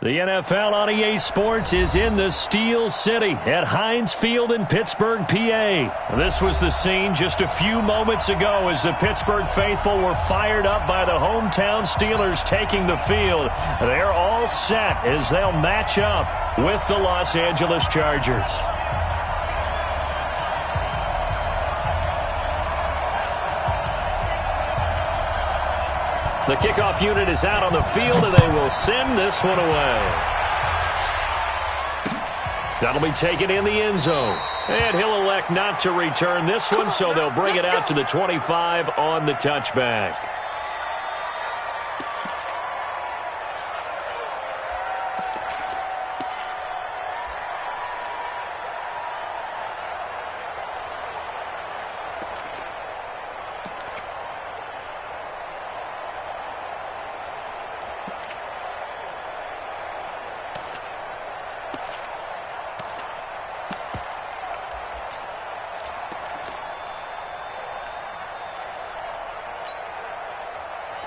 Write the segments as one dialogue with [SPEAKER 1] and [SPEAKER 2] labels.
[SPEAKER 1] The NFL on EA Sports is in the Steel City at Heinz Field in Pittsburgh, PA. This was the scene just a few moments ago as the Pittsburgh faithful were fired up by the hometown Steelers taking the field. They're all set as they'll match up with the Los Angeles Chargers. The kickoff unit is out on the field, and they will send this one away. That'll be taken in the end zone. And he'll elect not to return this one, so they'll bring it out to the 25 on the touchback.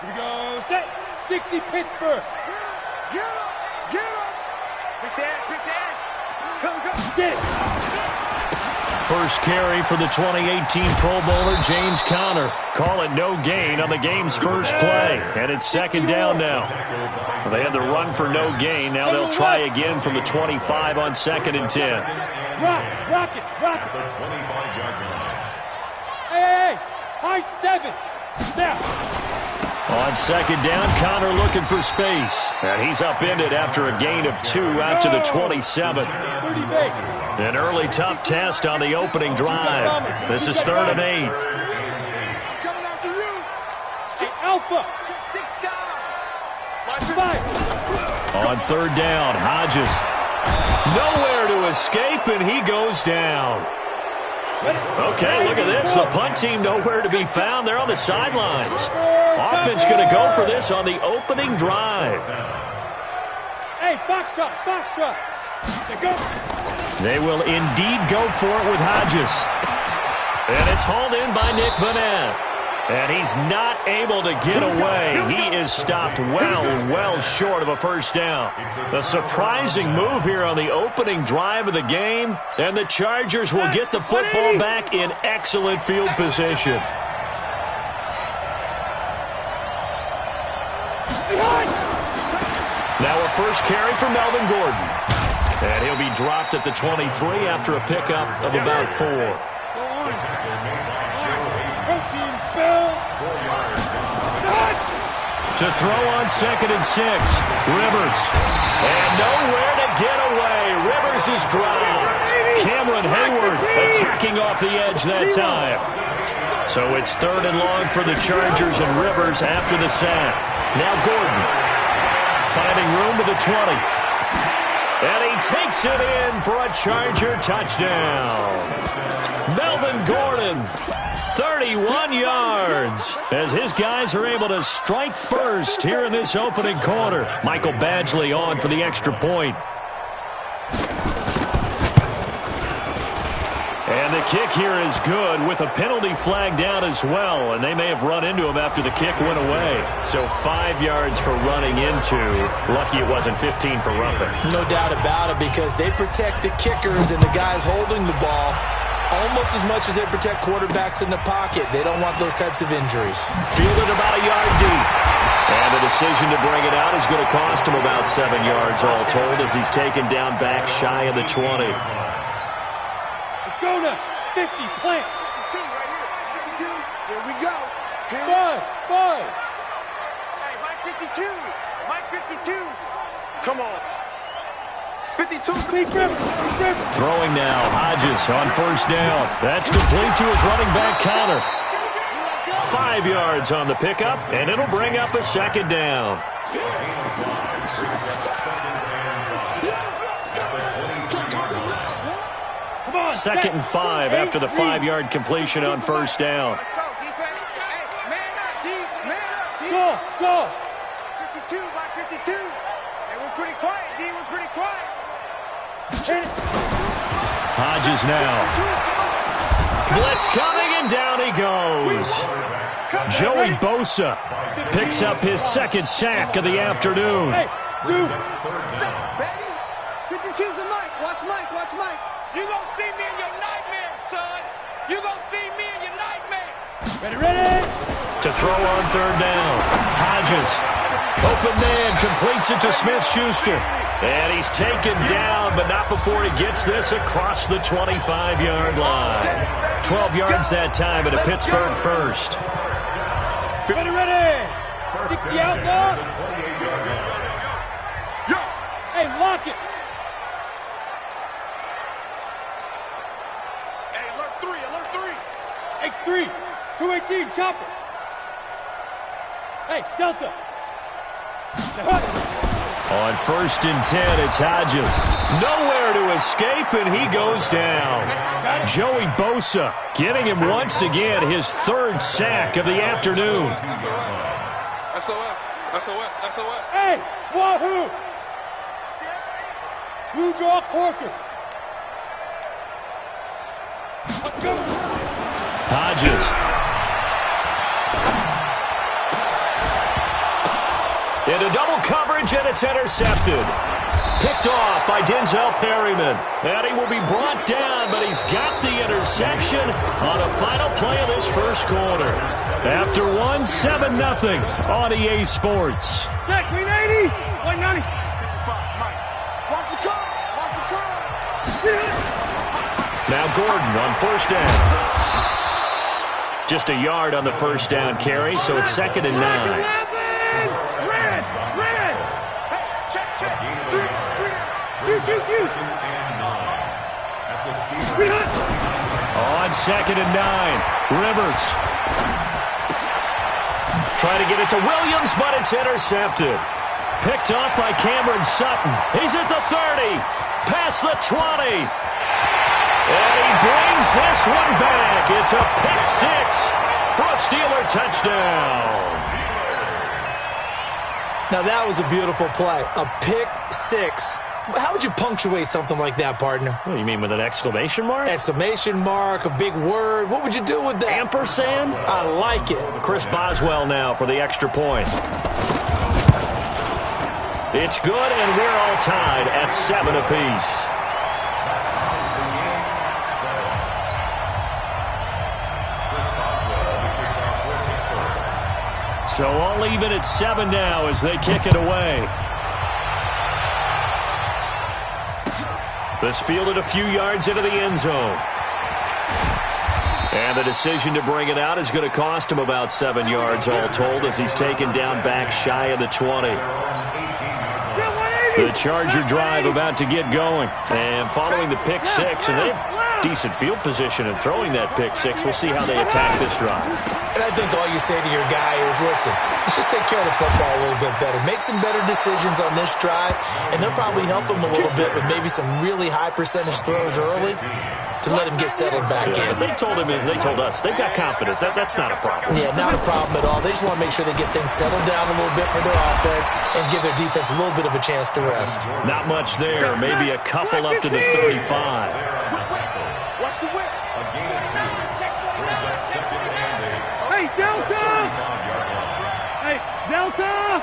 [SPEAKER 2] Here we go, set, 60 Pittsburgh. Get up, get up. Quick dash. Come, get it.
[SPEAKER 1] First carry for the 2018 Pro Bowler James Conner. Call it no gain on the game's first play. And it's second down now. They had the run for no gain. Now they'll try again from the 25 on second and 10.
[SPEAKER 2] Rock it. Hey, high 7. Now.
[SPEAKER 1] On second down, Conner looking for space. And he's upended after a gain of 2 out to the 27. An early tough test on the opening drive. This is 3rd and 8.
[SPEAKER 2] Coming after you. Hey, Alpha.
[SPEAKER 1] On 3rd down, Hodges. Nowhere to escape, and he goes down. Okay, look at this. The punt team nowhere to be found. They're on the sidelines. Offense going to go for this on the opening drive.
[SPEAKER 2] Hey, Foxtrot.
[SPEAKER 1] They will indeed go for it with Hodges. And it's hauled in by Nick Vanette. And he's not able to get away. He is stopped well short of a first down. A surprising move here on the opening drive of the game. And the Chargers will get the football back in excellent field position. Now a first carry for Melvin Gordon. And he'll be dropped at the 23 after a pickup of about 4. To throw on second and 6. Rivers. And nowhere to get away. Rivers is dropped. Cameron Hayward attacking off the edge that time. So it's 3rd and long for the Chargers and Rivers after the sack. Now Gordon finding room to the 20. And he takes it in for a Charger touchdown. Melvin Gordon, 31 yards, as his guys are able to strike first here in this opening quarter. Michael Badgley on for the extra point. And the kick here is good with a penalty flag down as well, and they may have run into him after the kick went away. So 5 yards for running into. Lucky it wasn't 15 for roughing.
[SPEAKER 3] No doubt about it, because they protect the kickers and the guys holding the ball almost as much as they protect quarterbacks in the pocket. They don't want those types of injuries.
[SPEAKER 1] Fielded about a yard deep. And the decision to bring it out is going to cost him about 7 yards all told as he's taken down back shy of the 20.
[SPEAKER 2] Let's go now. 50, plant. 52 right here. 52. Here we go. 5. Hey, Mike 52. Come on. 52.
[SPEAKER 1] Throwing now, Hodges on first down. That's complete to his running back, Conner. 5 yards on the pickup, and it'll bring up a second down. Second and 5 after the 5-yard completion on first down.
[SPEAKER 2] Let's go, defense. Hey, man up, D. Go. 52 by 52. Hey, we're pretty quiet, D. We're pretty quiet.
[SPEAKER 1] Hodges now. Blitz coming, and down he goes. Joey Bosa picks up his second sack of the afternoon.
[SPEAKER 2] Two. Set, baby. 52's the Mike. Watch Mike. Watch Mike.
[SPEAKER 4] You gonna see me in your nightmares, son. You gonna see me in your nightmares.
[SPEAKER 2] Ready, ready.
[SPEAKER 1] To throw on third down. Hodges. Open man. Completes it to Smith-Schuster. And he's taken down, but not before he gets this across the 25-yard line. 12 yards that time at a Pittsburgh first.
[SPEAKER 2] Ready, ready. 60 out, dog. Hey, lock it.
[SPEAKER 4] Hey, alert three.
[SPEAKER 2] X3. 218, chopper. Hey, Delta.
[SPEAKER 1] On 1st and 10, it's Hodges. Nowhere to escape, and he goes down. Joey Bosa getting him once again his 3rd sack of the afternoon.
[SPEAKER 4] SOS.
[SPEAKER 2] Hey, wahoo. Blue draw corkers. Let's go.
[SPEAKER 1] Hodges. Into double coverage, and it's intercepted. Picked off by Denzel Perryman. And he will be brought down, but he's got the interception on a final play of this first quarter. After 7-0 on EA Sports.
[SPEAKER 2] Check, 380. 190.
[SPEAKER 4] Watch the car.
[SPEAKER 1] Now Gordon on 1st down. Just a yard on the 1st down carry, so it's 2nd and 9. On 2nd and 9, Rivers. Trying to get it to Williams, but it's intercepted. Picked off by Cameron Sutton. He's at the 30, past the 20. And he brings this one back. It's a pick 6 for a Steeler touchdown.
[SPEAKER 3] Now, that was a beautiful play. A pick 6. How would you punctuate something like that, partner?
[SPEAKER 1] What do you mean, with an exclamation mark?
[SPEAKER 3] Exclamation mark, a big word. What would you do with that?
[SPEAKER 1] Ampersand?
[SPEAKER 3] I like it.
[SPEAKER 1] Chris Boswell now for the extra point. It's good, and we're all tied at 7 apiece. So all even at 7 now as they kick it away. This fielded a few yards into the end zone. And the decision to bring it out is going to cost him about 7 yards all told as he's taken down back shy of the 20. The Charger drive about to get going. And following the pick 6, and they have decent field position in throwing that pick 6. We'll see how they attack this drive.
[SPEAKER 3] And I think all you say to your guy is, listen, let's just take care of the football a little bit better. Make some better decisions on this drive, and they'll probably help him a little bit with maybe some really high percentage throws early to let him get settled back in.
[SPEAKER 1] They told us, they've got confidence. That's not a problem.
[SPEAKER 3] Yeah, not a problem at all. They just want to make sure they get things settled down a little bit for their offense and give their defense a little bit of a chance to rest.
[SPEAKER 1] Not much there. Maybe a couple up to the 35.
[SPEAKER 2] Watch the whip. Hey, Delta! Hey, Delta!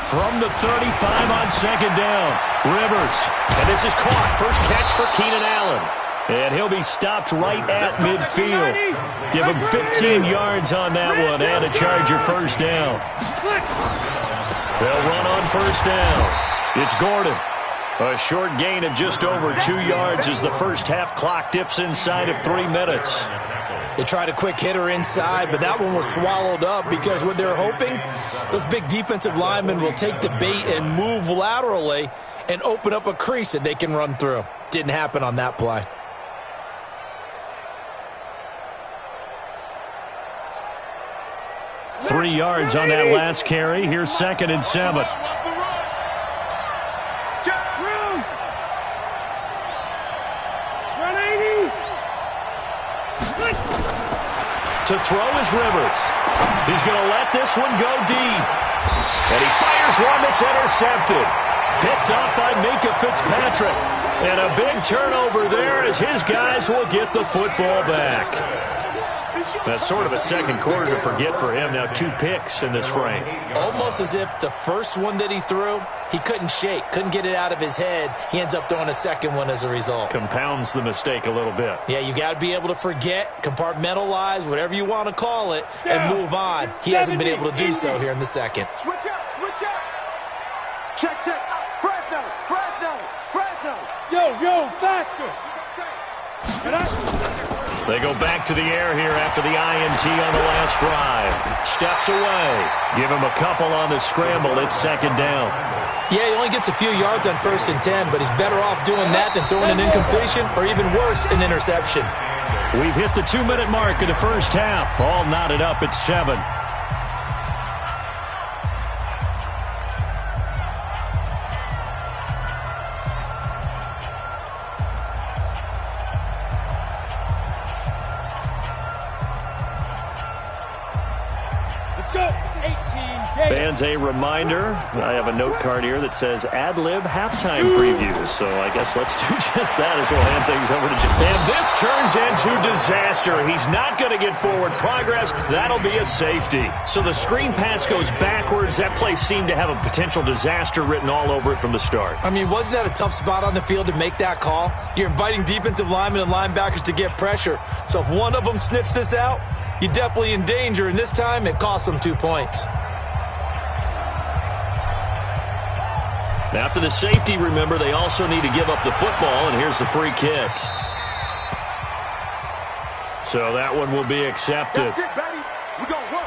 [SPEAKER 1] From the 35 on 2nd down, Rivers. And this is caught. First catch for Keenan Allen. And he'll be stopped right at midfield. Give him 15 yards on that one and a Charger first down. They'll run on 1st down. It's Gordon. A short gain of just over 2 yards as the first half clock dips inside of 3 minutes.
[SPEAKER 3] They tried a quick hitter inside, but that one was swallowed up because what they're hoping, those big defensive linemen will take the bait and move laterally and open up a crease that they can run through. Didn't happen on that play.
[SPEAKER 1] Three yards on that last carry. Here's 2nd and 7. To throw is Rivers. He's going to let this one go deep. And he fires one that's intercepted. Picked off by Minkah Fitzpatrick. And a big turnover there as his guys will get the football back. That's sort of a second quarter to forget for him. Now 2 picks in this frame.
[SPEAKER 3] Almost as if the first one that he threw, he couldn't shake, couldn't get it out of his head. He ends up throwing a second one as a result.
[SPEAKER 1] Compounds the mistake a little bit.
[SPEAKER 3] Yeah, you got to be able to forget, compartmentalize, whatever you want to call it, and move on. He hasn't been able to do so here in the second.
[SPEAKER 2] Switch up, switch up. Check, check. Fresno, Fresno, Fresno. Yo, faster.
[SPEAKER 1] They go back to the air here after the INT on the last drive. Steps away. Give him a couple on the scramble. It's second down.
[SPEAKER 3] Yeah, he only gets a few yards on 1st and 10, but he's better off doing that than throwing an incompletion or even worse, an interception.
[SPEAKER 1] We've hit the 2-minute mark of the first half. All knotted up at 7. Fans, a reminder, I have a note card here that says ad-lib halftime previews. So I guess let's do just that as we'll hand things over to Jim. And this turns into disaster. He's not going to get forward progress. That'll be a safety. So the screen pass goes backwards. That play seemed to have a potential disaster written all over it from the start.
[SPEAKER 3] I mean, wasn't that a tough spot on the field to make that call? You're inviting defensive linemen and linebackers to get pressure. So if one of them sniffs this out, you're definitely in danger. And this time, it costs them 2 points.
[SPEAKER 1] After the safety, remember, they also need to give up the football, and here's the free kick. So that one will be accepted.
[SPEAKER 2] That's it, baby. We're going to work.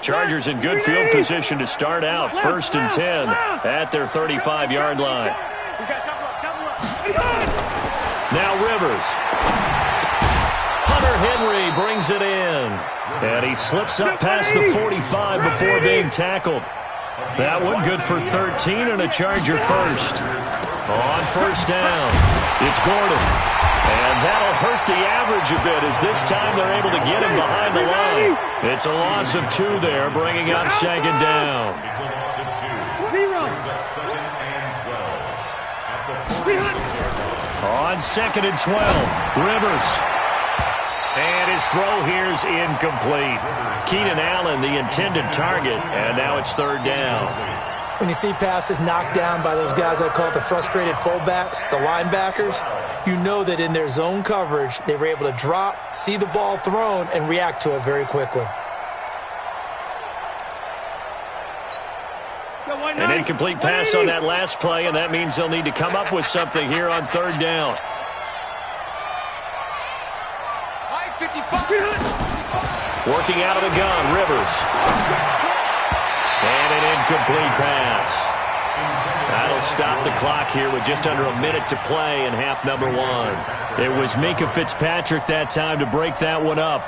[SPEAKER 1] Chargers in good field position to start out. 1st and 10 at their 35-yard line. Now Rivers. Hunter Henry brings it in. And he slips up past the 45 before being tackled. That one good for 13 and a Charger first. On 1st down, it's Gordon. And that'll hurt the average a bit as this time they're able to get him behind the line. It's a loss of 2 there, bringing up 2nd down. On 2nd and 12, Rivers. And his throw here's incomplete. Keenan Allen, the intended target, and now it's 3rd down.
[SPEAKER 3] When you see passes knocked down by those guys I call the frustrated fullbacks, the linebackers, you know that in their zone coverage, they were able to drop, see the ball thrown, and react to it very quickly.
[SPEAKER 1] An incomplete pass on that last play, and that means they'll need to come up with something here on 3rd down. Working out of the gun, Rivers. And an incomplete pass. That'll stop the clock here with just under a minute to play in half number 1. It was Minkah Fitzpatrick that time to break that one up.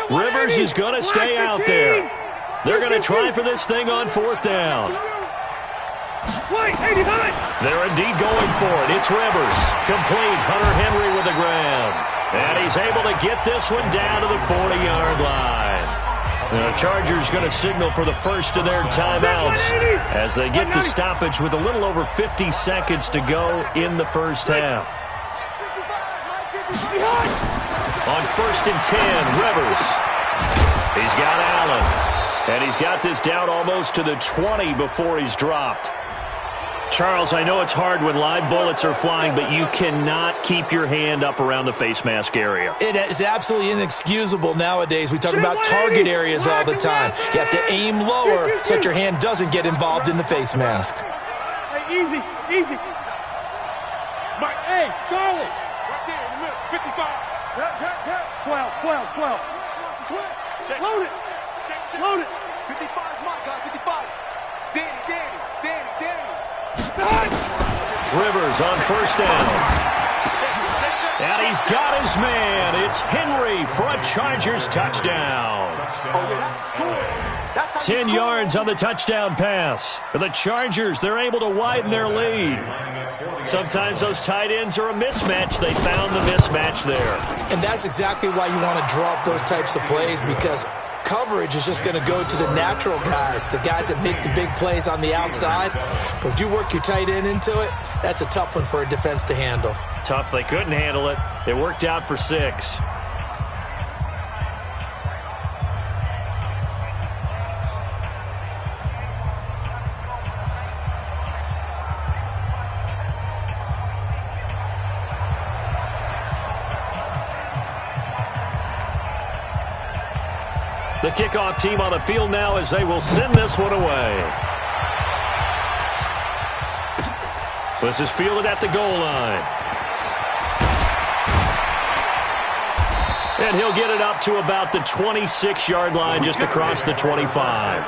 [SPEAKER 1] Rivers is going to stay out there. They're going to try for this thing on 4th down. They're indeed going for it. It's Rivers. Complete. Hunter Henry with the grab. And he's able to get this one down to the 40-yard line. The Chargers going to signal for the first of their timeouts as they get the stoppage with a little over 50 seconds to go in the first half. On 1st and 10, Rivers. He's got Allen. And he's got this down almost to the 20 before he's dropped. Charles, I know it's hard when live bullets are flying, but you cannot keep your hand up around the face mask area.
[SPEAKER 3] It is absolutely inexcusable nowadays. We talk about target areas all the time. You have to aim lower so that your hand doesn't get involved in the face mask.
[SPEAKER 2] Hey, easy, easy. Mike, hey, Charlie. Right there in the middle, 55. 12. Load it. Load it. 55 is my guy, 55. Danny.
[SPEAKER 1] Rivers on 1st down. And he's got his man. It's Henry for a Chargers touchdown. 10 yards on the touchdown pass. For the Chargers, they're able to widen their lead. Sometimes those tight ends are a mismatch. They found the mismatch there.
[SPEAKER 3] And that's exactly why you want to draw up those types of plays, because coverage is just going to go to the natural guys, the guys that make the big plays on the outside. But if you work your tight end into it, that's a tough one for a defense to handle.
[SPEAKER 1] Tough. They couldn't handle it. It worked out for 6. The kickoff team on the field now as they will send this one away. This is fielded at the goal line. And he'll get it up to about the 26-yard line, just across the 25.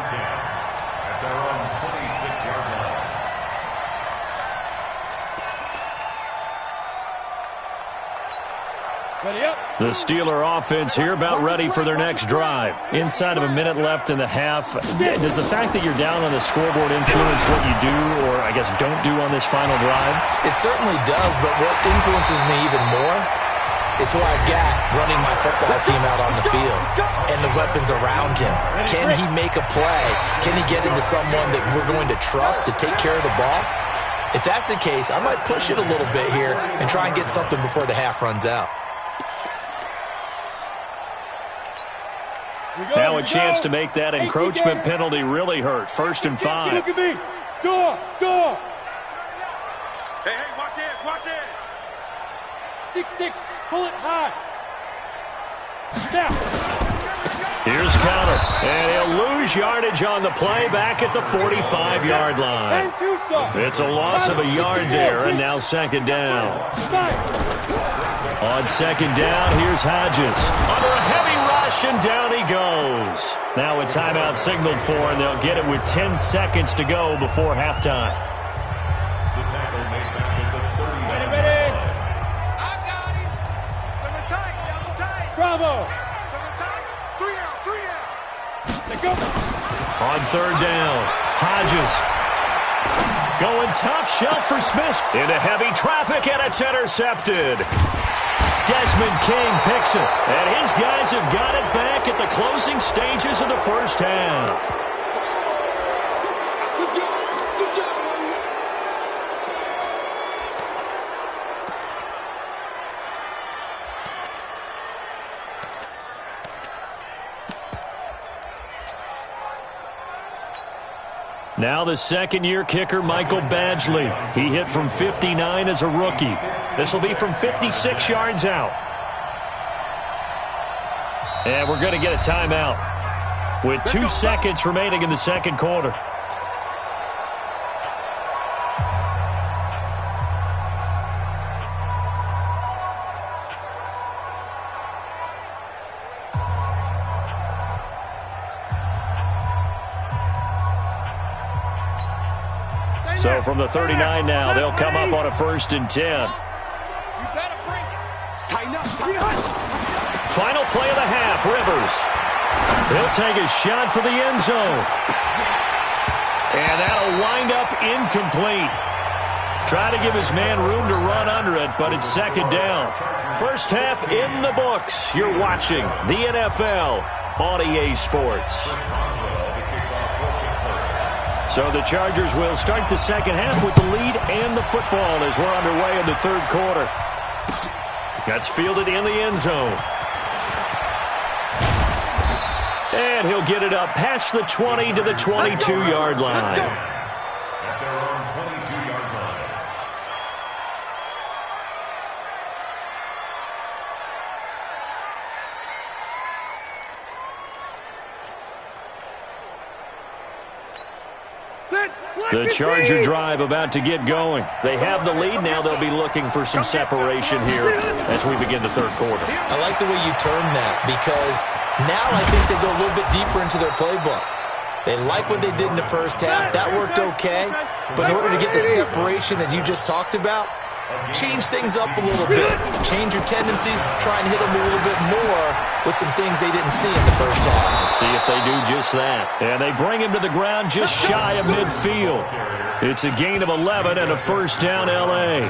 [SPEAKER 1] The Steeler offense here about ready for their next drive. Inside of a minute left in the half. Does the fact that you're down on the scoreboard influence what you do, or I guess don't do on this final drive?
[SPEAKER 3] It certainly does, but what influences me even more is who I've got running my football team out on the field and the weapons around him. Can he make a play? Can he get into someone that we're going to trust to take care of the ball? If that's the case, I might push it a little bit here and try and get something before the half runs out.
[SPEAKER 1] Now a chance to make that encroachment penalty really hurt. 1st and 5.
[SPEAKER 2] Look at me. Door. Hey, watch it. 6-6. Pull it high. Snap.
[SPEAKER 1] Here's counter. And he'll lose yardage on the play back at the 45-yard line. It's a loss of a yard there, and now 2nd down. On 2nd down, here's Hodges. Under a heavy rush, and down he goes. Now a timeout signaled for, and they'll get it with 10 seconds to go before halftime.
[SPEAKER 2] Ready.
[SPEAKER 4] I got him. Double tight.
[SPEAKER 2] Bravo.
[SPEAKER 4] Double tight. 3 down.
[SPEAKER 2] Let go.
[SPEAKER 1] On 3rd down, Hodges going top shelf for Smith. Into heavy traffic, and it's intercepted. Desmond King picks it, and his guys have got it back at the closing stages of the first half. Now the second-year kicker, Michael Badgley. He hit from 59 as a rookie. This will be from 56 yards out. And we're going to get a timeout with 2 seconds remaining in the second quarter. So from the 39 now, they'll come up on a 1st and 10.
[SPEAKER 4] You better bring it.
[SPEAKER 2] Tighten up.
[SPEAKER 1] Final play of the half, Rivers. He'll take a shot for the end zone. And that'll wind up incomplete. Try to give his man room to run under it, but it's 2nd down. First half in the books. You're watching the NFL on EA Sports. So the Chargers will start the second half with the lead and the football as we're underway in the 3rd quarter. That's fielded in the end zone. And he'll get it up past the 20 to the 22-yard line. The Charger drive about to get going. They have the lead now. They'll be looking for some separation here as we begin the 3rd quarter.
[SPEAKER 3] I like the way you term that, because now I think they go a little bit deeper into their playbook. They like what they did in the first half. That worked okay. But in order to get the separation that you just talked about, change things up a little bit. Change your tendencies, try and hit them a little bit more with some things they didn't see in the first half.
[SPEAKER 1] See if they do just that. And they bring him to the ground just shy of midfield. It's a gain of 11 and a first down, L.A.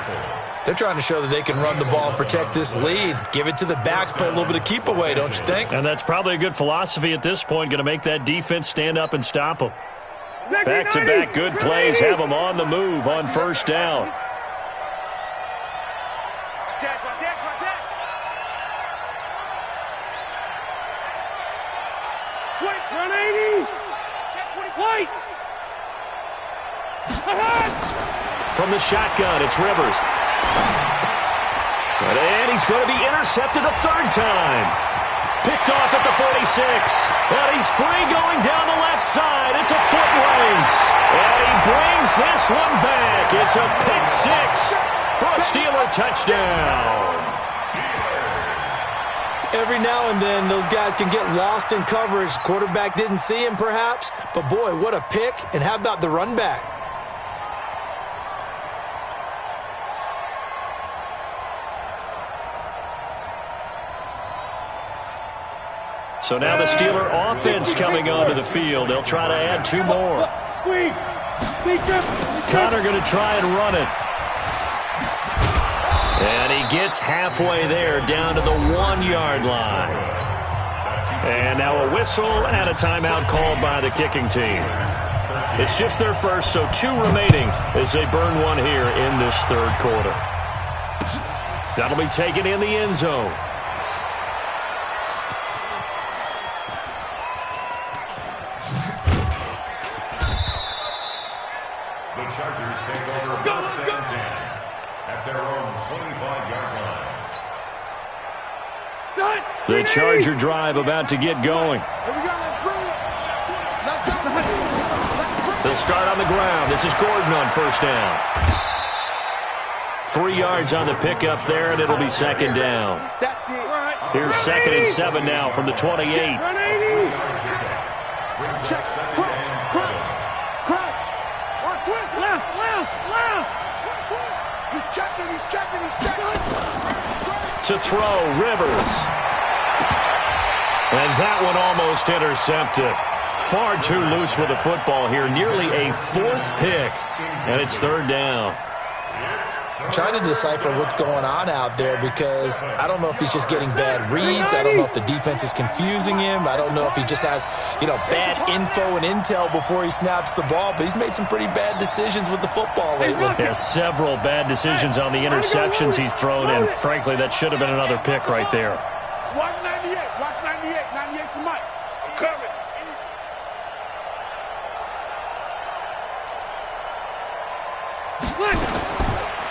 [SPEAKER 3] They're trying to show that they can run the ball and protect this lead. Give it to the backs, play a little bit of keep away, don't you think?
[SPEAKER 1] And that's probably a good philosophy at this point, going to make that defense stand up and stop them. Back-to-back good plays have them on the move on first down. From the shotgun, it's Rivers. And he's going to be intercepted a third time. Picked off at the 46. And he's free going down the left side. It's a foot race. And he brings this one back. It's a pick six for a Steeler touchdown.
[SPEAKER 3] Every now and then, those guys can get lost in coverage. Quarterback didn't see him, perhaps. But, boy, what a pick. And how about the run back?
[SPEAKER 1] So now the Steeler offense coming onto the field. They'll try to add two more. Connor going to try and run it. And he gets halfway there, down to the 1-yard line. And now a whistle and a timeout called by the kicking team. It's just their first, so 2 remaining as they burn one here in this third quarter. That'll be taken in the end zone. The Charger drive about to get going. They'll start on the ground. This is Gordon on first down. 3 yards on the pickup there, and it'll be second down. Here's 2nd and 7 now from the 28.
[SPEAKER 2] He's checking.
[SPEAKER 1] To throw, Rivers. And that one almost intercepted. Far too loose with the football here. Nearly a 4th pick. And it's third down.
[SPEAKER 3] I'm trying to decipher what's going on out there because I don't know if he's just getting bad reads. I don't know if the defense is confusing him. I don't know if he just has, bad info and intel before he snaps the ball. But he's made some pretty bad decisions with the football lately.
[SPEAKER 1] Yeah, several bad decisions on the interceptions he's thrown, and frankly, that should have been another pick right there.
[SPEAKER 2] Watch 98. Watch 98. 98's the mic. I'm coming.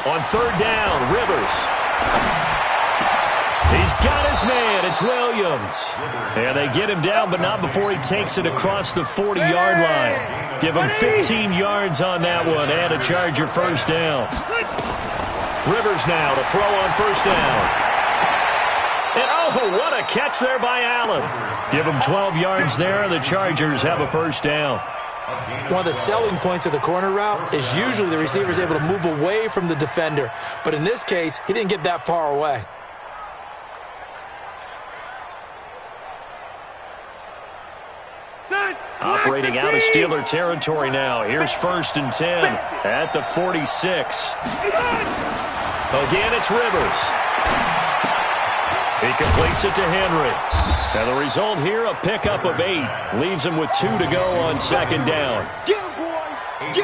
[SPEAKER 1] On third down, Rivers. He's got his man. It's Williams. And they get him down, but not before he takes it across the 40-yard line. Give him 15 yards on that one and a Charger first down. Rivers now to throw on first down. And oh, what a catch there by Allen. Give him 12 yards there, and the Chargers have a first down.
[SPEAKER 3] One of the selling points of the corner route is usually the receiver is able to move away from the defender. But in this case, he didn't get that far away.
[SPEAKER 1] Operating out of Steeler territory now. Here's 1st and 10 at the 46. Again, it's Rivers. He completes it to Henry. And the result here, a pickup of 8. Leaves him with 2 to go on second down.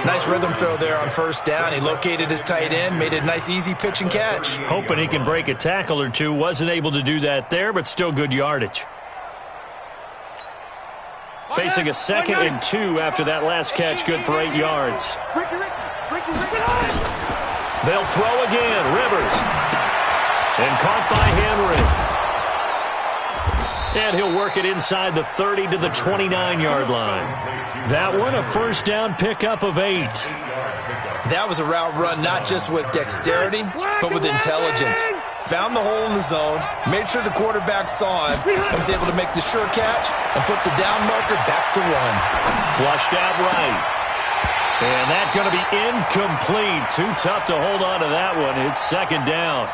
[SPEAKER 3] Nice rhythm throw there on first down. He located his tight end, made it a nice, easy pitch and catch.
[SPEAKER 1] Hoping he can break a tackle or two. Wasn't able to do that there, but still good yardage. Facing a 2nd and 2 after that last catch, good for 8 yards. They'll throw again, Rivers. And caught by Henry. And he'll work it inside the 30 to the 29-yard line. That one, a first down pickup of 8.
[SPEAKER 3] That was a route run not just with dexterity, but with intelligence. Found the hole in the zone, made sure the quarterback saw him, and was able to make the sure catch and put the down marker back to 1.
[SPEAKER 1] Flushed out right. And that's going to be incomplete. Too tough to hold on to that one. It's second down.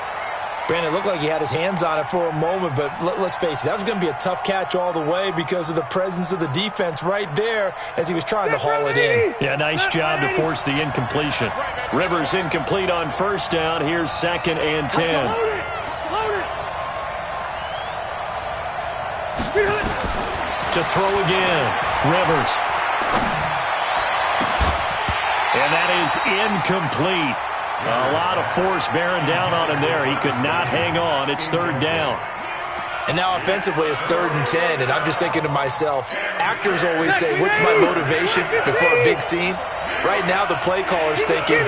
[SPEAKER 3] Brandon, it looked like he had his hands on it for a moment, but let's face it, that was going to be a tough catch all the way because of the presence of the defense right there as he was trying to haul it in.
[SPEAKER 1] Yeah, nice job to force the incompletion. Rivers incomplete on first down. Here's 2nd and 10. To throw again, Rivers. And that is incomplete. A lot of force bearing down on him there. He could not hang on. It's 3rd down.
[SPEAKER 3] And now offensively it's 3rd and 10, and I'm just thinking to myself, actors always say, what's my motivation before a big scene? Right now the play caller's thinking,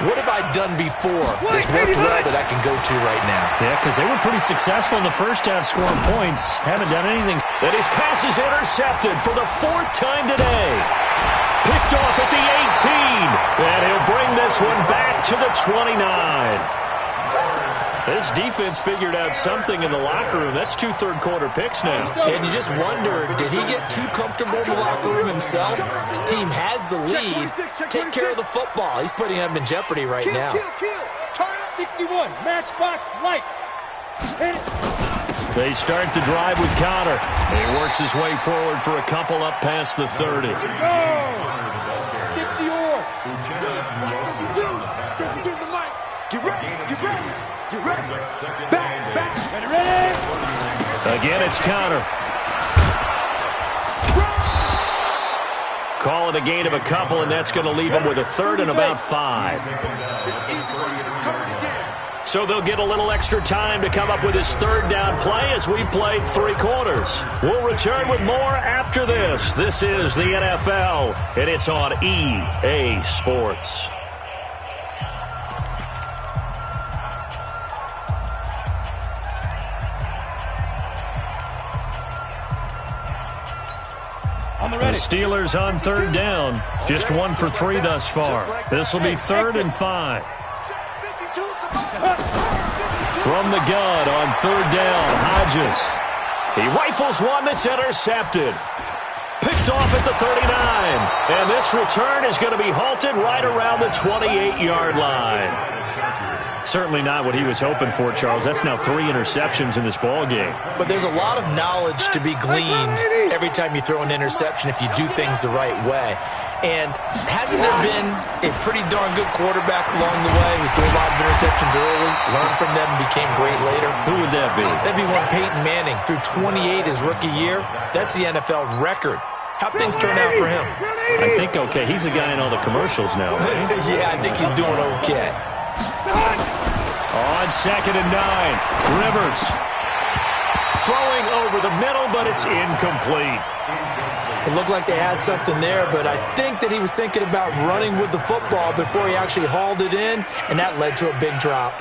[SPEAKER 3] what have I done before that's worked well that I can go to right now?
[SPEAKER 1] Yeah, because they were pretty successful in the first half scoring points. Haven't done anything. And his pass is intercepted for the 4th time today. Picked off at the 18. And he'll bring this one back to the 29. This defense figured out something in the locker room. That's 2 third-quarter picks now.
[SPEAKER 3] And you just wonder, did he get too comfortable in the locker room himself? His team has the lead. Take care of the football. He's putting him in jeopardy right now.
[SPEAKER 4] 61, matchbox lights.
[SPEAKER 1] They start the drive with Connor. He works his way forward for a couple up past the 30.
[SPEAKER 4] 60 or.
[SPEAKER 2] 52's the mic. Get ready. Back. Ready.
[SPEAKER 1] Again, it's Connor. Call it a gain of a couple, and that's going to leave him with a 3rd and about 5. So they'll get a little extra time to come up with his 3rd down play as we played 3 quarters. We'll return with more after this. This is the NFL, and it's on EA Sports. The Steelers on 3rd down. Just 1 for 3 thus far. This will be 3rd and 5. From the gun on 3rd down, Hodges. He rifles one that's intercepted. Picked off at the 39. And this return is going to be halted right around the 28-yard line. Certainly not what he was hoping for, Charles. That's now 3 interceptions in this ball game.
[SPEAKER 3] But there's a lot of knowledge to be gleaned every time you throw an interception if you do things the right way. And hasn't there been a pretty darn good quarterback along the way who threw a lot of interceptions early, learned from them, and became great later?
[SPEAKER 1] Who would that be?
[SPEAKER 3] That'd be one Peyton Manning. Through 28 his rookie year. That's the NFL record. How'd things turn out for him?
[SPEAKER 1] I think okay. He's a guy in all the commercials now.
[SPEAKER 3] Yeah, I think he's doing okay.
[SPEAKER 1] On 2nd and 9, Rivers throwing over the middle, but it's incomplete.
[SPEAKER 3] It looked like they had something there, but I think that he was thinking about running with the football before he actually hauled it in, and that led to a big drop.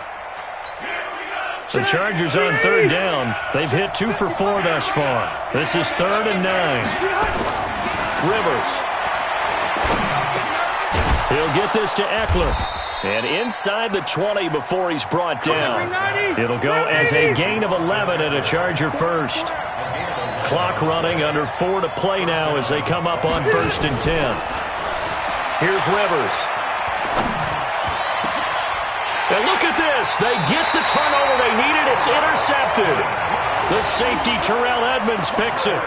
[SPEAKER 1] The Chargers on 3rd down. They've hit 2 for 4 thus far. This is 3rd and 9. Rivers. He'll get this to Eckler. And inside the 20 before he's brought down. It'll go as a gain of 11 and a Charger first. Clock running, under 4 to play now as they come up on 1st and 10. Here's Rivers. And look at this. They get the turnover they needed. It's intercepted. The safety, Terrell Edmonds, picks it.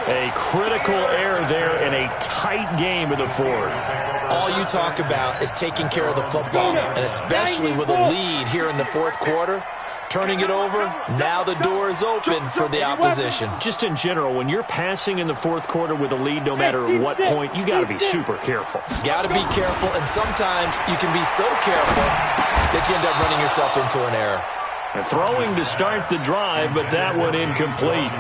[SPEAKER 1] A critical error there in a tight game in the 4th.
[SPEAKER 3] All you talk about is taking care of the football, and especially with a lead here in the 4th quarter. Turning it over, now the door is open for the opposition.
[SPEAKER 1] Just in general, when you're passing in the 4th quarter with a lead, no matter what point, you got to be super careful.
[SPEAKER 3] Got to be careful, and sometimes you can be so careful that you end up running yourself into an error.
[SPEAKER 1] Throwing to start the drive, but that one incomplete.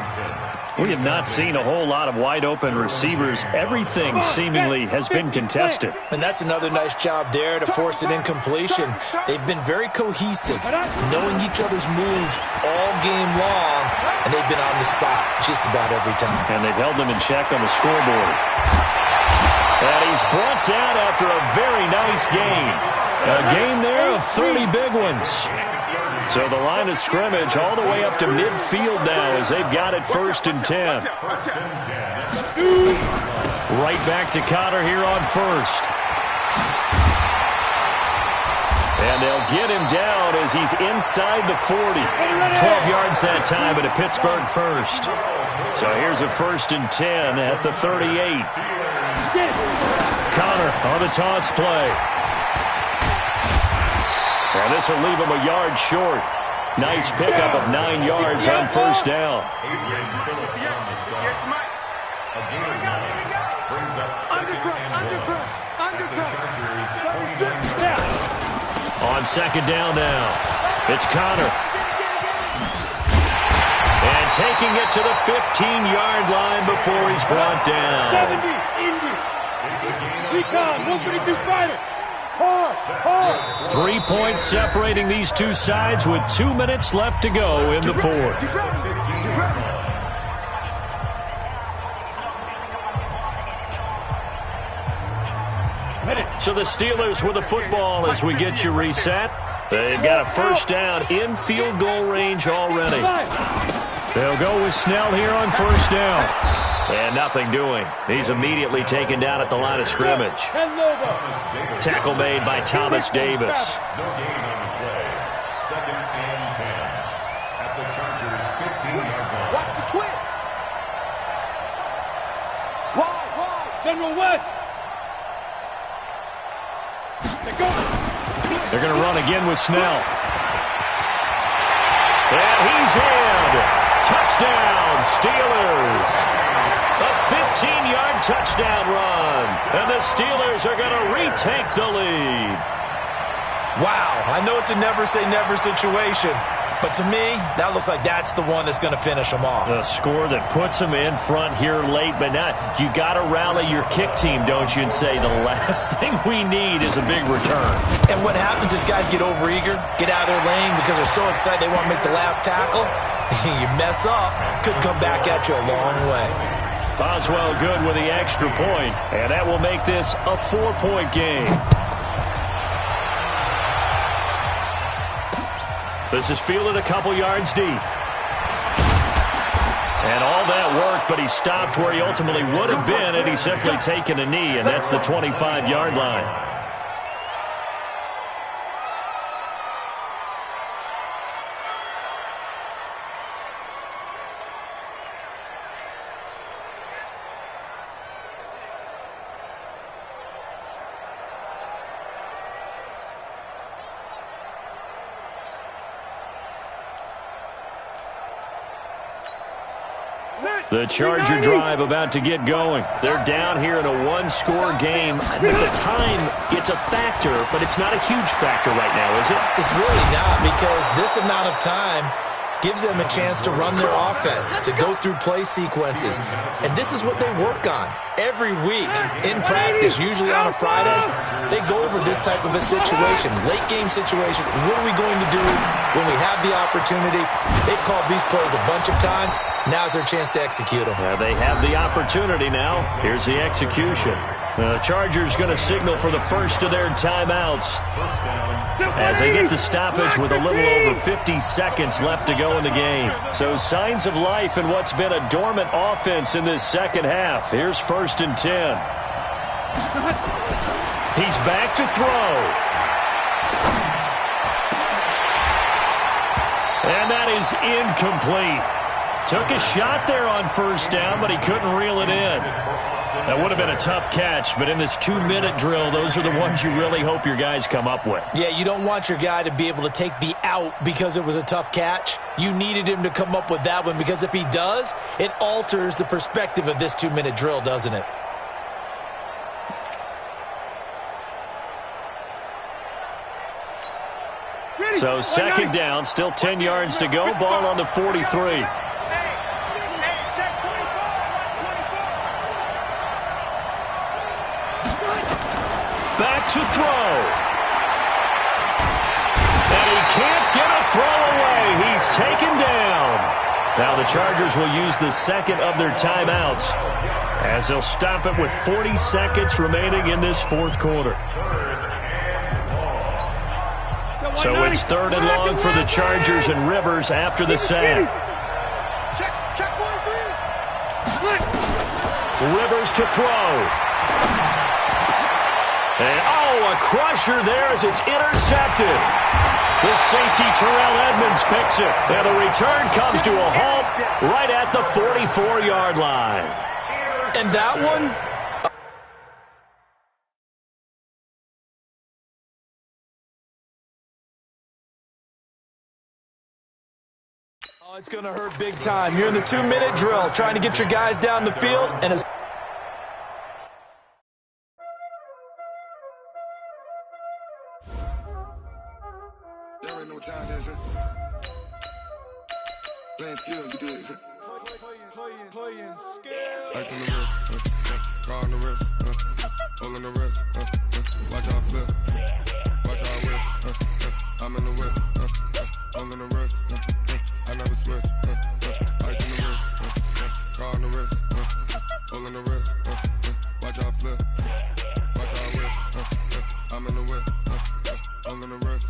[SPEAKER 1] We have not seen a whole lot of wide-open receivers. Everything seemingly has been contested.
[SPEAKER 3] And that's another nice job there to force an incompletion. They've been very cohesive, knowing each other's moves all game long, and they've been on the spot just about every time.
[SPEAKER 1] And they've held them in check on the scoreboard. And he's brought down after a very nice gain. A gain there of 30 big ones. So the line of scrimmage all the way up to midfield now as they've got it 1st and 10. Right back to Connor here on 1st. And they'll get him down as he's inside the 40. 12 yards that time, and a Pittsburgh first. So here's a 1st and 10 at the 38. Connor on the toss play. And this will leave him a yard short. Nice pickup of 9 yards on 1st down. On 2nd down now, it's Connor. And taking it to the 15-yard line before he's brought down. 3 points separating these two sides with 2 minutes left to go in the 4th. So the Steelers with the football as we get you reset. They've got a 1st down in field goal range already. They'll go with Snell here on 1st down. And nothing doing. He's immediately taken down at the line of scrimmage. Tackle made by Thomas Davis.
[SPEAKER 5] No gain on the play. 2nd and 10 at the Chargers' 15-yard line.
[SPEAKER 2] Watch the twist. Wide.
[SPEAKER 4] General West.
[SPEAKER 1] They're going to run again with Snell. And he's in. Touchdown, Steelers. A 15-yard touchdown run. And the Steelers are going to retake the lead.
[SPEAKER 3] Wow, I know it's a never-say-never situation, but to me, that looks like that's the one that's going to finish them off.
[SPEAKER 1] The score that puts them in front here late, but not. You got to rally your kick team, don't you, and say the last thing we need is a big return.
[SPEAKER 3] And what happens is guys get overeager, get out of their lane because they're so excited they want to make the last tackle. You mess up, could come back at you a long way.
[SPEAKER 1] Boswell good with the extra point, and that will make this a 4-point game. This is fielded a couple yards deep. And all that work, but he stopped where he ultimately would have been had he simply taken a knee, and that's the 25-yard line. The Charger drive about to get going. They're down here in a 1-score game. At the time, it's a factor, but it's not a huge factor right now, is it?
[SPEAKER 3] It's really not, because this amount of time gives them a chance to run their offense, to go through play sequences. And this is what they work on every week in practice, usually on a Friday. They go over this type of a situation, late game situation. What are we going to do when we have the opportunity? They've called these plays a bunch of times. Now's their chance to execute them.
[SPEAKER 1] They have the opportunity now. Here's the execution. The Chargers going to signal for the first of their timeouts as they get the stoppage with a little over 50 seconds left to go in the game. So signs of life in what's been a dormant offense in this second half. Here's 1st and 10. He's back to throw. And that is incomplete. Took a shot there on 1st down, but he couldn't reel it in. That would have been a tough catch, but in this 2-minute drill, those are the ones you really hope your guys come up with.
[SPEAKER 3] Yeah, you don't want your guy to be able to take the out because it was a tough catch. You needed him to come up with that one, because if he does, it alters the perspective of this 2-minute drill, doesn't it?
[SPEAKER 1] So 2nd down, still 10 yards to go. Ball on the 43. Back to throw. And he can't get a throw away. He's taken down. Now the Chargers will use the second of their timeouts as they'll stop it with 40 seconds remaining in this 4th quarter. So it's 3rd and long for the Chargers, and Rivers after the sack. Rivers to throw. And, oh, Oh, a crusher there as it's intercepted. The safety, Terrell Edmonds, picks it. And the return comes to a halt right at the 44-yard line.
[SPEAKER 3] And that one... Oh, it's going to hurt big time. You're in the 2-minute drill, trying to get your guys down the field, and as
[SPEAKER 6] there ain't no time, is it? Playing skill, you did. Playing skill. Ice on the wrist, car on the wrist, hole on the wrist, watch how I flip, watch how I whip, I'm in the whip, hole on the wrist, I never switch, ice on the wrist, car on the wrist, hole on the wrist, watch how I flip, watch how I whip, I'm in the whip, hole on the wrist,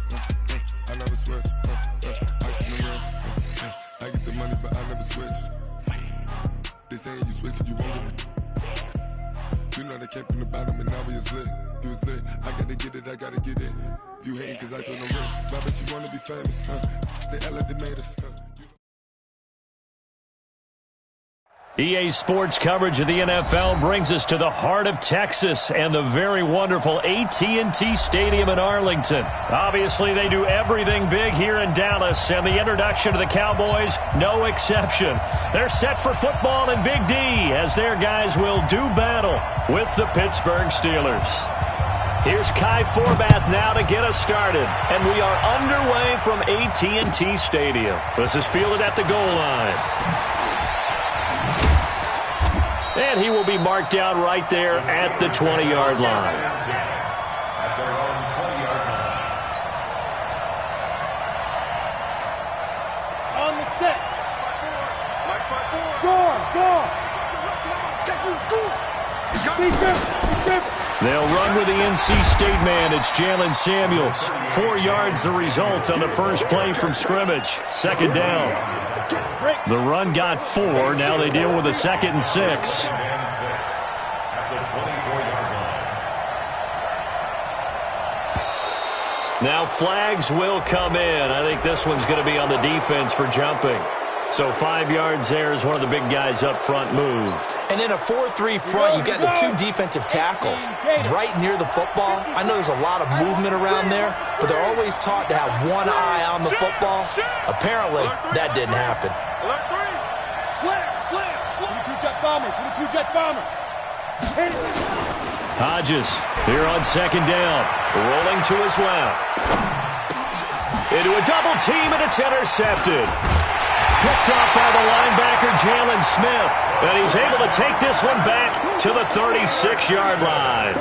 [SPEAKER 6] I never switch, ice on the wrist, I get the money but I never switch. They saying you switch it, you won't get it. You know they came from the bottom and now we is lit. You was lit, I gotta get it, I gotta get it. You hating cause I on the wrist. Why bet you wanna be famous, They act like they made us,
[SPEAKER 1] EA Sports coverage of the NFL brings us to the heart of Texas and the very wonderful AT&T Stadium in Arlington. Obviously, they do everything big here in Dallas, and the introduction to the Cowboys, no exception. They're set for football in Big D as their guys will do battle with the Pittsburgh Steelers. Here's Kai Forbath now to get us started, and we are underway from AT&T Stadium. This is fielded at the goal line. And he will be marked down right there at the 20-yard line.
[SPEAKER 5] At their own 20-yard line.
[SPEAKER 2] On the set. Score.
[SPEAKER 1] They'll run with the NC State man. It's Jalen Samuels. 4 yards the result on the first play from scrimmage. Second down. The run got 4. Now they deal with a 2nd and 6.
[SPEAKER 5] At the 24-yard line.
[SPEAKER 1] Now flags will come in. I think this one's going to be on the defense for jumping. So 5 yards there as one of the big guys up front moved.
[SPEAKER 3] And in a 4-3 front, you got the 2 defensive tackles right near the football. I know there's a lot of movement around there, but they're always taught to have one eye on the football. Apparently, that didn't happen.
[SPEAKER 2] Alert 3. Slam. 22-jet bomber.
[SPEAKER 1] Hodges here on second down. Rolling to his left. Into a double team, and it's intercepted. Picked off by the linebacker, Jalen Smith. And he's able to take this one back to the 36-yard line.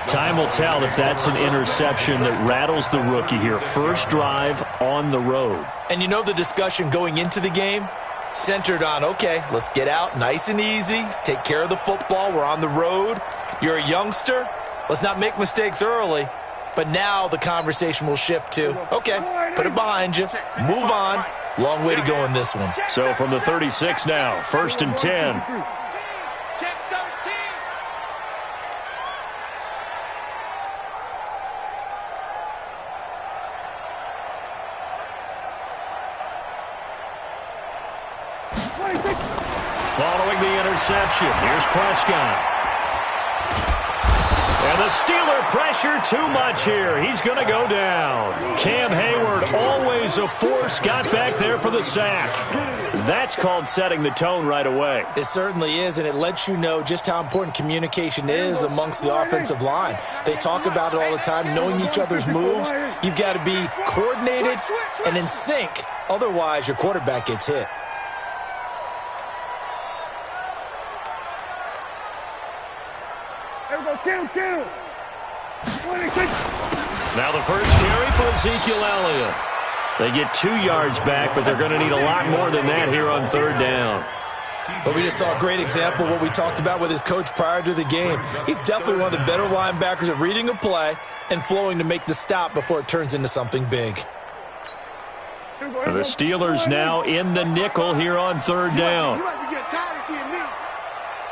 [SPEAKER 1] Time will tell if that's an interception that rattles the rookie here. First drive on the road.
[SPEAKER 3] And you know the discussion going into the game? Centered on, okay, let's get out nice and easy. Take care of the football. We're on the road. You're a youngster. Let's not make mistakes early. But now the conversation will shift to, okay, put it behind you. Move on. Long way to go in this one.
[SPEAKER 1] So from the 36 now, 1st and 10.
[SPEAKER 4] Check 13.
[SPEAKER 1] Following the interception, here's Prescott. And the Steeler pressure too much here. He's going to go down. Cam Hayward, always a force, got back there for the sack. That's called setting the tone right away.
[SPEAKER 3] It certainly is, and it lets you know just how important communication is amongst the offensive line. They talk about it all the time, knowing each other's moves. You've got to be coordinated and in sync. Otherwise, your quarterback gets hit.
[SPEAKER 2] Kill. 26.
[SPEAKER 1] Now the first carry for Ezekiel Elliott. They get 2 yards back, but they're going to need a lot more than that here on 3rd down.
[SPEAKER 3] But we just saw a great example of what we talked about with his coach prior to the game. He's definitely one of the better linebackers at reading a play and flowing to make the stop before it turns into something big.
[SPEAKER 1] The Steelers now in the nickel here on 3rd down.
[SPEAKER 2] You might be getting tired of seeing me.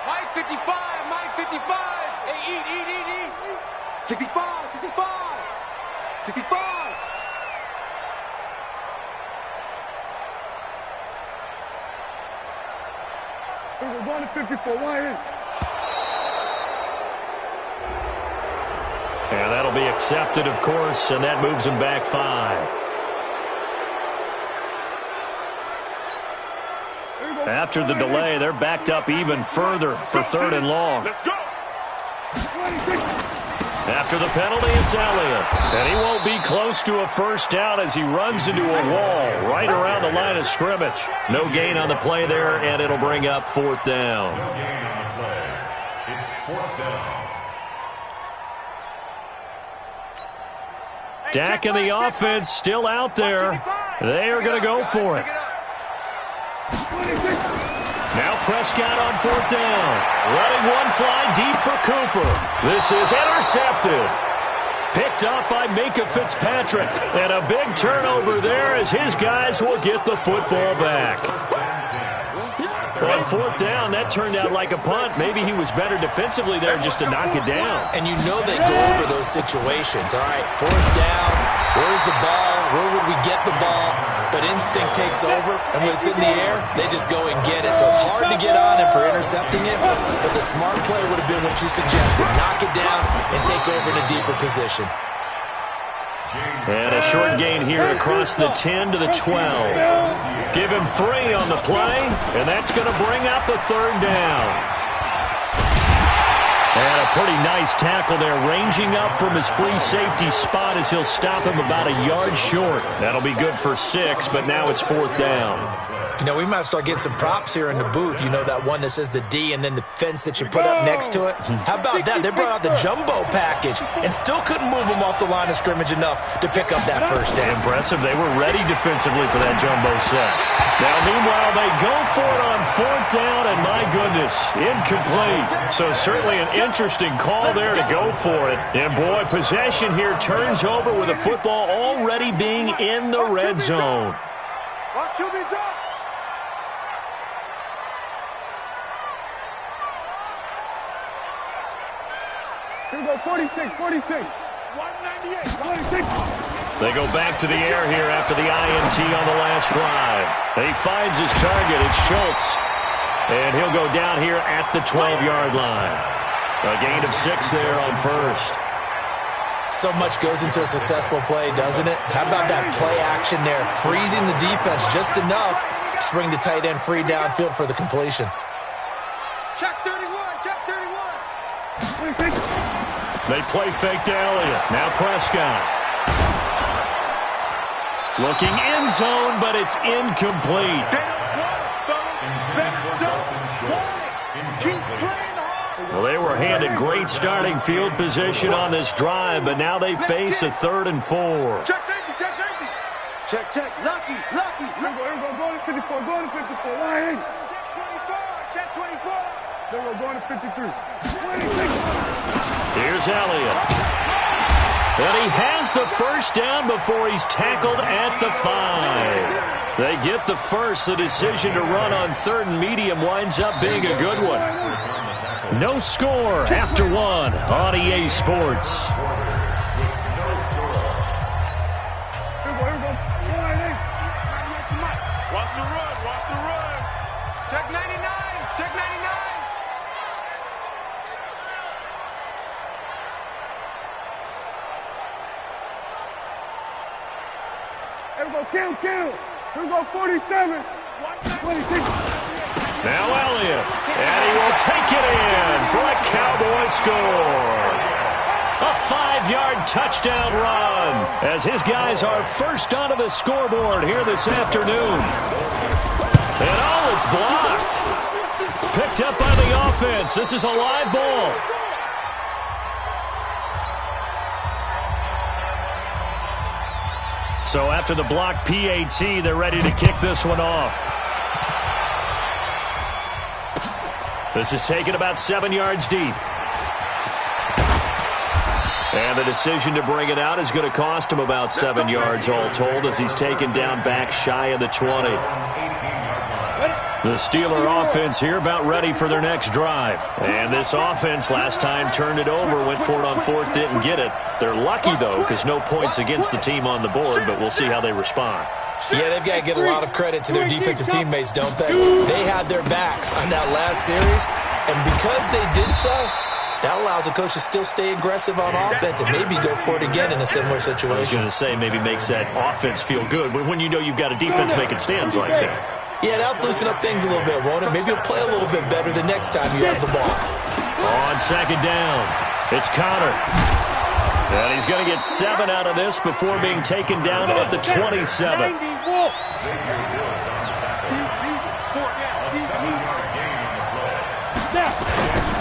[SPEAKER 4] Mike 55. Hey, eat.
[SPEAKER 2] 65. 65. We're going to 54. Why?
[SPEAKER 1] And that'll be accepted, of course, and that moves him back 5. After the delay, they're backed up even further for 3rd and long.
[SPEAKER 2] Let's go.
[SPEAKER 1] After the penalty, it's Elliott. And he won't be close to a first down as he runs into a wall right around the line of scrimmage. No gain on the play there, and it'll bring up 4th down.
[SPEAKER 5] No gain on the play. It's 4th down.
[SPEAKER 1] Dak and the offense still out there. They are going to go for it. Now Prescott on 4th down. Letting one fly deep for Cooper. This is intercepted. Picked up by Minkah Fitzpatrick. And a big turnover there as his guys will get the football back. Well, on 4th down, that turned out like a punt. Maybe he was better defensively there just to knock it down.
[SPEAKER 3] And you know they go over those situations. All right, 4th down. Where's the ball? Where would we get the ball? But instinct takes over, and when it's in the air, they just go and get it. So it's hard to get on him for intercepting it, but the smart play would have been what you suggested. Knock it down and take over in a deeper position.
[SPEAKER 1] And a short gain here across the 10 to the 12. Give him 3 on the play, and that's going to bring up a 3rd down. And a pretty nice tackle there, ranging up from his free safety spot as he'll stop him about a yard short. That'll be good for 6, but now it's 4th down.
[SPEAKER 3] You know, we might start getting some props here in the booth. You know, that one that says the D and then the fence that you put up next to it? How about that? They brought out the jumbo package and still couldn't move them off the line of scrimmage enough to pick up that first down.
[SPEAKER 1] Impressive. They were ready defensively for that jumbo set. Now, meanwhile, they go for it on 4th down, and my goodness, incomplete. So certainly an interesting call there to go for it. And, boy, possession here turns over with the football already being in the red zone.
[SPEAKER 2] Watch QB drop. Here we go, 46, 46. 198, 46.
[SPEAKER 1] They go back to the air here after the INT on the last drive. He finds his target. It's Schultz. And he'll go down here at the 12-yard line. A gain of 6 there on 1st.
[SPEAKER 3] So much goes into a successful play, doesn't it? How about that play action there, freezing the defense just enough to bring the tight end free downfield for the completion.
[SPEAKER 2] Check 31, check 31.
[SPEAKER 1] They play fake to Elliott. Now Prescott. Looking end zone, but it's incomplete. Well, they were handed great starting field position on this drive, but now they face a 3rd and 4.
[SPEAKER 2] Check safety, check safety. Check, lucky. Here we go, going to 54, going to 54. Line. Check 24. Then we're going to 53. 26.
[SPEAKER 1] Here's Elliott. And he has the first down before he's tackled at the 5. They get the first. The decision to run on 3rd and medium winds up being a good one. No score after 1 on EA Sports.
[SPEAKER 2] Watch the run. Check 99, check 99. Here we go, kill. Here we go, 47. 26.
[SPEAKER 1] Now Elliott, and he will take it in for a Cowboy score. A 5-yard touchdown run as his guys are first onto the scoreboard here this afternoon. And it's blocked. Picked up by the offense. This is a live ball. So after the block PAT, they're ready to kick this one off. This is taken about 7 yards deep. And the decision to bring it out is going to cost him about 7 yards all told as he's taken down back shy of the 20. The Steeler offense here about ready for their next drive. And this offense last time turned it over, went for it on fourth, didn't get it. They're lucky, though, because no points against the team on the board, but we'll see how they respond.
[SPEAKER 3] Yeah, they've got to get a lot of credit to their defensive teammates, don't they? They had their backs on that last series, and because they did so, that allows the coach to still stay aggressive on offense and maybe go for it again in a similar situation.
[SPEAKER 1] I was going to say maybe makes that offense feel good, but when you know you've got a defense making stands like that.
[SPEAKER 3] Yeah, that'll loosen up things a little bit, won't it? Maybe you'll play a little bit better the next time you have the ball.
[SPEAKER 1] On second down, it's Connor. And he's going to get 7 out of this before being taken down at the 27.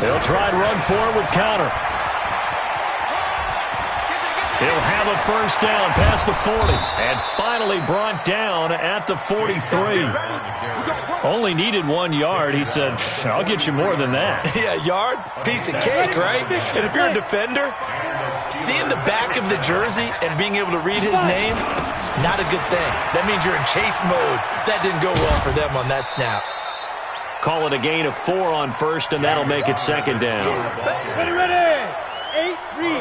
[SPEAKER 1] He'll try and run forward with Connor. He'll have a first down past the 40 and finally brought down at the 43. Only needed 1 yard. He said, I'll get you more than that.
[SPEAKER 3] Yeah, yard, piece of cake, right? And if you're a defender, seeing the back of the jersey and being able to read his name, not a good thing. That means you're in chase mode. That didn't go well for them on that snap.
[SPEAKER 1] Call it a gain of 4 on first, and that'll make it second down.
[SPEAKER 2] Ready. 8, read.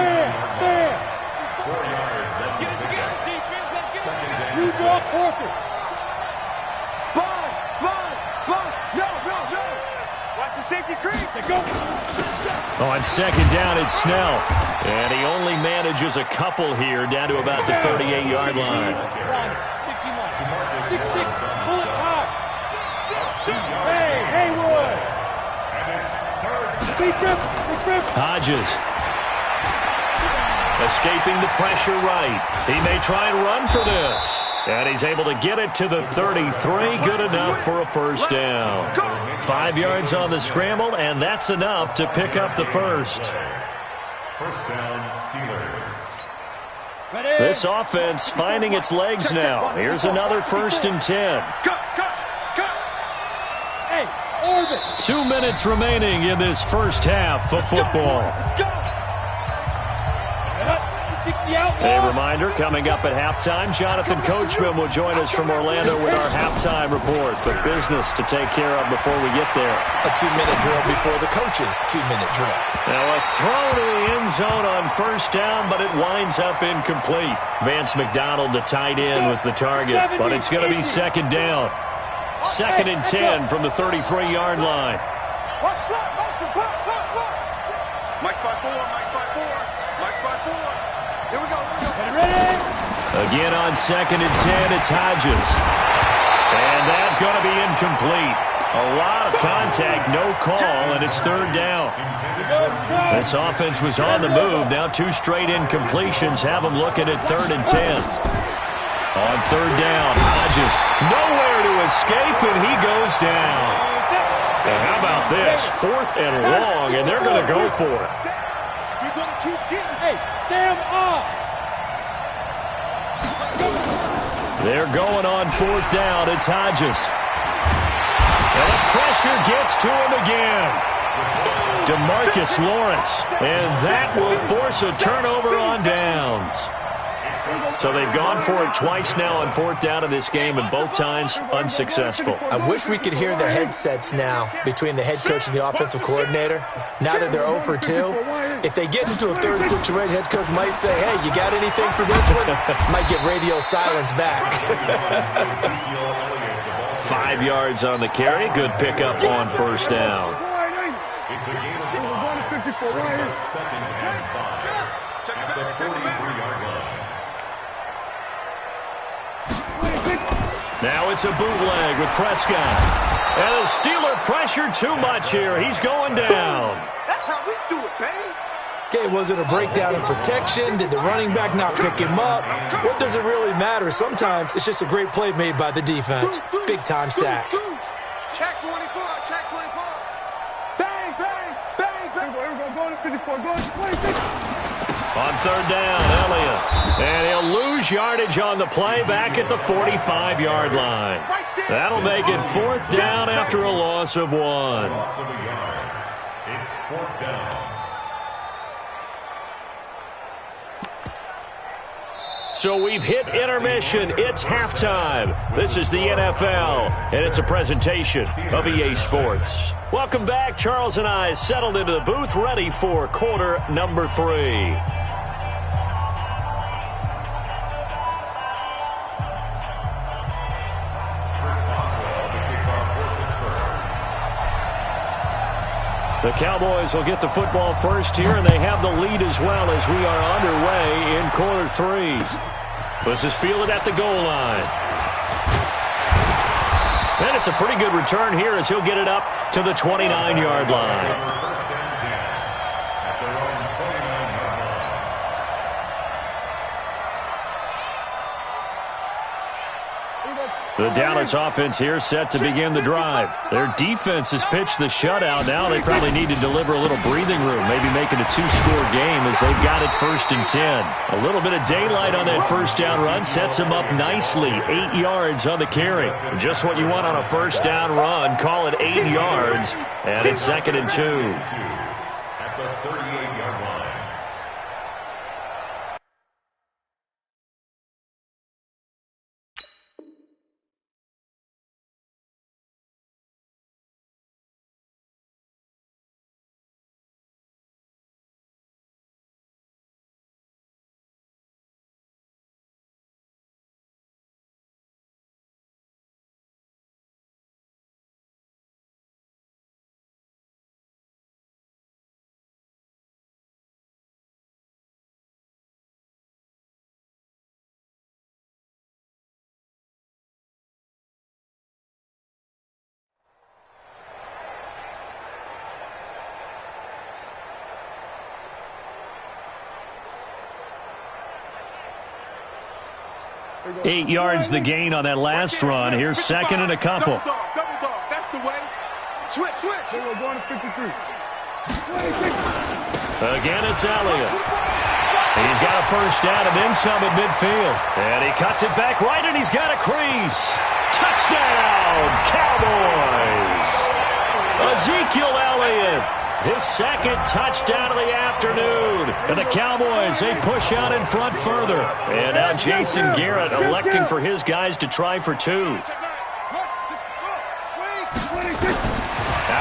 [SPEAKER 2] There.
[SPEAKER 5] 4 yards.
[SPEAKER 4] Let's get it together, defense. Let's get it together.
[SPEAKER 2] You draw corporate.
[SPEAKER 4] Sponge. No. Watch the safety creep.
[SPEAKER 2] Go.
[SPEAKER 1] On second down, it's Snell. And he only manages a couple here down to about the 38-yard line.
[SPEAKER 2] 6-6. Pull it high. Hey, Haywood.
[SPEAKER 1] Hodges. Escaping the pressure right. He may try and run for this. And he's able to get it to the 33. Good enough for a first down. 5 yards on the scramble, and that's enough to pick up the first.
[SPEAKER 5] First down, Steelers.
[SPEAKER 1] This offense finding its legs now. Here's another 1st and 10.
[SPEAKER 2] Hey, orbit.
[SPEAKER 1] 2 minutes remaining in this first half of football.
[SPEAKER 2] Let's go. 60 out.
[SPEAKER 1] A reminder, coming up at halftime, Jonathan Coachman will join us from Orlando with our halftime report. But business to take care of before we get there.
[SPEAKER 3] A 2-minute drill before the coach's 2-minute drill.
[SPEAKER 1] Now a throw to the end zone on first down, but it winds up incomplete. Vance McDonald, the tight end, was the target, but it's going to be second down. 2nd and 10 from the 33-yard line.
[SPEAKER 2] Mike's by 4. Here we go.
[SPEAKER 1] Ready? Again on 2nd and 10, it's Hodges. And that's going to be incomplete. A lot of contact, no call, and it's 3rd down. This offense was on the move. Now 2 straight incompletions have them looking at 3rd and 10. On 3rd down, Hodges nowhere to escape, and he goes down. And how about this? 4th and long, and they're going to go for it.
[SPEAKER 2] You're going to keep getting. Hey, Sam up.
[SPEAKER 1] They're going on 4th down. It's Hodges. And the pressure gets to him again. DeMarcus Lawrence. And that will force a turnover on downs. So they've gone for it twice now on 4th down in this game, and both times unsuccessful.
[SPEAKER 3] I wish we could hear the headsets now between the head coach and the offensive coordinator. Now that they're 0 for 2, if they get into a 3rd situation, head coach might say, hey, you got anything for this one? Might get radio silence back.
[SPEAKER 1] 5 yards on the carry. Good pickup on first down.
[SPEAKER 5] It's a game of 5. Brings up 2nd and 5 at the 43-yard line.
[SPEAKER 1] Now it's a bootleg with Prescott. And the Steeler pressure too much here. He's going down.
[SPEAKER 2] That's how we do it, baby.
[SPEAKER 3] Okay, was it a breakdown in protection? Did the running back not pick him up? What does it really matter? Sometimes it's just a great play made by the defense. Big-time sack.
[SPEAKER 2] Check 24. Bang. Go to 54. Go to 26.
[SPEAKER 1] On 3rd down, Elliott. And he'll lose yardage on the play back at the 45-yard line. That'll make it 4th down after a loss of 1.
[SPEAKER 5] Loss of a yard. It's 4th down.
[SPEAKER 1] So we've hit intermission. It's halftime. This is the NFL, and it's a presentation of EA Sports. Welcome back. Charles and I settled into the booth, ready for quarter number 3. The Cowboys will get the football first here, and they have the lead as well as we are underway in quarter 3. This is fielded at the goal line. And it's a pretty good return here as he'll get it up to the 29-yard line. The Dallas offense here set to begin the drive. Their defense has pitched the shutout. Now they probably need to deliver a little breathing room, maybe make it a 2-score game as they've got it 1st and 10. A little bit of daylight on that first down run sets them up nicely. 8 yards on the carry. Just what you want on a first down run. Call it 8 yards, and it's 2nd and 2.
[SPEAKER 5] At the 38-yard line.
[SPEAKER 1] Eight yards the gain on that last run. Here's 2nd and a couple.
[SPEAKER 2] Double dog. That's the way. Switch. We're going to 53.
[SPEAKER 1] Again, it's Elliott. He's got a first down and then some at midfield. And he cuts it back right, and he's got a crease. Touchdown, Cowboys. Ezekiel Elliott. His 2nd touchdown of the afternoon. And the Cowboys, they push out in front further. And now Jason Garrett electing for his guys to try for 2. Out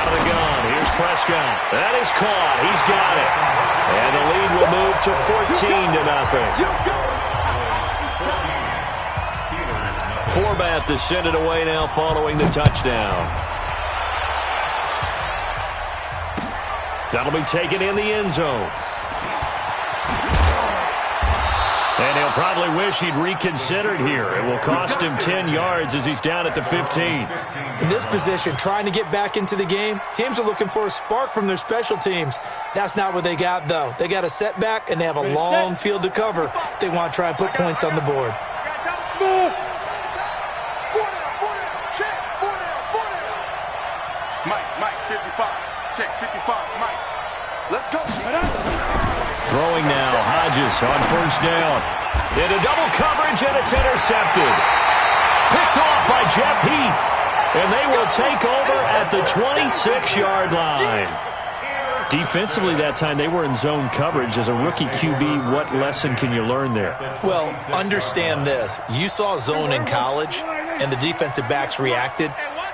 [SPEAKER 1] of the gun. Here's Prescott. That is caught. He's got it. And the lead will move to 14-0. Forbath to send it away now following the touchdown. That'll be taken in the end zone. And he'll probably wish he'd reconsidered here. It will cost him 10 yards as he's down at the 15.
[SPEAKER 3] In this position, trying to get back into the game, teams are looking for a spark from their special teams. That's not what they got, though. They got a setback, and they have a long field to cover if they want to try and put points on the board.
[SPEAKER 2] Mike, 55. Check, 55, Mike. Let's go.
[SPEAKER 1] Throwing now, Hodges on first down. Into double coverage, and it's intercepted. Picked off by Jeff Heath. And they will take over at the 26-yard line. Defensively that time, they were in zone coverage. As a rookie QB, what lesson can you learn there?
[SPEAKER 3] Well, understand this. You saw zone in college, and the defensive backs reacted,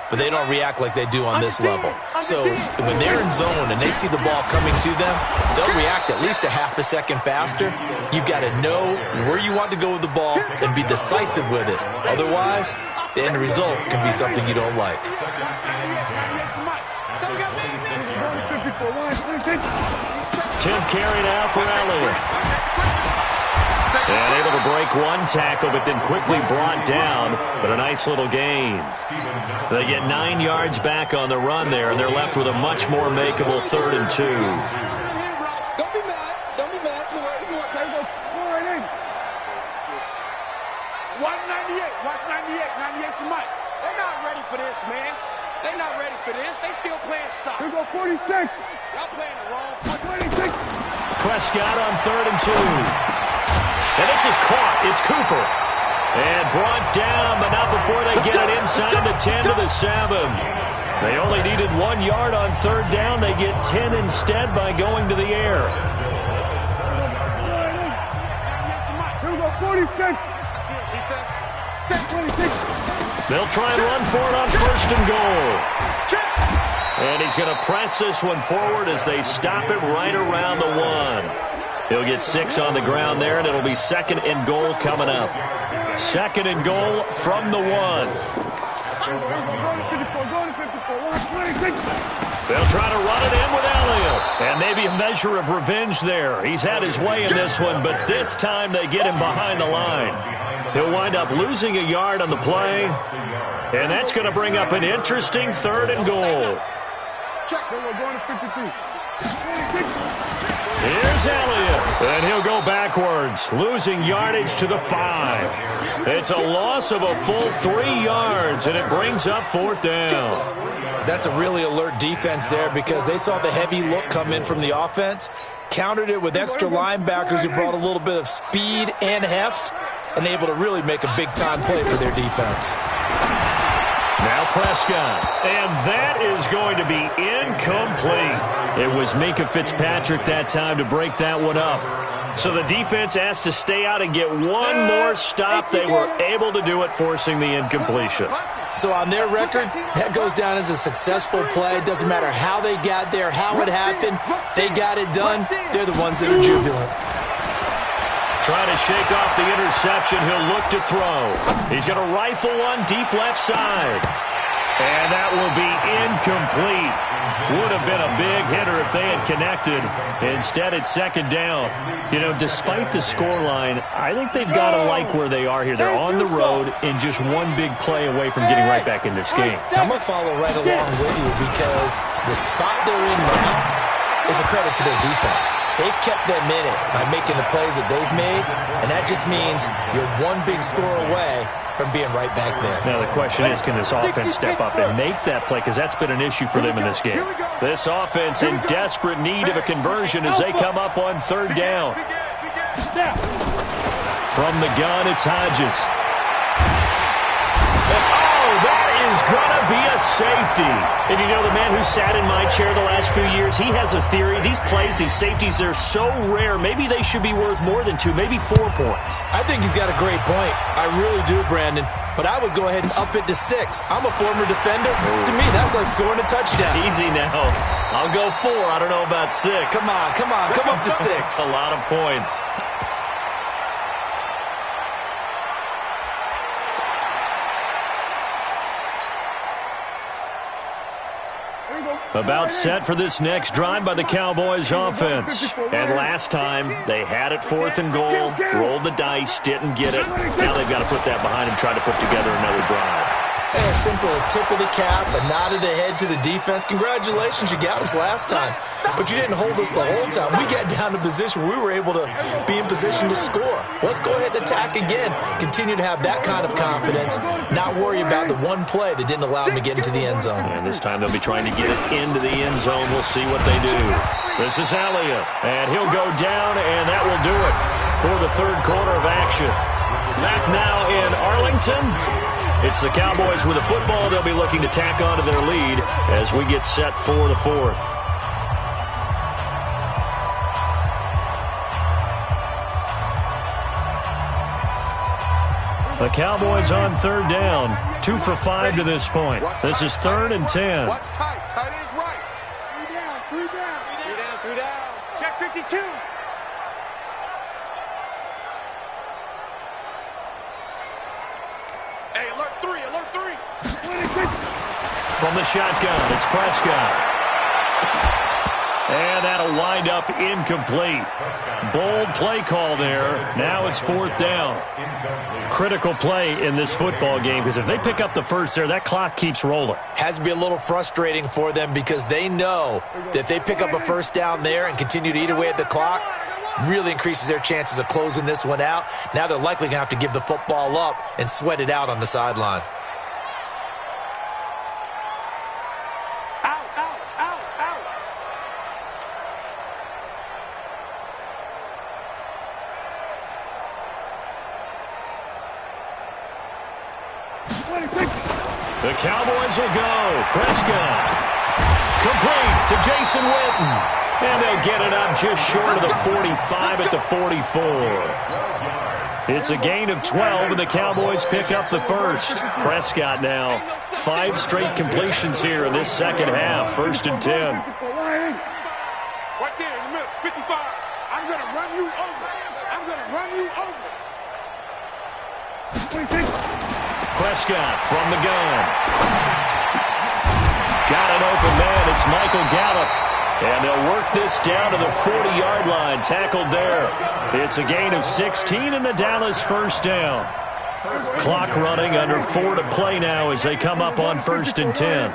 [SPEAKER 3] but they don't react like they do on this level. So when they're in zone and they see the ball coming to them, they'll react at least a half a second faster. You've got to know where you want to go with the ball and be decisive with it. Otherwise, the end result can be something you don't like.
[SPEAKER 1] 10th carry now for Elliott. And able to break one tackle, but then quickly brought down. But a nice little gain. They get 9 yards back on the run there, and they're left with a much more makeable 3rd and 2.
[SPEAKER 2] Don't be mad. Don't be mad. Watch 98. Watch 98. 98's the Mike.
[SPEAKER 4] They're not ready for this, man. They're not ready for this. They still playing soccer.
[SPEAKER 2] Here go 46.
[SPEAKER 4] Y'all playing the wrong foot.
[SPEAKER 2] 26.
[SPEAKER 1] Prescott on 3rd and 2. And this is caught. It's Cooper. And brought down, but not before they get it inside the 10 to the 7. They only needed 1 yard on 3rd down. They get 10 instead by going to the air.
[SPEAKER 2] Here we go,
[SPEAKER 1] They'll try and run for it on 1st and goal. And he's going to press this one forward as they stop it right around the 1. He'll get 6 on the ground there, and it'll be 2nd and goal coming up. 2nd and goal from the 1. They'll try to run it in with Elliott. And maybe a measure of revenge there. He's had his way in this one, but this time they get him behind the line. He'll wind up losing a yard on the play. And that's going to bring up an interesting 3rd and goal. Here's Elliott, and he'll go backwards, losing yardage to the 5. It's a loss of a full 3 yards, and it brings up 4th down.
[SPEAKER 3] That's a really alert defense there because they saw the heavy look come in from the offense, countered it with extra linebackers who brought a little bit of speed and heft, and able to really make a big-time play for their defense.
[SPEAKER 1] Now Prescott, and that is going to be incomplete. It was Minkah Fitzpatrick that time to break that one up. So the defense asked to stay out and get one more stop. They were able to do it, forcing the incompletion.
[SPEAKER 3] So on their record, that goes down as a successful play. It doesn't matter how they got there, how it happened. They got it done. They're the ones that are jubilant.
[SPEAKER 1] Trying to shake off the interception. He'll look to throw. He's going to rifle one deep left side. And that will be incomplete. Would have been a big hitter if they had connected. Instead, it's 2nd down. You know, despite the scoreline, I think they've got to like where they are here. They're on the road and just one big play away from getting right back in this game.
[SPEAKER 3] I'm going to follow right along with you because the spot they're in now is a credit to their defense. They've kept them in it by making the plays that they've made, and that just means you're one big score away from being right back there.
[SPEAKER 1] Now the question is, can this offense step up and make that play? Because that's been an issue for them in this game. This offense in desperate need of a conversion as they come up on 3rd down. From the gun, it's Hodges. That is going to be a safety. And you know, the man who sat in my chair the last few years, he has a theory. These plays, these safeties, they're so rare. Maybe they should be worth more than 2, maybe 4 points.
[SPEAKER 3] I think he's got a great point. I really do, Brandon. But I would go ahead and up it to 6. I'm a former defender. To me, that's like scoring a touchdown.
[SPEAKER 1] Easy now. I'll go 4. I don't know about 6.
[SPEAKER 3] Come on. Come up to 6.
[SPEAKER 1] A lot of points. About set for this next drive by the Cowboys offense. And last time, they had it 4th and goal, rolled the dice, didn't get it. Now they've got to put that behind them, try to put together another drive.
[SPEAKER 3] A simple tip of the cap, a nod of the head to the defense. Congratulations, you got us last time. But you didn't hold us the whole time. We got down to position where we were able to be in position to score. Let's go ahead and attack again. Continue to have that kind of confidence, not worry about the one play that didn't allow them to get into the end zone.
[SPEAKER 1] And this time they'll be trying to get it into the end zone. We'll see what they do. This is Elliott, and he'll go down, and that will do it for the 3rd quarter of action. Back now in Arlington. It's the Cowboys with the football. They'll be looking to tack on to their lead as we get set for the 4th. The Cowboys on 3rd down. 2 for 5 to this point. This is 3rd and 10.
[SPEAKER 2] Watch tight. Tight is right. 3 down. 3 down. Check 52. Hey, alert 3.
[SPEAKER 1] From the shotgun, it's Prescott. And that'll wind up incomplete. Bold play call there. Now it's 4th down. Critical play in this football game because if they pick up the first there, that clock keeps rolling.
[SPEAKER 3] Has to be a little frustrating for them because they know that if they pick up a first down there and continue to eat away at the clock, really increases their chances of closing this one out. Now they're likely going to have to give the football up and sweat it out on the sideline.
[SPEAKER 1] The Cowboys will go. Prescott. Complete to Jason Witten. And they'll get it up just short of the 45 at the 44. It's a gain of 12, and the Cowboys pick up the first. Prescott now. 5 straight completions here in this second half. 1st and 10.
[SPEAKER 2] Right there in the middle, 55. I'm going to run you over. I'm going to run you over.
[SPEAKER 1] Prescott from the gun. Got an open man. It's Michael Gallup. And they'll work this down to the 40-yard line. Tackled there. It's a gain of 16 and the Dallas first down. Clock running, under 4 to play now as they come up on 1st and 10.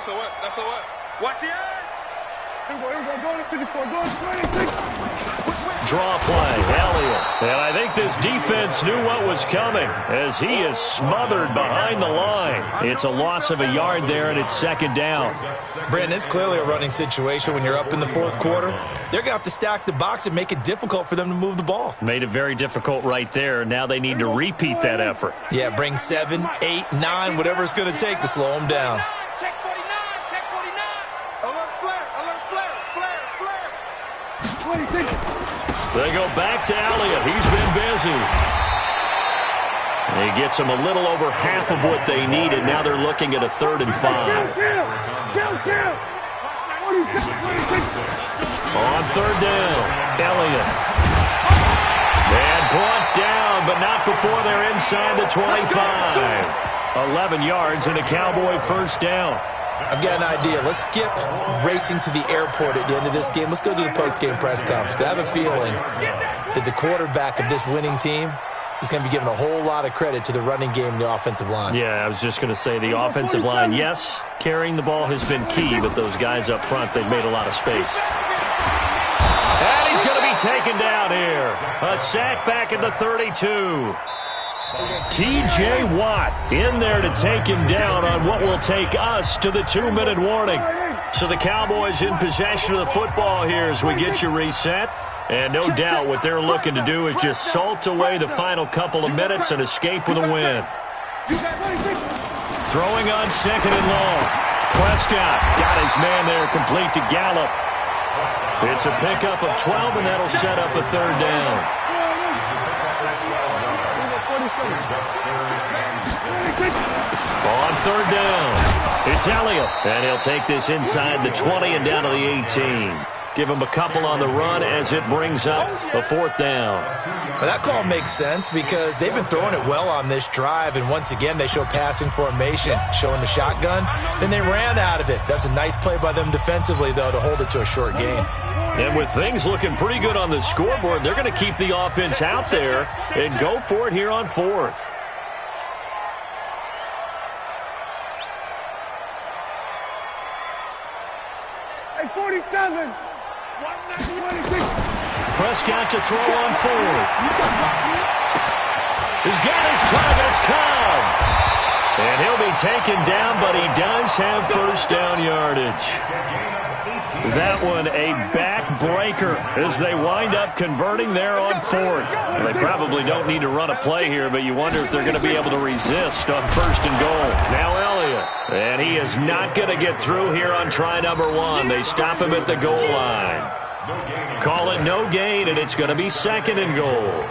[SPEAKER 2] SOS. Watch the edge.
[SPEAKER 1] Draw play, Elliott. And I think this defense knew what was coming as he is smothered behind the line. It's a loss of a yard there, and it's 2nd down.
[SPEAKER 3] Brandon, it's clearly a running situation when you're up in the 4th quarter. They're going to have to stack the box and make it difficult for them to move the ball.
[SPEAKER 1] Made it very difficult right there. Now they need to repeat that effort.
[SPEAKER 3] Yeah, bring 7, 8, 9, whatever it's going to take to slow them down.
[SPEAKER 4] Check 49, check 49.
[SPEAKER 2] Alert flare.
[SPEAKER 1] They go back to Elliott. He's been busy. And he gets them a little over half of what they needed. Now they're looking at a 3rd and 5. On 3rd down, Elliott. And brought down, but not before they're inside the 25. 11 yards and a Cowboy first down.
[SPEAKER 3] I've got an idea. Let's skip racing to the airport at the end of this game. Let's go to the post-game press conference. I have a feeling that the quarterback of this winning team is going to be giving a whole lot of credit to the running game and the offensive line.
[SPEAKER 1] Yeah, I was just going to say the offensive line, yes, carrying the ball has been key, but those guys up front, they've made a lot of space. And he's going to be taken down here. A sack back at the 32. T.J. Watt in there to take him down on what will take us to the 2-minute warning. So the Cowboys in possession of the football here as we get you reset. And no doubt what they're looking to do is just salt away the final couple of minutes and escape with a win. Throwing on 2nd and long. Prescott got his man there complete to Gallup. It's a pickup of 12, and that'll set up a 3rd down. On 3rd down, it's Elliott, and he'll take this inside the 20 and down to the 18. Give him a couple on the run as it brings up a 4th down.
[SPEAKER 3] Well, that call makes sense because they've been throwing it well on this drive, and once again they show passing formation, showing the shotgun. Then they ran out of it. That's a nice play by them defensively, though, to hold it to a short gain.
[SPEAKER 1] And with things looking pretty good on the scoreboard, they're going to keep the offense out there and go for it here on 4th.
[SPEAKER 2] Hey, 47.
[SPEAKER 1] Prescott to throw on 4th. He's got his targets come. And he'll be taken down, but he does have first down yardage. That one a backbreaker as they wind up converting there on 4th. Well, they probably don't need to run a play here, but you wonder if they're going to be able to resist on 1st and goal. Now Elliott. And he is not going to get through here on try number 1. They stop him at the goal line. Call it no gain, and it's going to be 2nd and goal.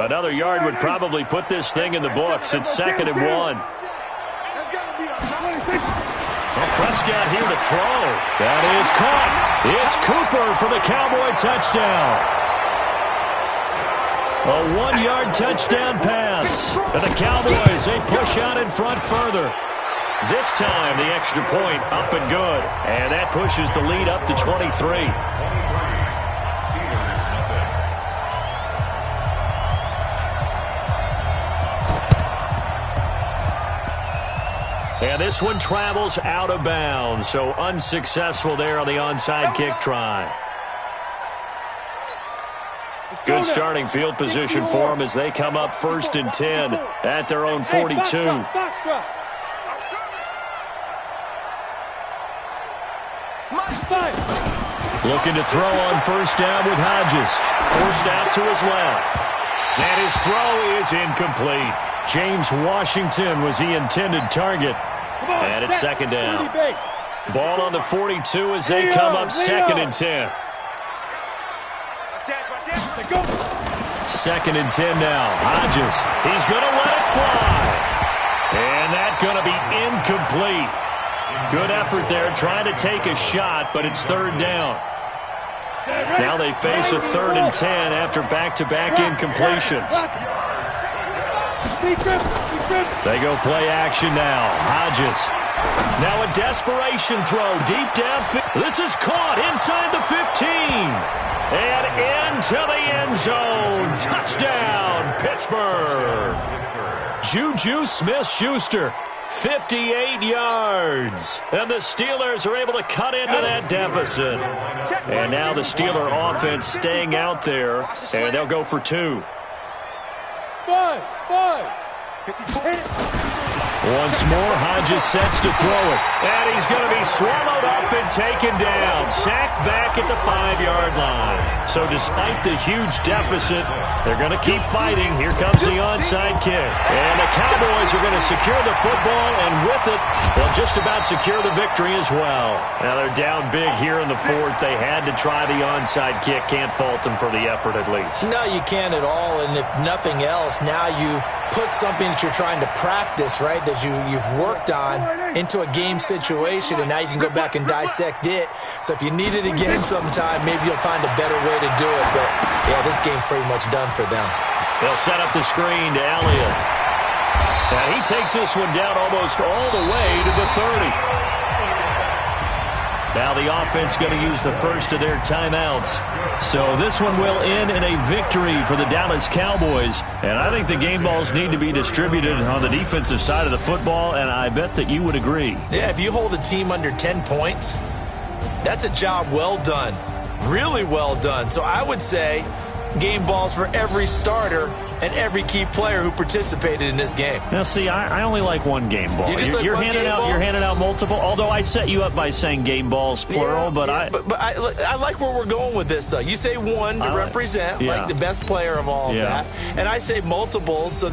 [SPEAKER 1] Another yard would probably put this thing in the books. It's 2nd and 1. Well, Prescott here to throw. That is caught. It's Cooper for the Cowboy touchdown. A 1-yard touchdown pass. And the Cowboys, they push out in front further. This time, the extra point up and good. And that pushes the lead up to 23. And this one travels out of bounds, so unsuccessful there on the onside kick try. Good starting field position for them as they come up 1st and 10 at their own 42. Looking to throw on 1st down with Hodges. Forced out to his left. And his throw is incomplete. James Washington was the intended target. And it's 2nd down. Ball on the 42 as they come up 2nd and 10. Second and 10 now. Hodges, he's going to let it fly. And that's going to be incomplete. Good effort there trying to take a shot, but it's 3rd down. Now they face a 3rd and 10 after back-to-back incompletions. They go play action now. Hodges. Now a desperation throw deep downfield. This is caught inside the 15. And into the end zone. Touchdown, Pittsburgh. Juju Smith-Schuster, 58 yards. And the Steelers are able to cut into that deficit. And now the Steeler offense staying out there. And they'll go for 2. Once more, Hodges sets to throw it. And he's going to be swallowed up and taken down. Sacked back at the 5-yard line. So despite the huge deficit, they're going to keep fighting. Here comes the onside kick. And the Cowboys are going to secure the football, and with it, they'll just about secure the victory as well. Now they're down big here in the 4th. They had to try the onside kick. Can't fault them for the effort at least.
[SPEAKER 3] No, you can't at all. And if nothing else, now you've put something that you're trying to practice, right, that you've worked on into a game situation, and now you can go back and dissect it. So if you need it again sometime, maybe you'll find a better way to do it. But, yeah, this game's pretty much done for them.
[SPEAKER 1] They'll set up the screen to Elliott. And he takes this one down almost all the way to the 30. Now the offense going to use the first of their timeouts. So this one will end in a victory for the Dallas Cowboys. And I think the game balls need to be distributed on the defensive side of the football, and I bet that you would agree.
[SPEAKER 3] Yeah, if you hold a team under 10 points, that's a job well done. Really well done. So I would say game balls for every starter and every key player who participated in this game.
[SPEAKER 1] Now, see, I only like one game ball. You're handing out multiple. Although I set you up by saying game balls plural, but
[SPEAKER 3] I like where we're going with this. Though you say one to represent like the best player of all of that, and I say multiples. So.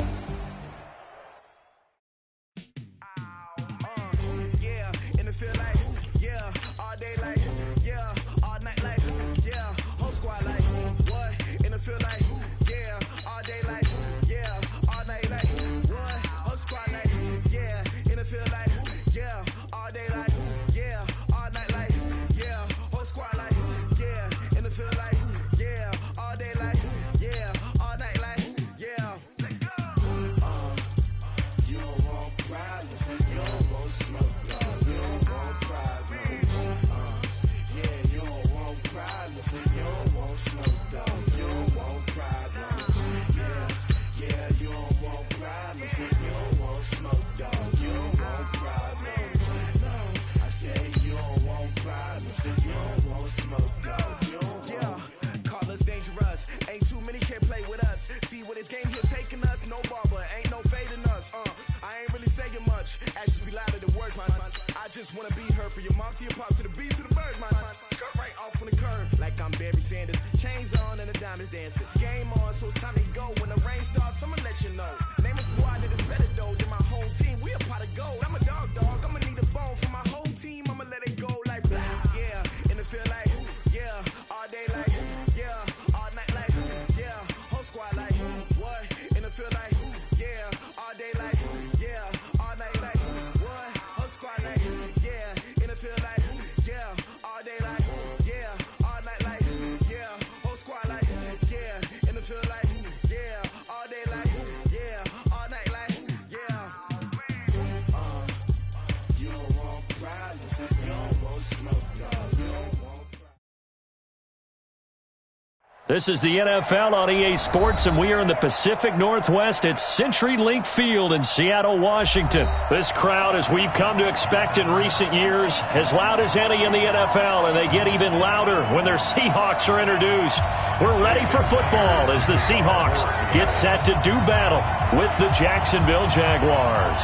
[SPEAKER 1] This is the NFL on EA Sports, and we are in the Pacific Northwest at CenturyLink Field in Seattle, Washington. This crowd, as we've come to expect in recent years, as loud as any in the NFL, and they get even louder when their Seahawks are introduced. We're ready for football as the Seahawks get set to do battle with the Jacksonville Jaguars.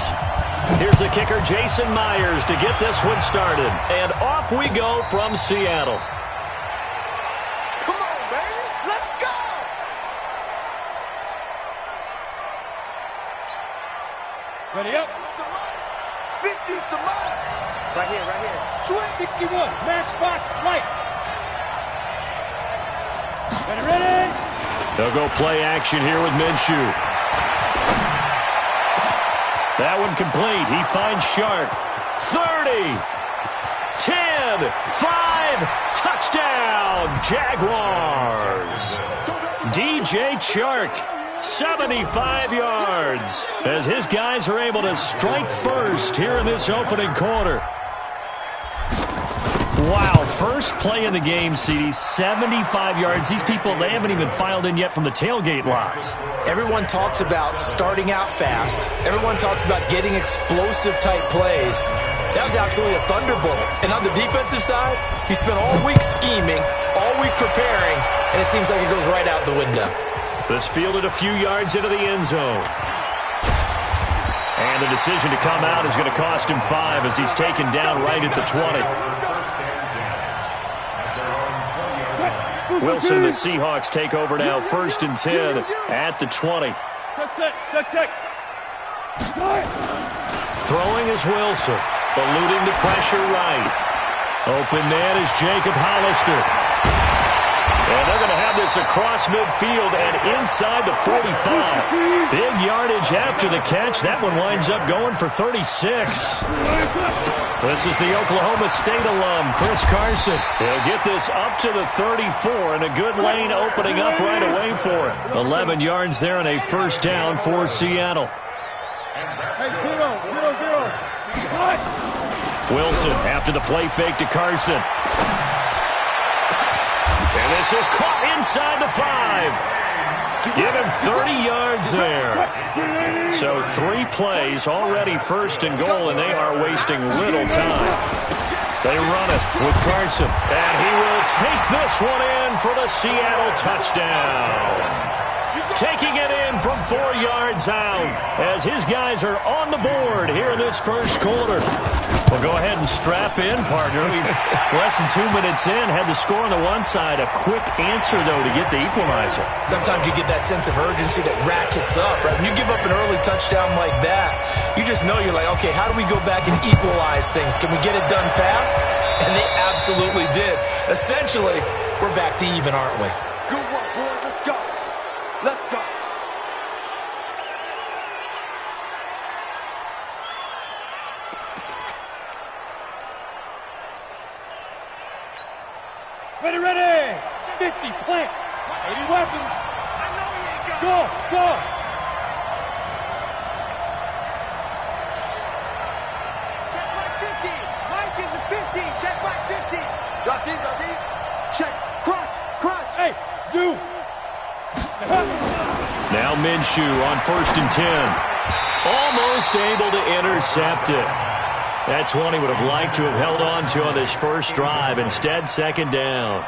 [SPEAKER 1] Here's the kicker, Jason Myers, to get this one started. And off we go from Seattle.
[SPEAKER 2] Ready up. 50's the mark. Right here, right here.
[SPEAKER 4] Swing. 61. Matchbox light. Ready?
[SPEAKER 1] They'll go play action here with Minshew. That one complete. He finds Sharp. 30. 10. 5. Touchdown, Jaguars. DJ Chark, 75 yards, as his guys are able to strike first here in this opening quarter. Wow, first play in the game, CD, 75 yards. These people, they haven't even filed in yet from the tailgate lots.
[SPEAKER 3] Everyone talks about starting out fast. Everyone talks about getting explosive-type plays. That was absolutely a thunderbolt. And on the defensive side, he spent all week scheming, all week preparing, and it seems like it goes right out the window.
[SPEAKER 1] This fielded a few yards into the end zone. And the decision to come out is going to cost him 5 as he's taken down right at the 20. Wilson and the Seahawks take over now, 1st and 10 at the 20. Throwing is Wilson, eluding the pressure right. Open man is Jacob Hollister. And they're going to have this across midfield and inside the 45. Big yardage after the catch. That one winds up going for 36. This is the Oklahoma State alum, Chris Carson. He'll get this up to the 34, and a good lane opening up right away for him. 11 yards there and a first down for Seattle. Wilson after the play fake to Carson. And this is caught inside the 5. Give him 30 yards there. So 3 plays, already 1st and goal, and they are wasting little time. They run it with Carson, and he will take this one in for the Seattle touchdown. Taking it in from 4 yards out as his guys are on the board here in this first quarter. Well, go ahead and strap in, partner. Less than 2 minutes in, had the score on the one side. A quick answer, though, to get the equalizer.
[SPEAKER 3] Sometimes you get that sense of urgency that ratchets up, right? When you give up an early touchdown like that, you just know you're like, okay, how do we go back and equalize things? Can we get it done fast? And they absolutely did. Essentially, we're back to even, aren't we?
[SPEAKER 2] Good work, boys. Let's go. Let's go.
[SPEAKER 4] Ready. 50, plant. 80 weapons. Go.
[SPEAKER 2] Check back 50. Mike is a 50. Check back 50. Drop deep. Check. Crunch.
[SPEAKER 4] Hey, Zoo.
[SPEAKER 1] Now Minshew on 1st and 10. Almost able to intercept it. That's one he would have liked to have held on to on this first drive. Instead, 2nd down.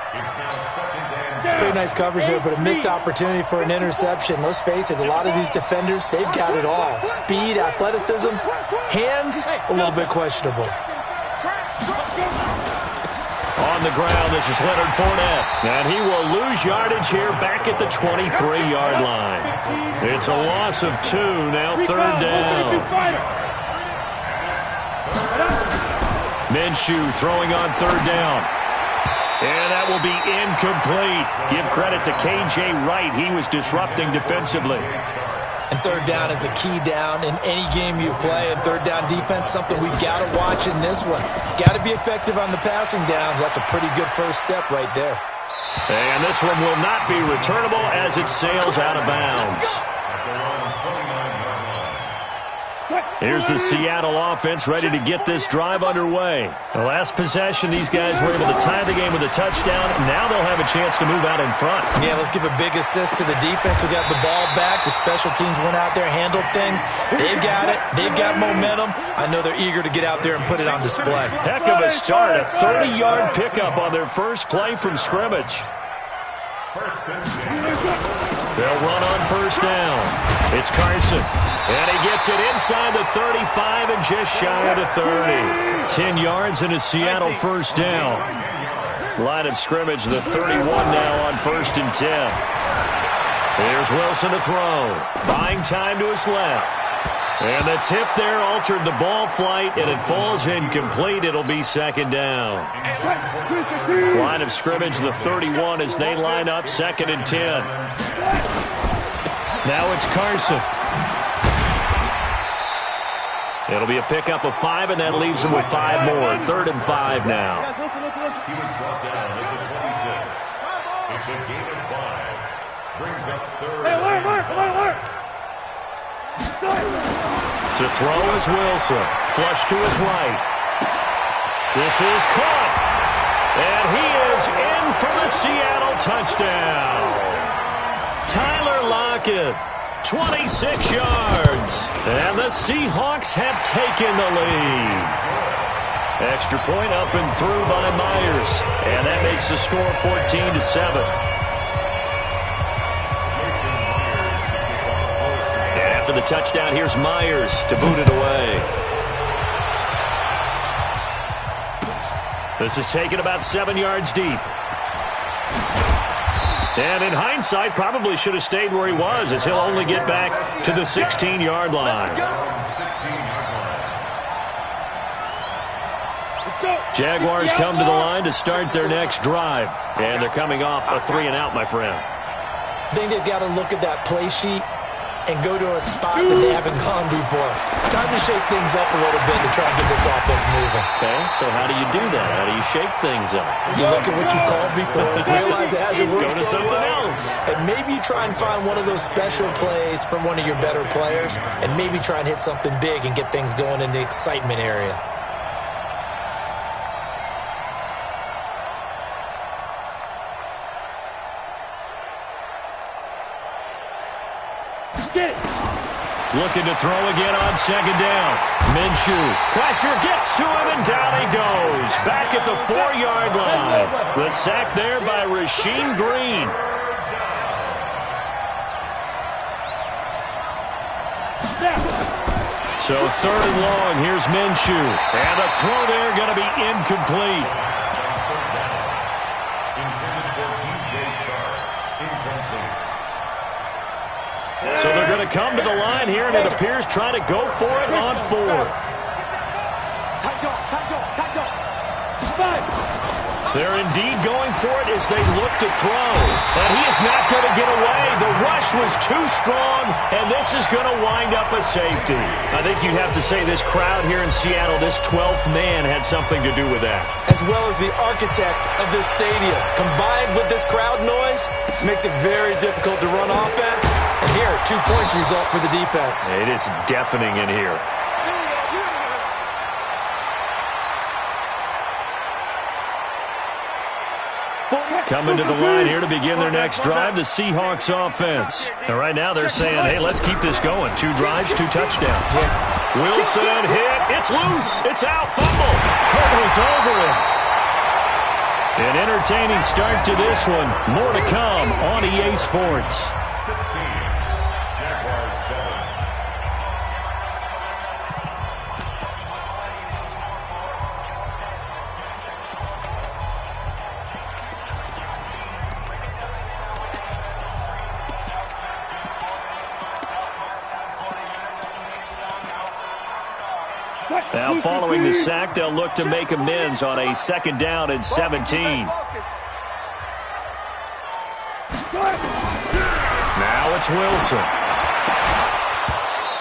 [SPEAKER 3] Pretty nice coverage there, but a missed opportunity for an interception. Let's face it, a lot of these defenders, they've got it all. Speed, athleticism, hands, a little bit questionable.
[SPEAKER 1] On the ground, this is Leonard Fournette. And he will lose yardage here back at the 23-yard line. It's a loss of 2, now 3rd down. Minshew throwing on 3rd down. And that will be incomplete. Give credit to K.J. Wright. He was disrupting defensively.
[SPEAKER 3] And 3rd down is a key down in any game you play. And 3rd down defense, something we've got to watch in this one. Got to be effective on the passing downs. That's a pretty good first step right there.
[SPEAKER 1] And this one will not be returnable as it sails out of bounds. Here's the Seattle offense ready to get this drive underway. The last possession, these guys were able to tie the game with a touchdown. Now they'll have a chance to move out in front.
[SPEAKER 3] Yeah, let's give a big assist to the defense who got the ball back. The special teams went out there, handled things. They've got it. They've got momentum. I know they're eager to get out there and put it on display.
[SPEAKER 1] Heck of a start. A 30-yard pickup on their first play from scrimmage. They'll run on 1st down. It's Carson. And he gets it inside the 35 and just shy of the 30. 10 yards and a Seattle 1st down. Line of scrimmage, the 31 now on 1st and 10. Here's Wilson to throw. Buying time to his left. And the tip there altered the ball flight, and it falls incomplete. It'll be second down. Line of scrimmage, the 31, as they line up, 2nd and 10. Now it's Carson. It'll be a pickup of 5, and that leaves him with 5 more. 3rd and 5 now.
[SPEAKER 5] He was brought down at the 26. It's a gain of 5. Brings up 3rd.
[SPEAKER 2] Alert.
[SPEAKER 1] To throw is Wilson. Flush to his right. This is caught. And he is in for the Seattle touchdown. Tyler Lockett, 26 yards. And the Seahawks have taken the lead. Extra point up and through by Myers. And that makes the score 14-7. After the touchdown, here's Myers to boot it away. This is taken about 7 yards deep. And in hindsight, probably should have stayed where he was, as he'll only get back to the 16-yard line. Jaguars come to the line to start their next drive. And they're coming off a 3-and-out, my friend.
[SPEAKER 3] I think they've got to look at that play sheet and go to a spot that they haven't gone before. Time to shake things up a little bit to try and get this offense moving.
[SPEAKER 1] Okay, so how do you do that? How do you shake things up?
[SPEAKER 3] You look at what you called before, realize it hasn't worked
[SPEAKER 1] Go to something else.
[SPEAKER 3] And maybe you try and find one of those special plays from one of your better players, and maybe try and hit something big and get things going in the excitement area.
[SPEAKER 1] Looking to throw again on 2nd down. Minshew. Pressure gets to him, and down he goes. Back at the 4-yard line. The sack there by Rasheem Green. So 3rd and long. Here's Minshew. And the throw there going to be incomplete. So they're going to come to the line here, and it appears trying to go for it on 4th. They're indeed going for it as they look to throw. And he is not going to get away. The rush was too strong, and this is going to wind up a safety. I think you have to say this crowd here in Seattle, this 12th man had something to do with that.
[SPEAKER 3] As well as the architect of this stadium. Combined with this crowd noise, makes it very difficult to run offense. And here, 2 points result for the defense.
[SPEAKER 1] It is deafening in here. Coming to the line here to begin their next drive, the Seahawks offense. And right now they're saying, hey, let's keep this going. 2 drives, 2 touchdowns. Wilson hit. It's loose. It's out. Fumble. Goes over it. An entertaining start to this one. More to come on EA Sports.
[SPEAKER 5] 16. Jaguars 7.
[SPEAKER 1] Now following the sack, they'll look to make amends on a 2nd down and 17. Now it's Wilson.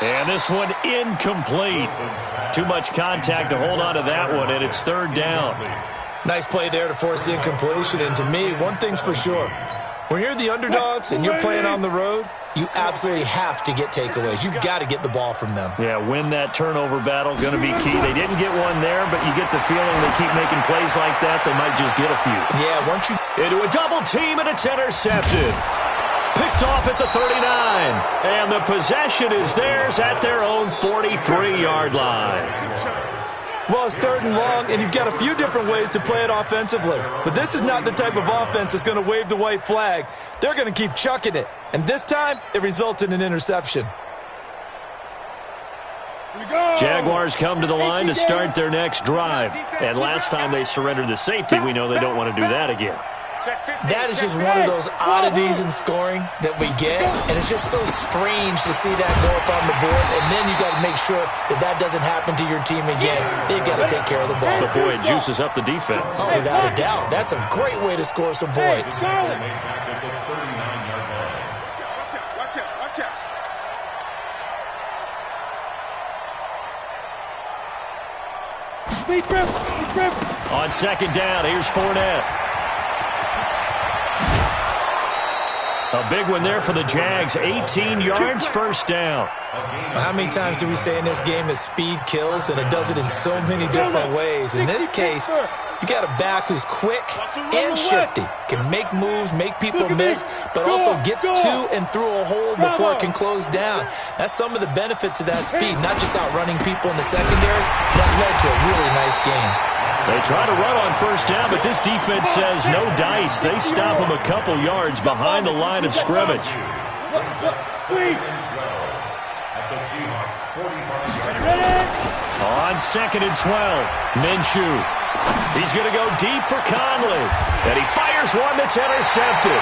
[SPEAKER 1] And this one incomplete. Too much contact to hold on to that one, and it's 3rd down.
[SPEAKER 3] Nice play there to force the incompletion. And to me, one thing's for sure. When you're the underdogs and you're playing on the road, you absolutely have to get takeaways. You've got to get the ball from them.
[SPEAKER 1] Yeah, win that turnover battle, going to be key. They didn't get one there, but you get the feeling they keep making plays like that, they might just get a few.
[SPEAKER 3] Yeah, once you...
[SPEAKER 1] Into a double team, and it's intercepted. Picked off at the 39. And the possession is theirs at their own 43-yard line.
[SPEAKER 3] Well, it's 3rd and long, and you've got a few different ways to play it offensively. But this is not the type of offense that's going to wave the white flag. They're going to keep chucking it. And this time, it results in an interception.
[SPEAKER 1] Jaguars come to the line to start their next drive. And last time they surrendered the safety, we know they don't want to do that again.
[SPEAKER 3] That is just one of those oddities in scoring that we get, and it's just so strange to see that go up on the board, and then you got to make sure that that doesn't happen to your team again. They've got to take care of the ball.
[SPEAKER 1] But boy, it juices up the defense.
[SPEAKER 3] Oh, without a doubt. That's a great way to score some points.
[SPEAKER 1] On second down, here's Fournette. A big one there for the Jags. 18 yards, first down.
[SPEAKER 3] How many times do we say in this game that speed kills, and it does it in so many different ways? In this case, you got a back who's quick and shifty, can make moves, make people miss, but also gets to and through a hole before it can close down. That's some of the benefits of that speed, not just outrunning people in the secondary. That led to a really nice game.
[SPEAKER 1] They try to run on first down, but this defense says no dice. They stop them a couple yards behind the line of scrimmage. On second and 12, Minshew. He's going to go deep for Conley. And he fires one that's intercepted.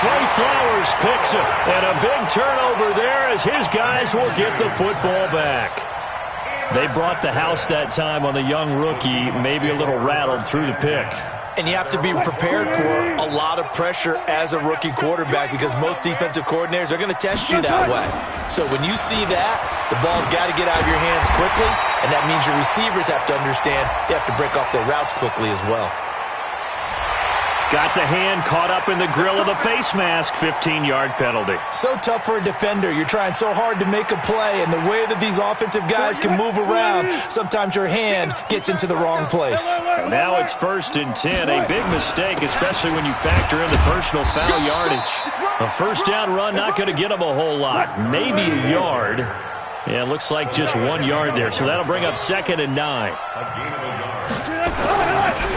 [SPEAKER 1] Trey Flowers picks it. And a big turnover there as his guys will get the football back. They brought the house that time on the young rookie, maybe a little rattled through the pick.
[SPEAKER 3] And you have to be prepared for a lot of pressure as a rookie quarterback because most defensive coordinators are going to test you that way. So when you see that, the ball's got to get out of your hands quickly, and that means your receivers have to understand they have to break off their routes quickly as well.
[SPEAKER 1] Got the hand caught up in the grill of the face mask, 15-yard penalty.
[SPEAKER 3] So tough for a defender. You're trying so hard to make a play, and the way that these offensive guys can move around, sometimes your hand gets into the wrong place.
[SPEAKER 1] And now it's 1st and 10. A big mistake, especially when you factor in the personal foul yardage. A first down run, not going to get them a whole lot. Maybe a yard. Yeah, it looks like just 1 yard there. So that'll bring up 2nd and 9.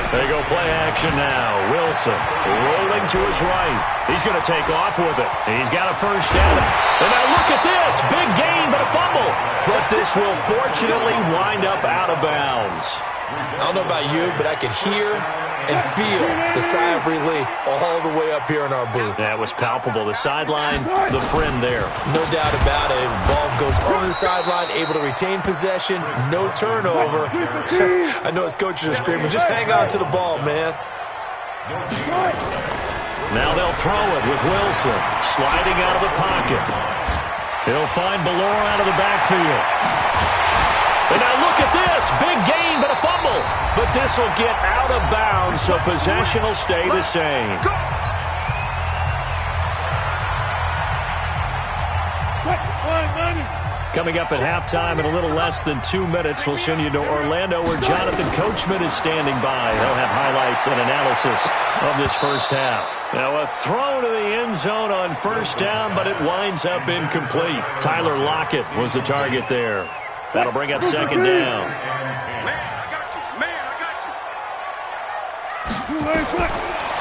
[SPEAKER 1] They go play action now. Wilson rolling to his right. He's going to take off with it. He's got a first down. And now look at this. Big gain, but a fumble. But this will fortunately wind up out of bounds.
[SPEAKER 3] I don't know about you, but I could hear and feel the sigh of relief all the way up here in our booth.
[SPEAKER 1] That was palpable. The sideline, the friend there.
[SPEAKER 3] No doubt about it. Ball goes over the sideline, able to retain possession, no turnover. I know his coaches are screaming, just hang on to the ball, man.
[SPEAKER 1] Now they'll throw it with Wilson sliding out of the pocket. He'll find Ballore out of the backfield. And now look at this. Big gain, but a fumble. But this will get out of bounds, so possession will stay the same. Coming up at halftime in a little less than 2 minutes, we'll send you to Orlando where Jonathan Coachman is standing by. He'll have highlights and analysis of this first half. Now a throw to the end zone on first down, but it winds up incomplete. Tyler Lockett was the target there. That'll bring up 2nd down.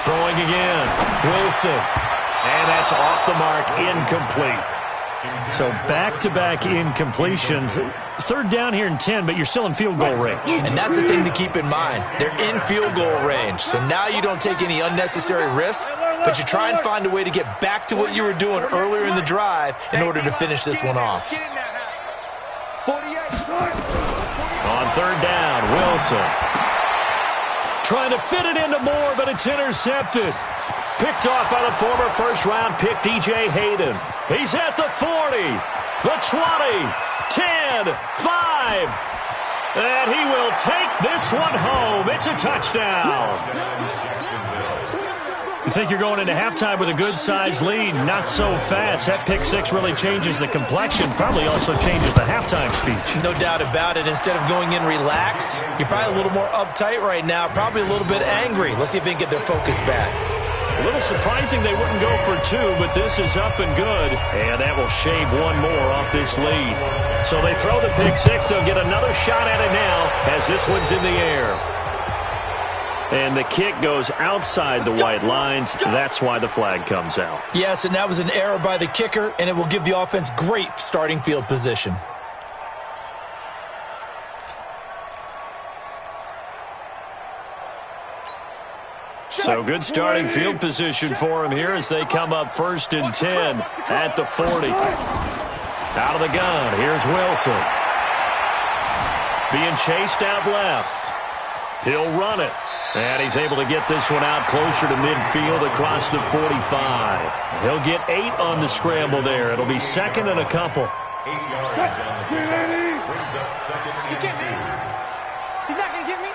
[SPEAKER 1] Throwing again. Wilson. And that's off the mark, incomplete. So back-to-back incompletions. 3rd down here and 10, but you're still in field goal range.
[SPEAKER 3] And that's the thing to keep in mind. They're in field goal range. So now you don't take any unnecessary risks, but you try and find a way to get back to what you were doing earlier in the drive in order to finish this one off.
[SPEAKER 1] On 3rd down, Wilson. Trying to fit it into Moore, but it's intercepted. Picked off by the former first-round pick, DJ Hayden. He's at the 40, the 20, 10, 5. And he will take this one home. It's a touchdown. You think you're going into halftime with a good-sized lead? Not so fast. That pick six really changes the complexion, probably also changes the halftime speech.
[SPEAKER 3] No doubt about it. Instead of going in relaxed, you're probably a little more uptight right now, probably a little bit angry. Let's see if they can get their focus back.
[SPEAKER 1] A little surprising they wouldn't go for 2, but this is up and good. And that will shave one more off this lead. So they throw the pick six. They'll get another shot at it now as this one's in the air. And the kick goes outside the white lines. That's why the flag comes out.
[SPEAKER 3] Yes, and that was an error by the kicker, and it will give the offense great starting field position.
[SPEAKER 1] So good starting field position for him here as they come up 1st and 10 at the 40. Out of the gun, here's Wilson. Being chased out left. He'll run it. And he's able to get this one out closer to midfield across the 45. He'll get 8 on the scramble there. It'll be 2nd and a couple.
[SPEAKER 5] 8 yards on the play. Brings up 2nd and 2.
[SPEAKER 2] He's not going to get me.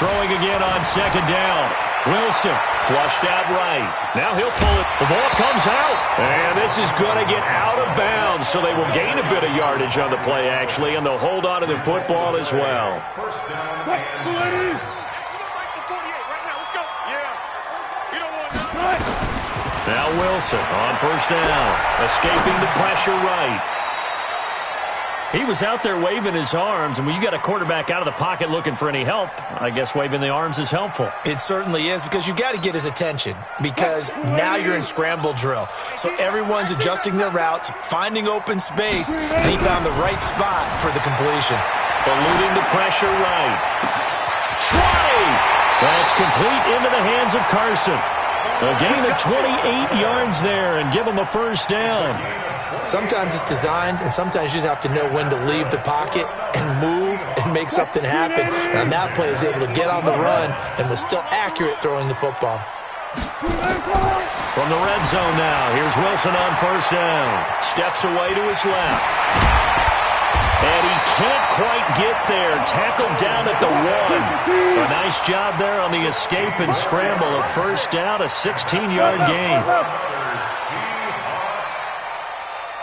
[SPEAKER 1] Throwing again on 2nd down. Wilson flushed out right. Now he'll pull it. The ball comes out. And this is going to get out of bounds, so they will gain a bit of yardage on the play, actually, and they'll hold on to the football as well.
[SPEAKER 5] 1st down.
[SPEAKER 1] Now Wilson on 1st down. Escaping the pressure right. He was out there waving his arms, and when you got a quarterback out of the pocket looking for any help, I guess waving the arms is helpful.
[SPEAKER 3] It certainly is, because you got to get his attention, because now you're in scramble drill. So everyone's adjusting their routes, finding open space, and he found the right spot for the completion.
[SPEAKER 1] Eluding the pressure right. 20! That's complete into the hands of Carson. A gain of 28 yards there and give him a 1st down.
[SPEAKER 3] Sometimes it's designed, and sometimes you just have to know when to leave the pocket and move and make something happen. And on that play, he was able to get on the run and was still accurate throwing the football.
[SPEAKER 1] From the red zone now, here's Wilson on 1st down. Steps away to his left. And he can't quite get there. Tackled down at the 1. A nice job there on the escape and scramble. A 1st down, a 16-yard gain.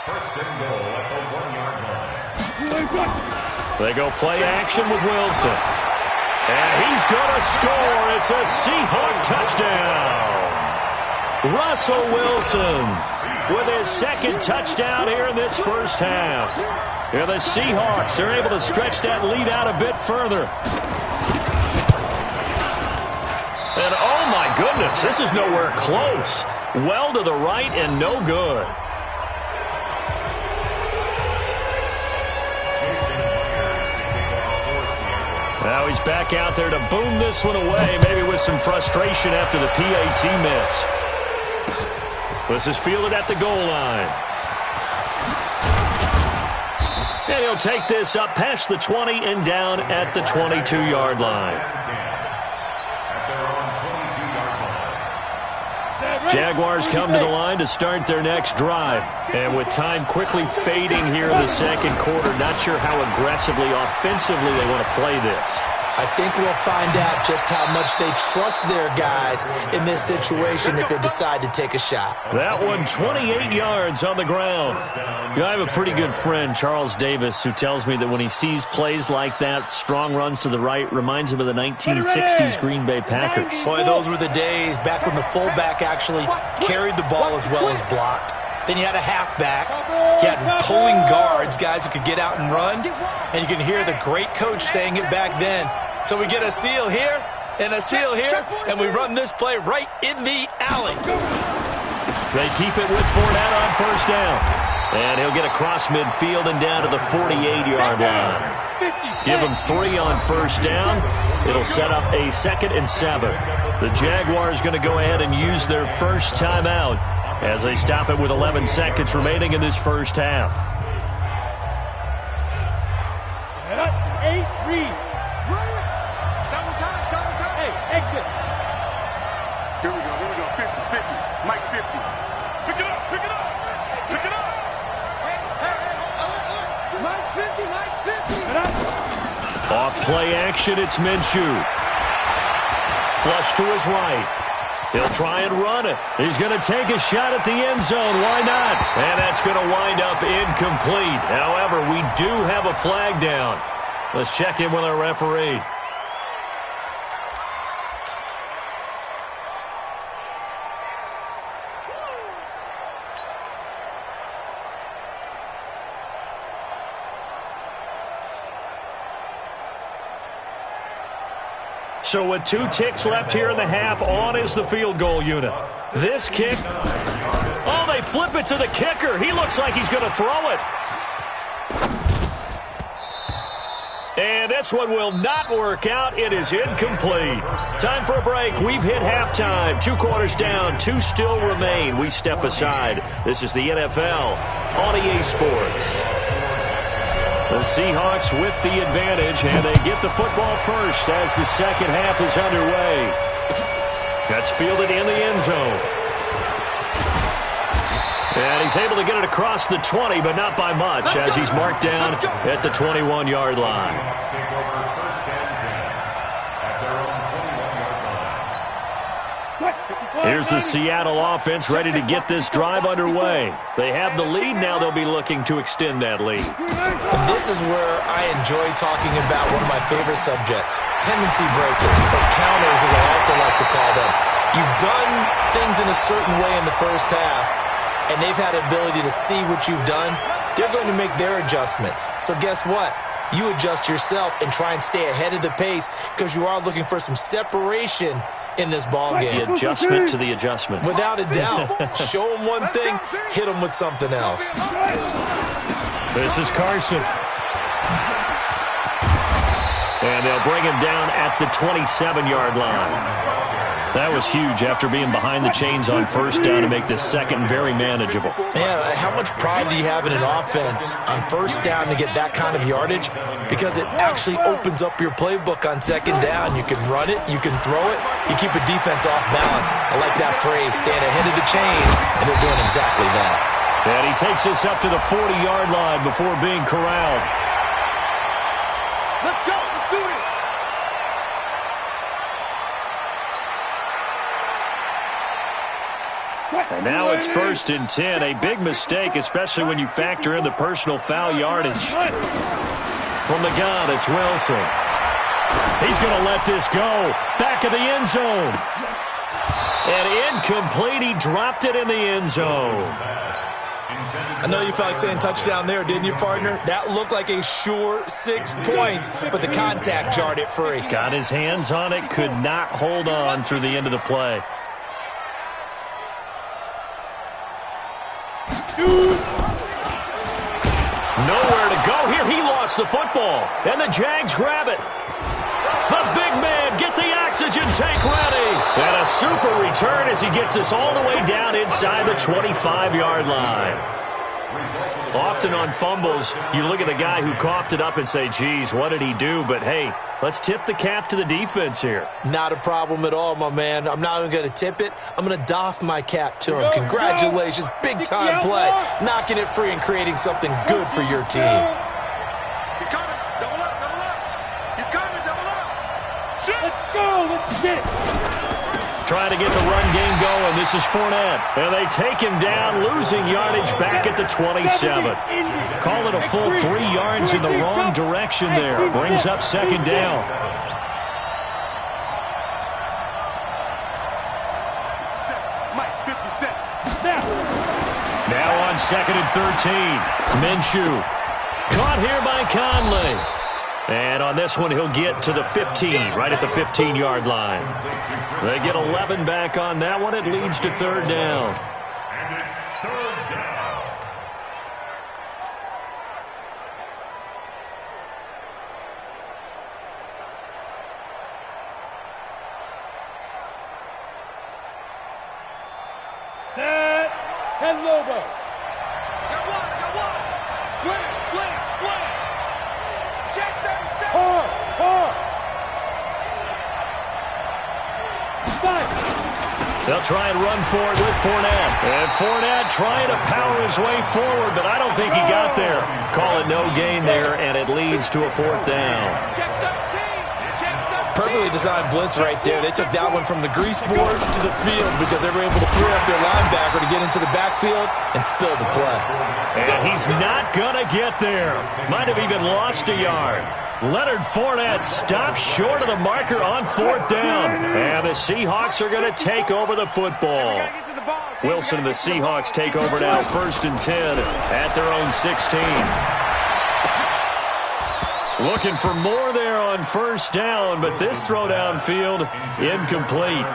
[SPEAKER 5] 1st and goal at the 1-yard line.
[SPEAKER 1] They go play action with Wilson. And he's going to score. It's a Seahawk touchdown. Russell Wilson with his 2nd touchdown here in this 1st half. Here the Seahawks are able to stretch that lead out a bit further. And oh my goodness, this is nowhere close. Well to the right and no good. Now he's back out there to boom this one away, maybe with some frustration after the PAT miss. This is fielded at the goal line. And he'll take this up past the 20 and down at the 22-yard line. Jaguars come to the line to start their next drive. And with time quickly fading here in the 2nd quarter, not sure how aggressively, offensively they want to play this.
[SPEAKER 3] I think we'll find out just how much they trust their guys in this situation if they decide to take a shot.
[SPEAKER 1] That one, 28 yards on the ground. You know, I have a pretty good friend, Charles Davis, who tells me that when he sees plays like that, strong runs to the right, reminds him of the 1960s Green Bay Packers.
[SPEAKER 3] Boy, those were the days back when the fullback actually carried the ball as well as blocked. Then you had a halfback. You had pulling guards, guys who could get out and run. And you can hear the great coach saying it back then. So we get a seal here and a seal here, and we run this play right in the alley.
[SPEAKER 1] They keep it with Fournette on 1st down. And he'll get across midfield and down to the 48-yard line. Give him 3 on 1st down. It'll set up a 2nd and 7. The Jaguars going to go ahead and use their first timeout as they stop it with 11 seconds remaining in this 1st half.
[SPEAKER 2] 8, read. Hey, exit.
[SPEAKER 7] Here we go, 50, Mike 50. Pick it up. Hey, Mike's 50.
[SPEAKER 1] Off play action, it's Minshew. Flush to his right. He'll try and run it. He's going to take a shot at the end zone. Why not? And that's going to wind up incomplete. However, we do have a flag down. Let's check in with our referee. So with 2 ticks left here in the half, on is the field goal unit. This kick, oh, they flip it to the kicker. He looks like he's going to throw it. And this one will not work out. It is incomplete. Time for a break. We've hit halftime. 2 quarters down. 2 still remain. We step aside. This is the NFL on EA Sports. The Seahawks with the advantage, and they get the football first as the second half is underway. That's fielded in the end zone. And he's able to get it across the 20, but not by much, as he's marked down at the 21-yard line. Here's the Seattle offense ready to get this drive underway. They have the lead. Now they'll be looking to extend that lead.
[SPEAKER 3] And this is where I enjoy talking about one of my favorite subjects, tendency breakers, or counters as I also like to call them. You've done things in a certain way in the first half, and they've had the ability to see what you've done. They're going to make their adjustments. So guess what? You adjust yourself and try and stay ahead of the pace because you are looking for some separation in this ball game.
[SPEAKER 1] The adjustment to the adjustment.
[SPEAKER 3] Without a doubt. Show them one thing, hit them with something else.
[SPEAKER 1] This is Carson. And they'll bring him down at the 27-yard line. That was huge after being behind the chains on first down to make this second very manageable.
[SPEAKER 3] Yeah, how much pride do you have in an offense on first down to get that kind of yardage? Because it actually opens up your playbook on second down. You can run it, you can throw it, you keep a defense off balance. I like that phrase, stand ahead of the chains, and they're doing exactly that.
[SPEAKER 1] And he takes this up to the 40-yard line before being corralled.
[SPEAKER 2] Let's go. Let's do it.
[SPEAKER 1] And now it's 1st and 10. A big mistake, especially when you factor in the personal foul yardage. From the gun, it's Wilson. He's going to let this go. Back of the end zone. And incomplete. He dropped it in the end zone.
[SPEAKER 3] I know you felt like saying touchdown there, didn't you, partner? That looked like a sure 6 points, but the contact jarred it free.
[SPEAKER 1] Got his hands on it, could not hold on through the end of the play. Nowhere to go here. He lost the football, and the Jags grab it. The big man, get the oxygen tank ready. And a super return as he gets us all the way down inside the 25-yard line. Often on fumbles, you look at the guy who coughed it up and say, geez, what did he do? But, hey, let's tip the cap to the defense here.
[SPEAKER 3] Not a problem at all, my man. I'm not even going to tip it. I'm going to doff my cap to him. Congratulations. Big-time play. Knocking it free and creating something good for your team.
[SPEAKER 2] He's coming. Double up. Double up. He's coming. Double up. Let's go. Let's get it.
[SPEAKER 1] Trying to get the run game going. This is Fournette. And they take him down, losing yardage back at the 27. Call it a full 3 yards in the wrong direction there. Brings up second down.
[SPEAKER 2] Mike, 57.
[SPEAKER 1] Now on 2nd and 13. Minshew. Caught here by Conley. And on this one, he'll get to the 15, right at the 15-yard line. They get 11 back on that one. It leads to 3rd down.
[SPEAKER 5] And it's 3rd down.
[SPEAKER 2] Set. 10 Lobos. Got one. Slam. Check 37. Four.
[SPEAKER 1] They'll try and run for it with Fournette. And Fournette trying to power his way forward, but I don't think he got there. Call it no gain there, and it leads to a 4th down.
[SPEAKER 2] Check 13.
[SPEAKER 3] Perfectly designed blitz right there. They took that one from the grease board to the field because they were able to free up their linebacker to get into the backfield and spill the play.
[SPEAKER 1] And he's not going to get there. Might have even lost a yard. Leonard Fournette stops short of the marker on 4th down. And the Seahawks are going to take over the football. Wilson and the Seahawks take over now, 1st and 10 at their own 16. Looking for more there on 1st down, but this throw downfield incomplete.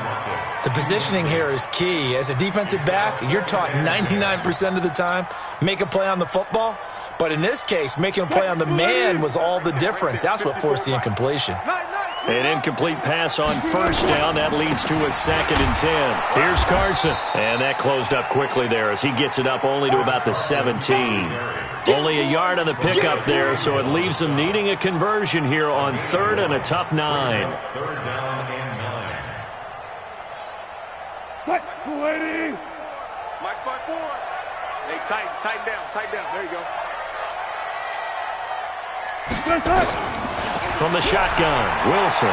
[SPEAKER 3] The positioning here is key. As a defensive back, you're taught 99% of the time, make a play on the football. But in this case, making a play on the man was all the difference. That's what forced the incompletion.
[SPEAKER 1] An incomplete pass on first down. That leads to a 2nd and 10. Here's Carson. And that closed up quickly there as he gets it up only to about the 17. Only a yard on the pickup there, so it leaves them needing a conversion here on 3rd and a tough 9.
[SPEAKER 5] 3rd down and 9.
[SPEAKER 2] Waiting.
[SPEAKER 7] Mike's by 4. Hey, tighten down. There you go.
[SPEAKER 1] From the shotgun, Wilson.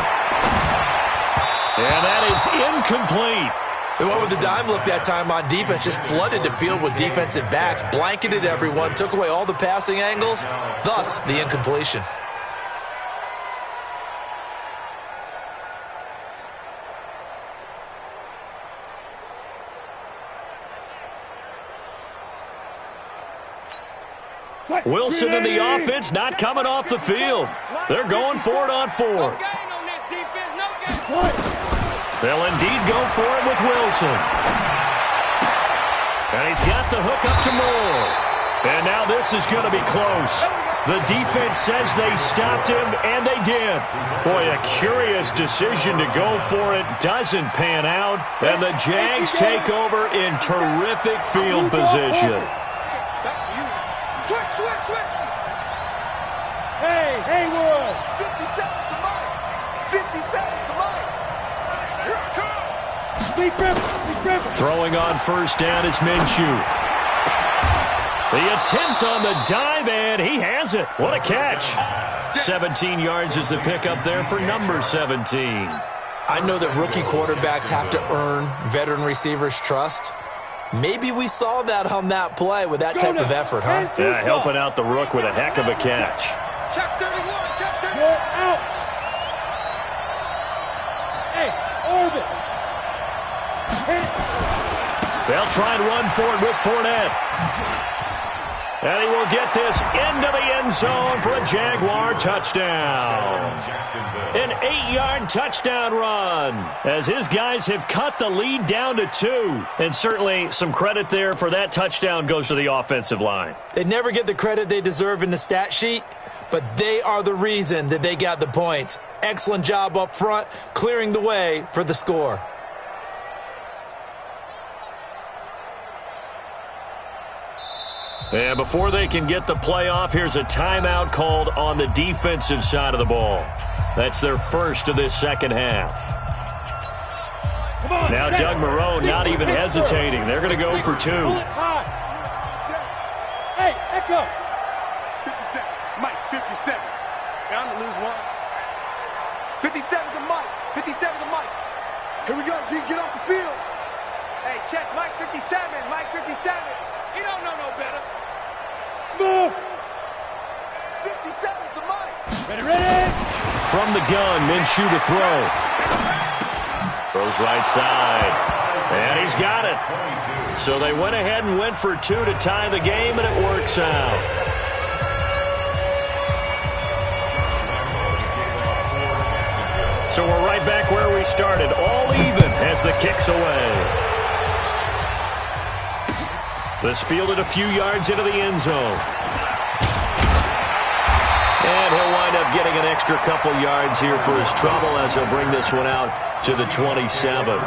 [SPEAKER 1] And that is incomplete.
[SPEAKER 3] They went with the dime look that time on defense, just flooded the field with defensive backs, blanketed everyone, took away all the passing angles, thus the incompletion.
[SPEAKER 1] Wilson in the offense not coming off the field. They're going for it on 4th. They'll indeed go for it with Wilson. And he's got the hook up to Moore. And now this is going to be close. The defense says they stopped him, and they did. Boy, a curious decision to go for it. Doesn't pan out. And the Jags take over in terrific field position.
[SPEAKER 2] Switch. Hey, Haywood. 57 to Mike. 57 to Mike. Here it comes. Deep Griffin.
[SPEAKER 1] Throwing on first down is Minshew. The attempt on the dive, and he has it. What a catch. 17 yards is the pickup there for number 17.
[SPEAKER 3] I know that rookie quarterbacks have to earn veteran receivers' trust. Maybe we saw that on that play with that type of effort, huh?
[SPEAKER 1] Yeah, helping out the rook with a heck of a catch.
[SPEAKER 2] Check 31, check 31. Out. Hey, orbit.
[SPEAKER 1] They'll try and run for it with Fournette. And he will get this into the end zone for a Jaguar touchdown. An 8-yard touchdown run as his guys have cut the lead down to 2. And certainly some credit there for that touchdown goes to the offensive line.
[SPEAKER 3] They never get the credit they deserve in the stat sheet, but they are the reason that they got the points. Excellent job up front, clearing the way for the score.
[SPEAKER 1] And before they can get the play off, here's a timeout called on the defensive side of the ball. That's their first of this second half. Now Doug Marrone not even hesitating. They're going to go for 2.
[SPEAKER 2] Hey, Echo.
[SPEAKER 7] 57. Mike, 57. I'm going to lose one. 57 to Mike. 57 to Mike.
[SPEAKER 2] Here we go, D. Get off the field.
[SPEAKER 4] Hey, check Mike 57. Mike 57. You don't know no better.
[SPEAKER 2] Smooth.
[SPEAKER 7] 57 to Mike.
[SPEAKER 2] Ready.
[SPEAKER 1] From the gun, Minshew to throw. Throws right side. And he's got it. So they went ahead and went for 2 to tie the game, and it works out. So we're right back where we started, all even as the kick's away. This fielded a few yards into the end zone. And he'll wind up getting an extra couple yards here for his trouble as he'll bring this one out to the 27.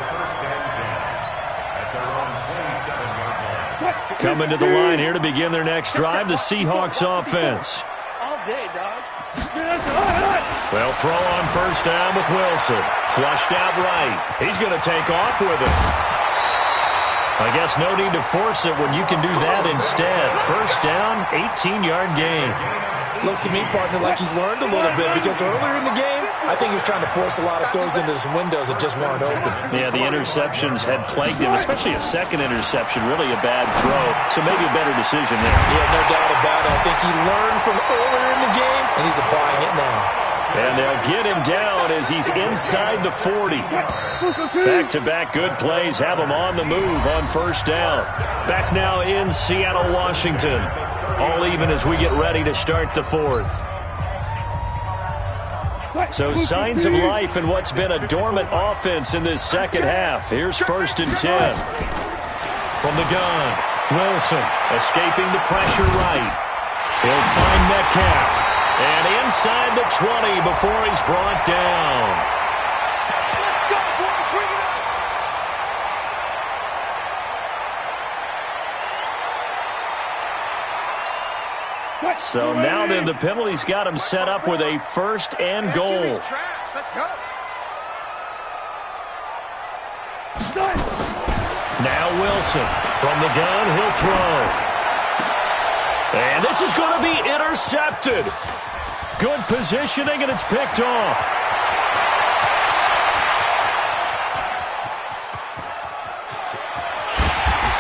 [SPEAKER 1] Coming to the line here to begin their next drive, the Seahawks offense.
[SPEAKER 2] All day, dog.
[SPEAKER 1] They'll throw on first down with Wilson. Flushed out right. He's going to take off with it. I guess no need to force it when you can do that instead. First down, 18-yard gain.
[SPEAKER 3] Looks to me, partner, like he's learned a little bit because earlier in the game, I think he was trying to force a lot of throws into some windows that just weren't open.
[SPEAKER 1] Yeah, the interceptions had plagued him, especially a second interception, really a bad throw. So maybe a better decision there.
[SPEAKER 3] Yeah, no doubt about it. I think he learned from earlier in the game, and he's applying it now.
[SPEAKER 1] And they'll get him down as he's inside the 40. Back-to-back good plays have him on the move on first down. Back now in Seattle, Washington. All even as we get ready to start the 4th. So signs of life in what's been a dormant offense in this second half. Here's 1st and 10. From the gun, Wilson escaping the pressure right. He'll find Metcalf. And inside the 20 before he's brought down.
[SPEAKER 2] Let's go, boys. Bring it up.
[SPEAKER 1] So now then, the penalty's got him set up with a first and goal.
[SPEAKER 2] Let's go.
[SPEAKER 1] Now Wilson from the gun, he'll throw. And this is going to be intercepted. Good positioning, and it's picked off.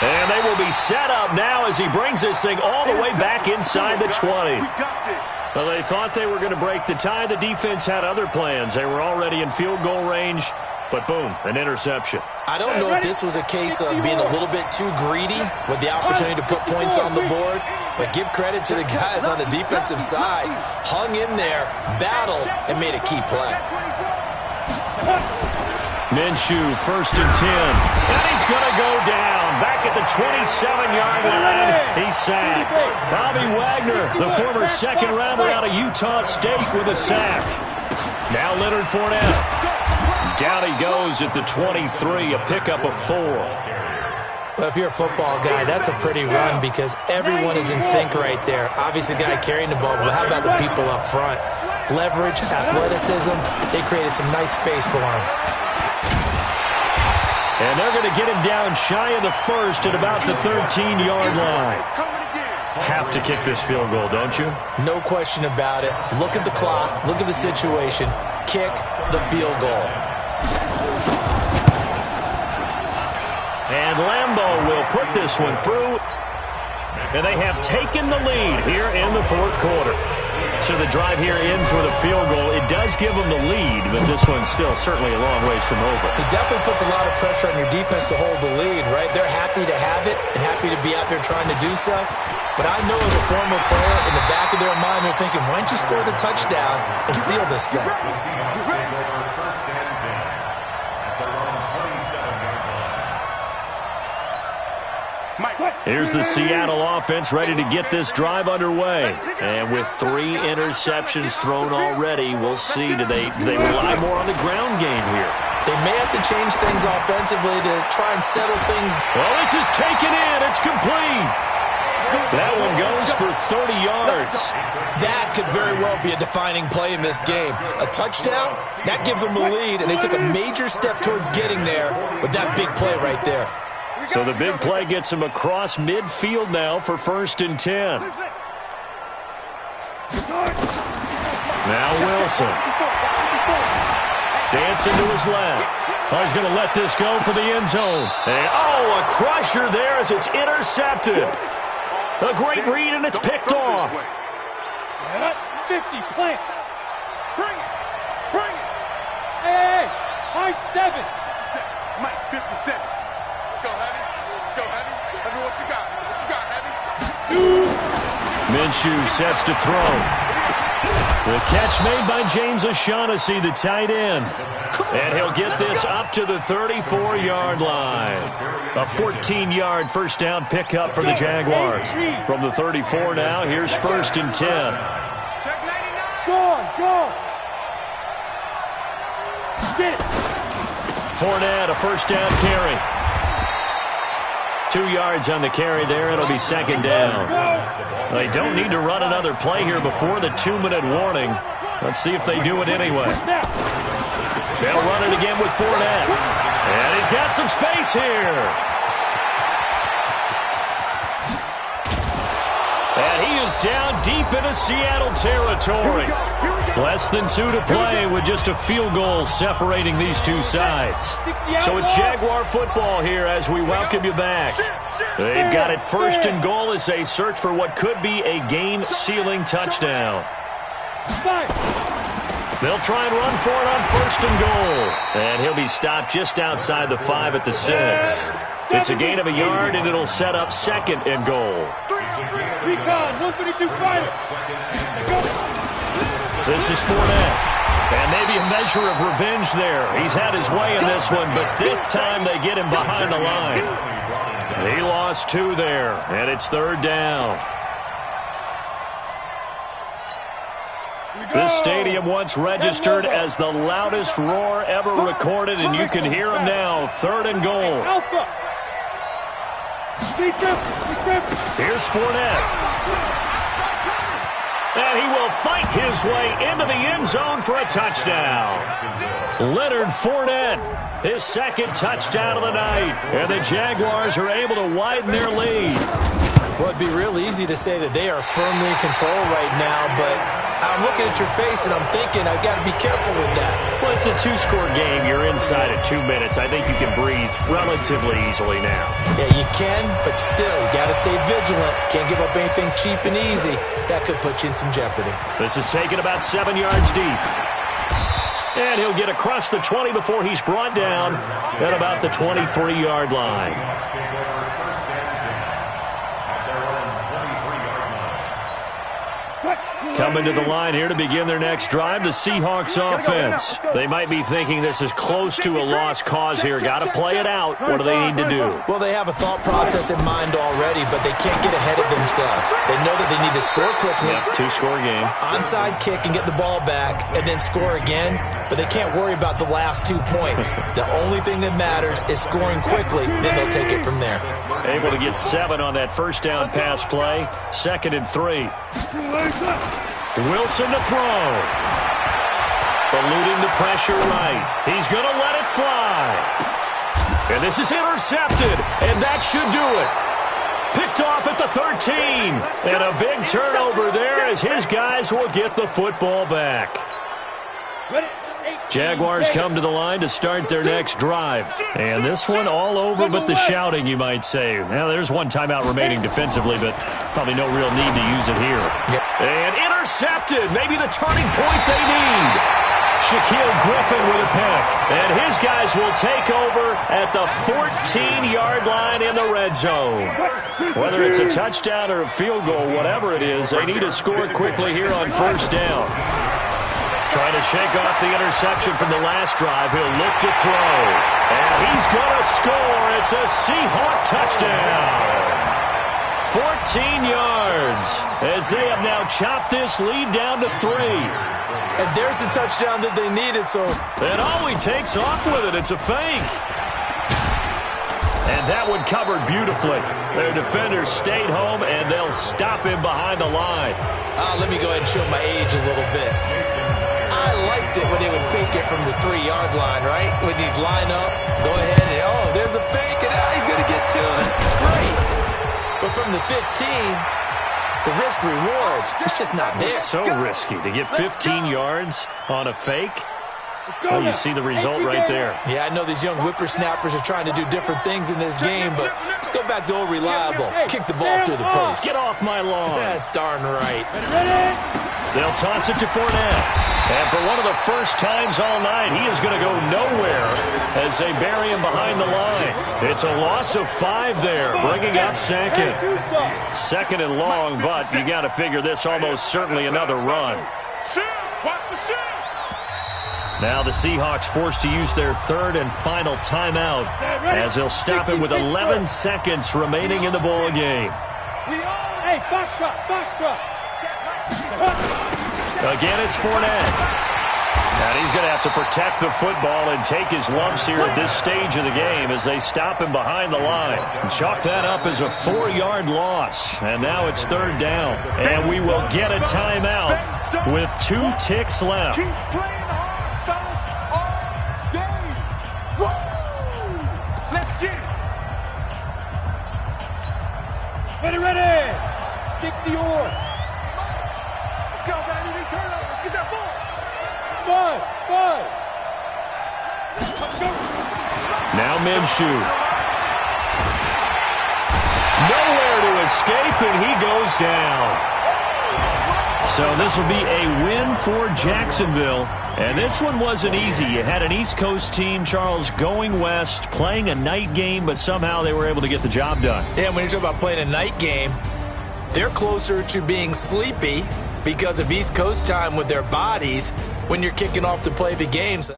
[SPEAKER 1] And they will be set up now as he brings this thing all the way back inside the 20. Well, they thought they were going to break the tie. The defense had other plans. They were already in field goal range, but boom, an interception.
[SPEAKER 3] I don't know if this was a case of being a little bit too greedy with the opportunity to put points on the board, but give credit to the guys on the defensive side. Hung in there, battled, and made a key play.
[SPEAKER 1] Minshew, first and 10. And he's going to go down. Back at the 27-yard line, he's sacked. Bobby Wagner, the former second-rounder out of Utah State with a sack. Now Leonard Fournette. Down he goes at the 23, a pickup of 4.
[SPEAKER 3] Well, if you're a football guy, that's a pretty run because everyone is in sync right there. Obviously, the guy carrying the ball, but how about the people up front? Leverage, athleticism, they created some nice space for him.
[SPEAKER 1] And they're going to get him down shy of the first at about the 13-yard line. Have to kick this field goal, don't you?
[SPEAKER 3] No question about it. Look at the clock. Look at the situation. Kick the field goal.
[SPEAKER 1] And Lambeau will put this one through. And they have taken the lead here in the fourth quarter. So the drive here ends with a field goal. It does give them the lead, but this one's still certainly a long ways from over.
[SPEAKER 3] It definitely puts a lot of pressure on your defense to hold the lead, right? They're happy to have it and happy to be out there trying to do so. But I know as a former player, in the back of their mind, they're thinking, why don't you score the touchdown and seal this thing?
[SPEAKER 1] Here's the Seattle offense ready to get this drive underway. And with 3 interceptions thrown already, we'll see. Do they rely more on the ground game here?
[SPEAKER 3] They may have to change things offensively to try and settle things.
[SPEAKER 1] Well, this is taken in. It's complete. That one goes for 30 yards.
[SPEAKER 3] That could very well be a defining play in this game. A touchdown, that gives them a lead, and they took a major step towards getting there with that big play right there.
[SPEAKER 1] So the big play gets him across midfield now for first and 10. Now Wilson. Dancing to his left. Oh, he's going to let this go for the end zone. And, oh, a crusher there as it's intercepted. A great read, and it's picked off.
[SPEAKER 4] 50, plant.
[SPEAKER 2] Bring it. Bring it.
[SPEAKER 4] Hey, high 7.
[SPEAKER 2] Mike, 57. Let's go, Heavy. Let's go, Heavy. Heavy, what you got? What you got, Heavy?
[SPEAKER 1] Minshew sets to throw. The catch made by James O'Shaughnessy, the tight end. And he'll get this up to the 34-yard line. A 14-yard first down pickup for the Jaguars. From the 34 now, here's first and 10.
[SPEAKER 2] Check 99.
[SPEAKER 4] Go. Get it.
[SPEAKER 1] Fournette, a first down carry. 2 yards on the carry there. It'll be second down. They don't need to run another play here before the 2-minute warning. Let's see if they do it anyway. They'll run it again with Fournette. And he's got some space here. And he is down deep into Seattle territory. Less than 2 to play with just a field goal separating these two sides. So it's Jaguar football here as we welcome you back. They've got it first and goal as they search for what could be a game-sealing touchdown. They'll try and run for it on first and goal. And he'll be stopped just outside the 5 at the 6. It's a gain of a yard, and it'll set up second and goal.
[SPEAKER 4] Recon, 132 fighters.
[SPEAKER 1] This is Fournette. And maybe a measure of revenge there. He's had his way in this one, but this time they get him behind the line. He lost 2 there, and it's third down. This stadium once registered as the loudest roar ever recorded, and you can hear them now. 3rd and goal. Here's Fournette. And he will fight his way into the end zone for a touchdown. Leonard Fournette, his 2nd touchdown of the night. And the Jaguars are able to widen their lead.
[SPEAKER 3] Well, it'd be real easy to say that they are firmly in control right now, but I'm looking at your face and I'm thinking I've got to be careful with that.
[SPEAKER 1] Well, it's a 2-score game. You're inside at 2 minutes. I think you can breathe relatively easily now.
[SPEAKER 3] Yeah, you can, but still, you got to stay vigilant. Can't give up anything cheap and easy. That could put you in some jeopardy.
[SPEAKER 1] This is taken about 7 yards deep. And he'll get across the 20 before he's brought down at about the 23-yard line. Coming to the line here to begin their next drive, the Seahawks offense. They might be thinking this is close to a lost cause here. Got to play it out. What do they need to do?
[SPEAKER 3] Well, they have a thought process in mind already, but they can't get ahead of themselves. They know that they need to score quickly.
[SPEAKER 1] Yep, 2-score game.
[SPEAKER 3] Onside kick and get the ball back and then score again, but they can't worry about the last 2 points. The only thing that matters is scoring quickly, then they'll take it from there.
[SPEAKER 1] Able to get 7 on that first down pass play. 2nd and 3. Wilson to throw. Eluding the pressure right. He's going to let it fly. And this is intercepted, and that should do it. Picked off at the 13. And a big turnover there as his guys will get the football back. Jaguars come to the line to start their next drive. And this one all over but the shouting, you might say. Now, there's one timeout remaining defensively, but probably no real need to use it here.
[SPEAKER 3] Yep.
[SPEAKER 1] And intercepted. Maybe the turning point they need. Shaquille Griffin with a pick. And his guys will take over at the 14-yard line in the red zone. Whether it's a touchdown or a field goal, whatever it is, they need to score quickly here on first down. Trying to shake off the interception from the last drive. He'll look to throw. And he's going to score. It's a Seahawk touchdown. 14 yards as they have now chopped this lead down to 3.
[SPEAKER 3] And there's the touchdown that they needed, so...
[SPEAKER 1] And all he takes off with it, it's a fake. And that one covered beautifully. Their defenders stayed home, and they'll stop him behind the line.
[SPEAKER 3] Let me go ahead and show my age a little bit. I liked it when they would fake it from the 3-yard line, right? When you'd line up, go ahead, and oh, there's a fake, and he's going to get 2. That's great. But from the 15, the risk-reward, it's just not there.
[SPEAKER 1] It's so risky to get 15 yards on a fake. Well, you see the result right there.
[SPEAKER 3] Yeah, I know these young whippersnappers are trying to do different things in this game, but let's go back to old reliable. Kick the ball through the post.
[SPEAKER 1] Get off my lawn.
[SPEAKER 3] That's darn right.
[SPEAKER 1] They'll toss it to Fournette. And for one of the first times all night, he is going to go nowhere as they bury him behind the line. It's a loss of 5 there, bringing up 2nd. 2nd and long, but you got to figure this almost certainly another run. Now the Seahawks forced to use their 3rd and final timeout as they'll stop it with 11 seconds remaining in the ball game.
[SPEAKER 2] Hey, foxtrot.
[SPEAKER 1] Again, it's Fournette. And he's going to have to protect the football and take his lumps here at this stage of the game as they stop him behind the line. And chalk that up as a 4-yard loss. And now it's 3rd down. And we will get a timeout with 2 ticks left.
[SPEAKER 2] Keep playing hard, fellas, all day. Woo! Let's get it. Ready. 60 or. Let's go, baby. Turnover. Get that ball. 5.
[SPEAKER 1] Now Minshew. Nowhere to escape, and he goes down. So this will be a win for Jacksonville. And this one wasn't easy. You had an East Coast team, Charles, going west, playing a night game, but somehow they were able to get the job done.
[SPEAKER 3] Yeah, when you talk about playing a night game, they're closer to being sleepy because of East Coast time with their bodies when you're kicking off to play the games.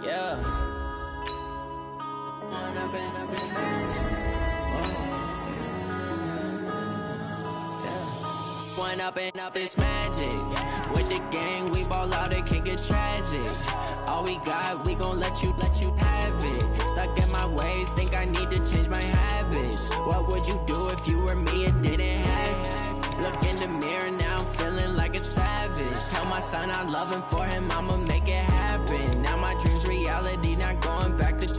[SPEAKER 8] Yeah. One up and up, it's magic. With the gang, we ball out, it can get tragic. All we got, we gon' let you have it. Stuck in my ways, think I need to change my habits. What would you do if you were me and didn't have it? Look in the mirror, now I'm feeling like a savage. Tell my son I love him, for him I'ma make it happen. Now my dream's reality, not going back to.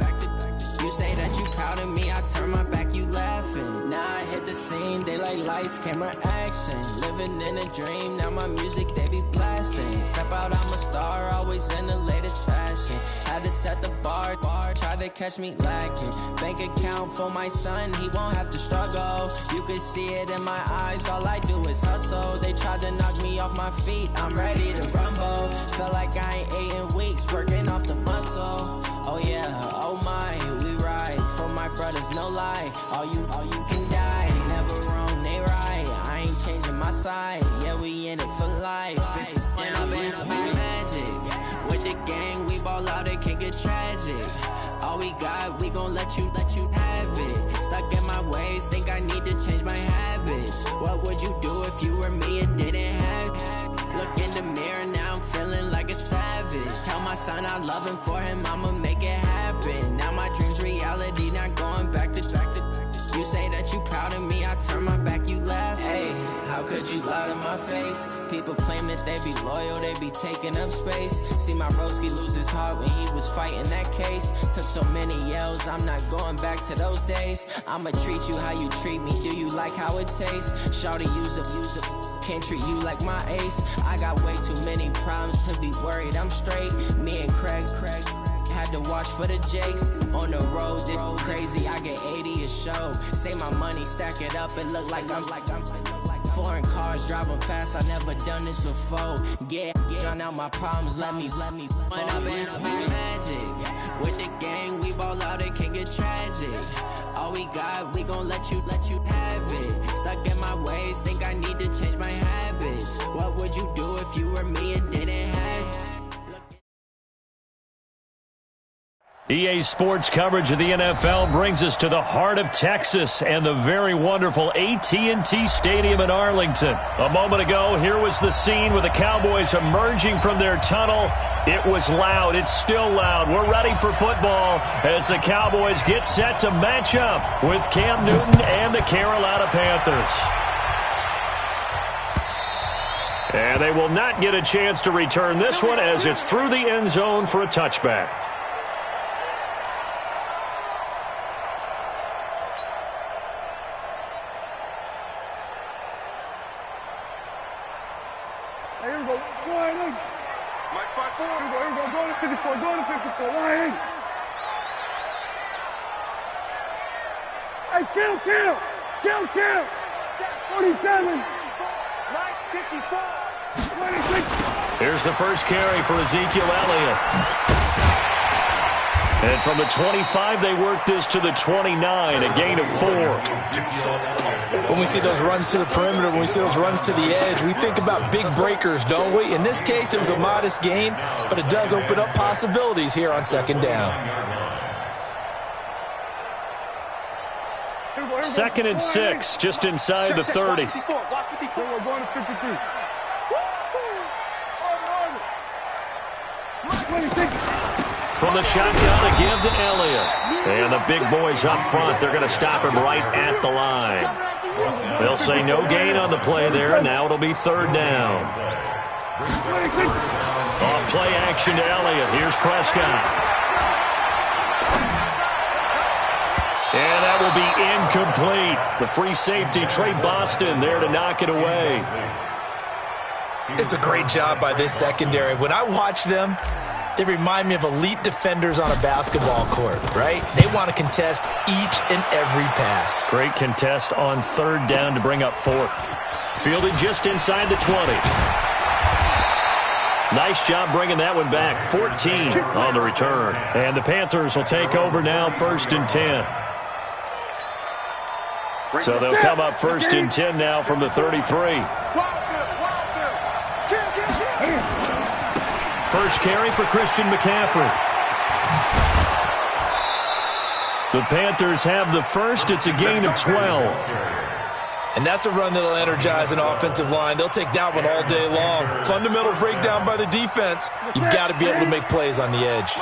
[SPEAKER 8] You say that you proud of me, I turn my back, you laughing. Now I hit the scene, they like lights, camera, action. Living in a dream, now my music, they be blasting. Step out, I'm a star, always in the latest fashion. Had to set the bar, try to catch me lacking. Bank account for my son, he won't have to struggle. You can see it in my eyes, all I do is hustle. They tried to knock me off my feet, I'm ready to rumble. Felt like I ain't ate in weeks, working off the muscle. Oh yeah, oh my, we ride for my brothers, no lie. All you can die, never wrong, they right. I ain't changing my side, yeah, we in it for life. When up and up, it's magic. With the gang, we ball out, it can get tragic. All we got, we gon' let you have it. Stuck in my ways, think I need to change my habits. What would you do if you were me and didn't have it? Look in the mirror, now I'm feeling like a savage. Tell my son I love him, for him I'ma make it happen. Now my dream's reality, not going back to. You say that you proud of me, I turn my back, you laugh. Hey, how could you lie to my face? People claim that they be loyal, they be taking up space. See my broski lose his heart when he was fighting that case. Took so many yells, I'm not going back to those days. I'ma treat you how you treat me, do you like how it tastes? Shawty, use up, can't treat you like my ace. I got way too many problems to be worried, I'm straight. Me and Craig had to watch for the Jakes. On the road, it's crazy, I get 80 a show. Say my money, stack it up, it look like I'm foreign cars, driving fast, I never done this before. Yeah, drown out my problems, let me When up and up, it's magic. With the gang, we ball out, it can get tragic. All we got, we gon' let you have it. Stuck in my ways, think I need to change my habits. What would you do if you were me and didn't have it?
[SPEAKER 1] EA Sports coverage of the NFL brings us to the heart of Texas and the very wonderful AT&T Stadium in Arlington. A moment ago, here was the scene with the Cowboys emerging from their tunnel. It was loud. It's still loud. We're ready for football as the Cowboys get set to match up with Cam Newton and the Carolina Panthers. And they will not get a chance to return this one as it's through the end zone for a touchback.
[SPEAKER 2] Kill! 47! Mike, 54! 26!
[SPEAKER 1] Here's the first carry for Ezekiel Elliott. And from the 25, they work this to the 29, a gain of 4.
[SPEAKER 3] When we see those runs to the perimeter, when we see those runs to the edge, we think about big breakers, don't we? In this case, it was a modest gain, but it does open up possibilities here on second down.
[SPEAKER 1] 2nd and 6, just inside the 30. From the shotgun, a give to Elliott. And the big boys up front, they're going to stop him right at the line. They'll say no gain on the play there. Now it'll be 3rd down. Off play action to Elliott. Here's Prescott. And that will be incomplete. The free safety, Trey Boston, there to knock it away.
[SPEAKER 3] It's a great job by this secondary. When I watch them, they remind me of elite defenders on a basketball court, right? They want to contest each and every pass.
[SPEAKER 1] Great contest on 3rd down to bring up 4th. Fielded just inside the 20. Nice job bringing that one back. 14 on the return. And the Panthers will take over now, 1st and 10. So they'll come up 1st and 10 now from the 33. First carry for Christian McCaffrey. The Panthers have the first. It's a gain of 12.
[SPEAKER 3] And that's a run that'll energize an offensive line. They'll take that one all day long. Fundamental breakdown by the defense. You've got to be able to make plays on the edge.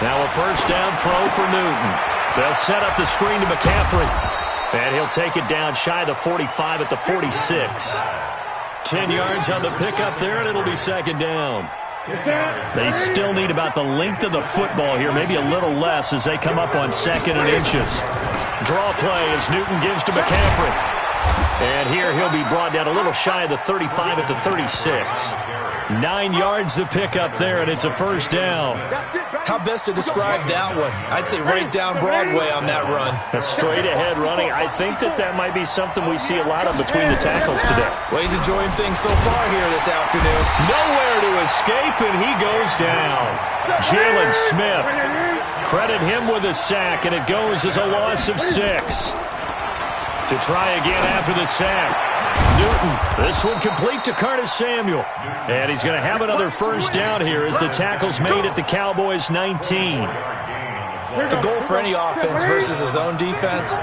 [SPEAKER 1] Now a first down throw for Newton. They'll set up the screen to McCaffrey. And he'll take it down shy of the 45 at the 46. 10 yards on the pickup there, and it'll be second down. They still need about the length of the football here, maybe a little less as they come up on 2nd and inches. Draw play as Newton gives to McCaffrey. And here he'll be brought down a little shy of the 35 at the 36. 9 yards to pick up there, and it's a first down.
[SPEAKER 3] How best to describe that one? I'd say right down Broadway on that run.
[SPEAKER 1] A straight-ahead running. I think that might be something we see a lot of between the tackles today.
[SPEAKER 3] Well, he's enjoying things so far here this afternoon.
[SPEAKER 1] Nowhere to escape, and he goes down. Jalen Smith. Credit him with a sack, and it goes as a loss of 6. To try again after the sack. Newton, this one complete to Curtis Samuel. And he's going to have another first down here as the tackle's made at the Cowboys' 19.
[SPEAKER 3] The goal for any offense versus his own defense,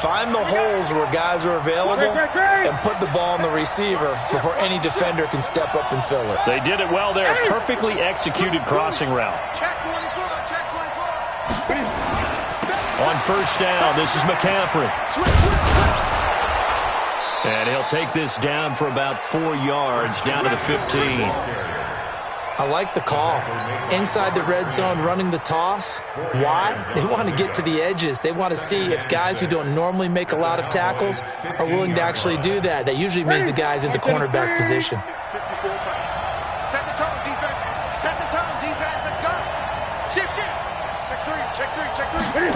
[SPEAKER 3] find the holes where guys are available and put the ball on the receiver before any defender can step up and fill it.
[SPEAKER 1] They did it well there. Perfectly executed crossing route. On first down, this is McCaffrey. And he'll take this down for about 4 yards, down to the 15.
[SPEAKER 3] I like the call. Inside the red zone, running the toss. Why? They want to get to the edges. They want to see if guys who don't normally make a lot of tackles are willing to actually do that. That usually means the guys in the cornerback position.
[SPEAKER 2] Set the tone, defense. Set the tone, defense. Let's go. Shift. Check three.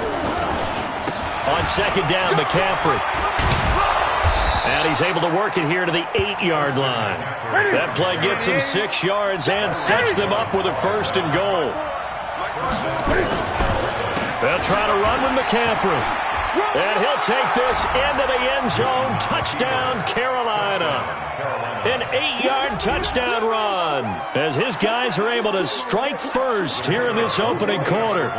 [SPEAKER 1] On second down, McCaffrey. And he's able to work it here to the 8-yard line. That play gets him 6 yards and sets them up with a first and goal. They'll try to run with McCaffrey. And he'll take this into the end zone. Touchdown, Carolina. An 8-yard touchdown run as his guys are able to strike first here in this opening quarter.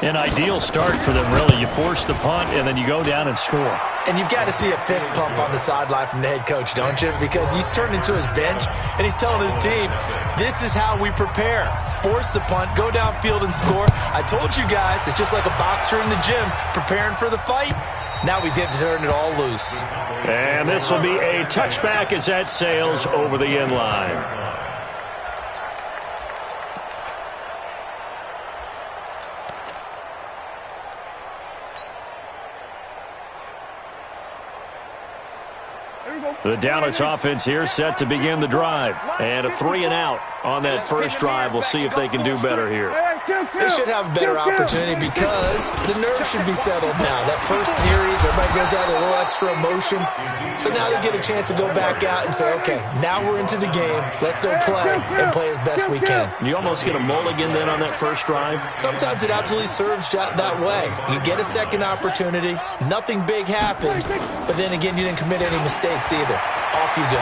[SPEAKER 1] An ideal start for them, really. You force the punt, and then you go down and score.
[SPEAKER 3] And you've got to see a fist pump on the sideline from the head coach, don't you? Because he's turned into his bench, and he's telling his team, this is how we prepare. Force the punt, go downfield and score. I told you guys, it's just like a boxer in the gym preparing for the fight. Now we get to turn it all loose.
[SPEAKER 1] And this will be a touchback as that sails over the end line. The Dallas offense here set to begin the drive. And a 3-and-out on that first drive. We'll see if they can do better here.
[SPEAKER 3] They should have a better opportunity because the nerves should be settled now. That first series, everybody goes out with a little extra emotion. So now they get a chance to go back out and say, okay, now we're into the game. Let's go play and play as best we can.
[SPEAKER 1] You almost get a mulligan then on that first drive?
[SPEAKER 3] Sometimes it absolutely serves that way. You get a second opportunity. Nothing big happened. But then again, you didn't commit any mistakes either. Off you go.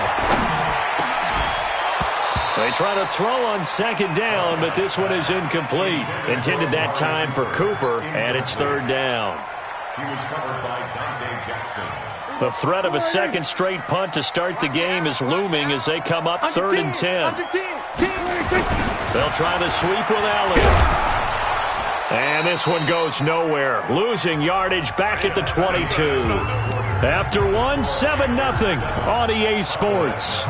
[SPEAKER 1] They try to throw on second down, but this one is incomplete. Intended that time for Cooper, and it's third down.
[SPEAKER 5] He was covered by Dante Jackson.
[SPEAKER 1] The threat of a second straight punt to start the game is looming as they come up 3rd and 10. They'll try the sweep with Elliott. And this one goes nowhere. Losing yardage back at the 22. After one, 7-0 on EA Sports.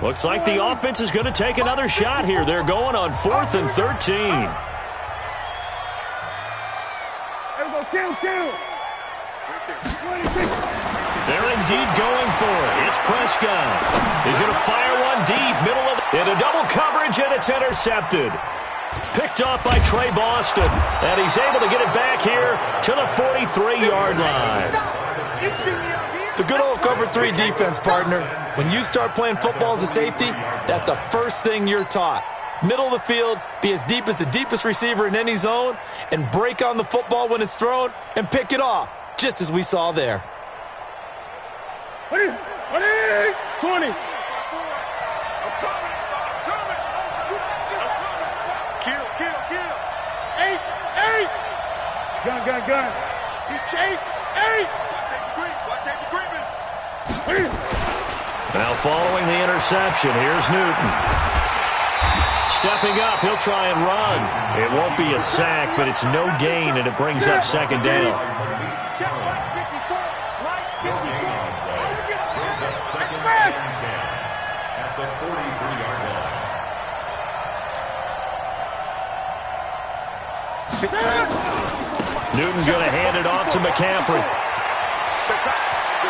[SPEAKER 1] Looks like the offense is going to take another shot here. They're going on 4th and 13. They're indeed going for it. It's Prescott. He's going to fire one deep, middle of into double coverage, and it's intercepted. Picked off by Trey Boston, and he's able to get it back here to the 43-yard line.
[SPEAKER 3] The good old cover 3 defense, partner. When you start playing football as a safety, that's the first thing you're taught. middle of the field, be as deep as the deepest receiver in any zone, and break on the football when it's thrown and pick it off, just as we saw there.
[SPEAKER 2] 20.
[SPEAKER 7] Kill.
[SPEAKER 2] 8. Gun. He's chased. 8.
[SPEAKER 7] Watch safety creeping.
[SPEAKER 1] Now following the interception, here's Newton. Stepping up, he'll try and run. It won't be a sack, but it's no gain, and it brings up second down.
[SPEAKER 5] At the 43-yard line.
[SPEAKER 1] Newton going to hand it off to McCaffrey.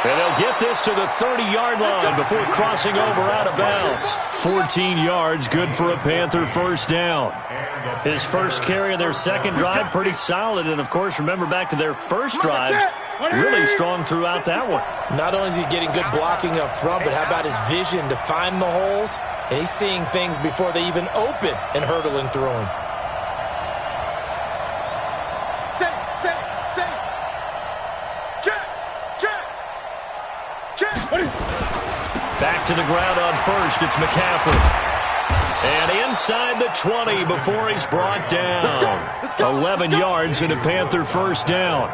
[SPEAKER 1] And they'll get this to the 30-yard line before crossing over out of bounds. 14 yards, good for a Panther first down. His first carry of their second drive, pretty solid. And, of course, remember back to their first drive, really strong throughout that one.
[SPEAKER 3] Not only is he getting good blocking up front, but how about his vision to find the holes? And he's seeing things before they even open and hurdling through them.
[SPEAKER 1] Back to the ground on first, it's McCaffrey. And inside the 20 before he's brought down. 11 yards and a Panther first down.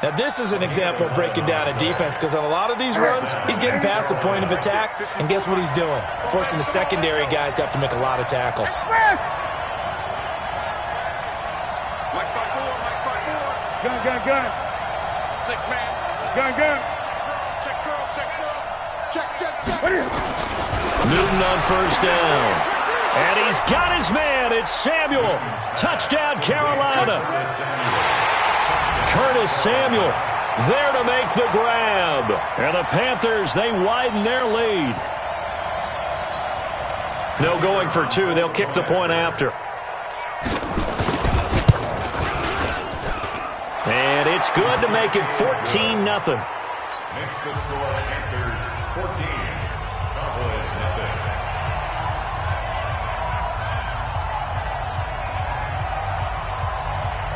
[SPEAKER 3] Now, this is an example of breaking down a defense, because on a lot of these runs, he's getting past the point of attack, and guess what he's doing? Forcing the secondary guys to have to make a lot of tackles.
[SPEAKER 2] Gun.
[SPEAKER 7] 6-man.
[SPEAKER 2] Gun.
[SPEAKER 7] Check girls. Check.
[SPEAKER 1] Newton on first down. And he's got his man. It's Samuel. Touchdown, Carolina. Curtis Samuel there to make the grab. And the Panthers, they widen their lead. No going for two. They'll kick the point after. And it's good to make it 14-0.
[SPEAKER 5] Makes the score Panthers 14, Cowboys nothing.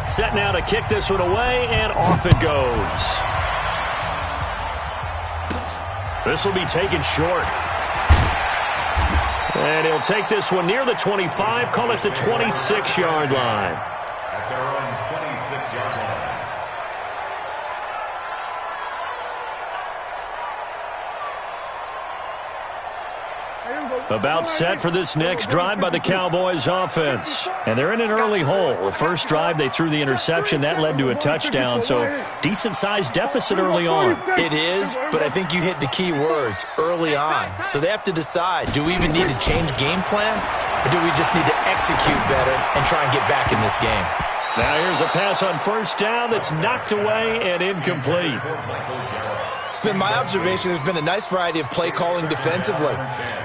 [SPEAKER 1] Set now to kick this one away, and off it goes. This will be taken short. And he'll take this one near the 25, call it the 26-yard line.
[SPEAKER 5] At their own 26-yard line.
[SPEAKER 1] About set for this next drive by the Cowboys offense. And they're in an early hole. The first drive, they threw the interception. That led to a touchdown, so decent-sized deficit early on.
[SPEAKER 3] It is, but I think you hit the key words, early on. So they have to decide, do we even need to change game plan, or do we just need to execute better and try and get back in this game?
[SPEAKER 1] Now here's a pass on first down that's knocked away and incomplete.
[SPEAKER 3] It's been my observation there's been a nice variety of play calling defensively.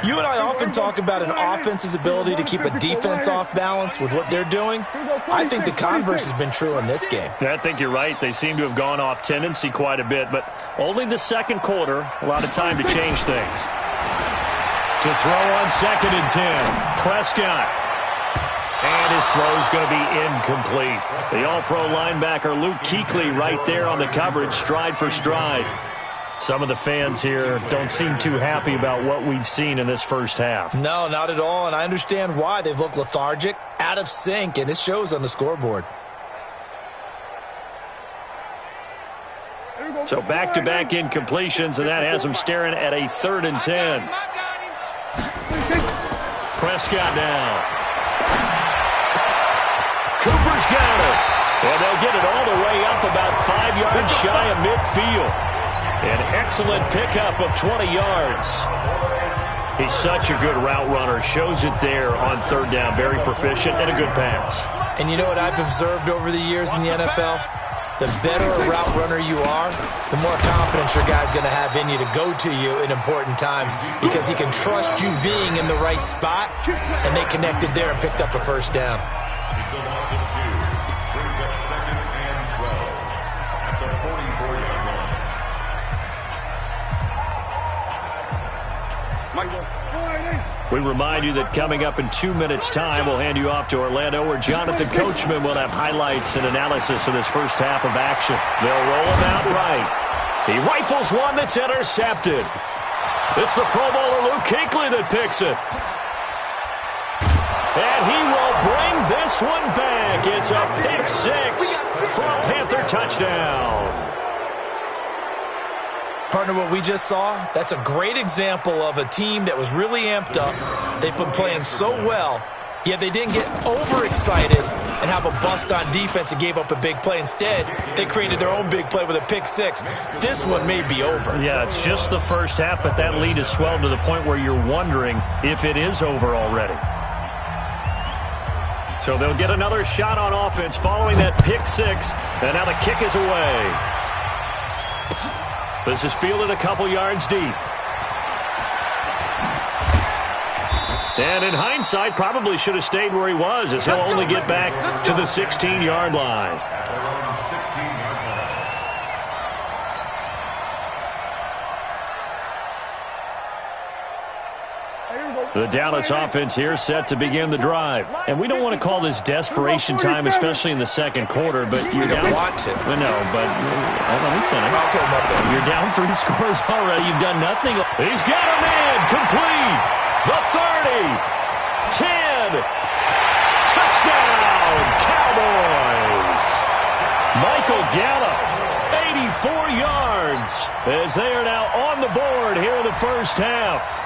[SPEAKER 3] You and I often talk about an offense's ability to keep a defense off balance with what they're doing. I think the converse has been true in this game.
[SPEAKER 1] I think you're right. They seem to have gone off tendency quite a bit, but only the second quarter, a lot of time to change things. To throw on 2nd and 10, Prescott. And his throw's going to be incomplete. The all-pro linebacker Luke Kuechly right there on the coverage, stride for stride. Some of the fans here don't seem too happy about what we've seen in this first half.
[SPEAKER 3] No, not at all, and I understand why. They've looked lethargic, out of sync, and it shows on the scoreboard.
[SPEAKER 1] So back-to-back incompletions, and that has them staring at a 3rd and 10. Prescott now. Cooper's got it. And they'll get it all the way up about 5 yards shy of midfield. An excellent pickup of 20 yards. He's such a good route runner. Shows it there on 3rd down. Very proficient and a good pass.
[SPEAKER 3] And you know what I've observed over the years in the NFL? The better a route runner you are, the more confidence your guy's going to have in you to go to you in important times, because he can trust you being in the right spot, and they connected there and picked up a first down.
[SPEAKER 5] It's a loss of 2. Brings up 2nd and 12 at the 44-yard line.
[SPEAKER 1] We remind you that coming up in 2 minutes' time, we'll hand you off to Orlando, where Jonathan Coachman will have highlights and analysis of this first half of action. They'll roll him out right. He rifles one that's intercepted. It's the Pro Bowler Luke Kuechly that picks it. And he will bring this one back. It's a pick six for a Panther touchdown.
[SPEAKER 3] Partner, what we just saw, that's a great example of a team that was really amped up. They've been playing so well, yet they didn't get overexcited and have a bust on defense and gave up a big play. Instead, they created their own big play with a pick six. This one may be over.
[SPEAKER 1] Yeah, it's just the first half, but that lead has swelled to the point where you're wondering if it is over already. So they'll get another shot on offense following that pick six, and now the kick is away. This is fielded a couple yards deep. And in hindsight, probably should have stayed where he was, as he'll only get back to the 16-yard line. The Dallas offense here set to begin the drive. And we don't want to call this desperation time, especially in the second quarter, but you're down.
[SPEAKER 3] Want to.
[SPEAKER 1] No, but let me finish.
[SPEAKER 3] Okay,
[SPEAKER 1] you're down 3 scores already. You've done nothing. He's got a man complete. The 30. 10. Touchdown, Cowboys. Michael Gallup, 84 yards, as they are now on the board here in the first half.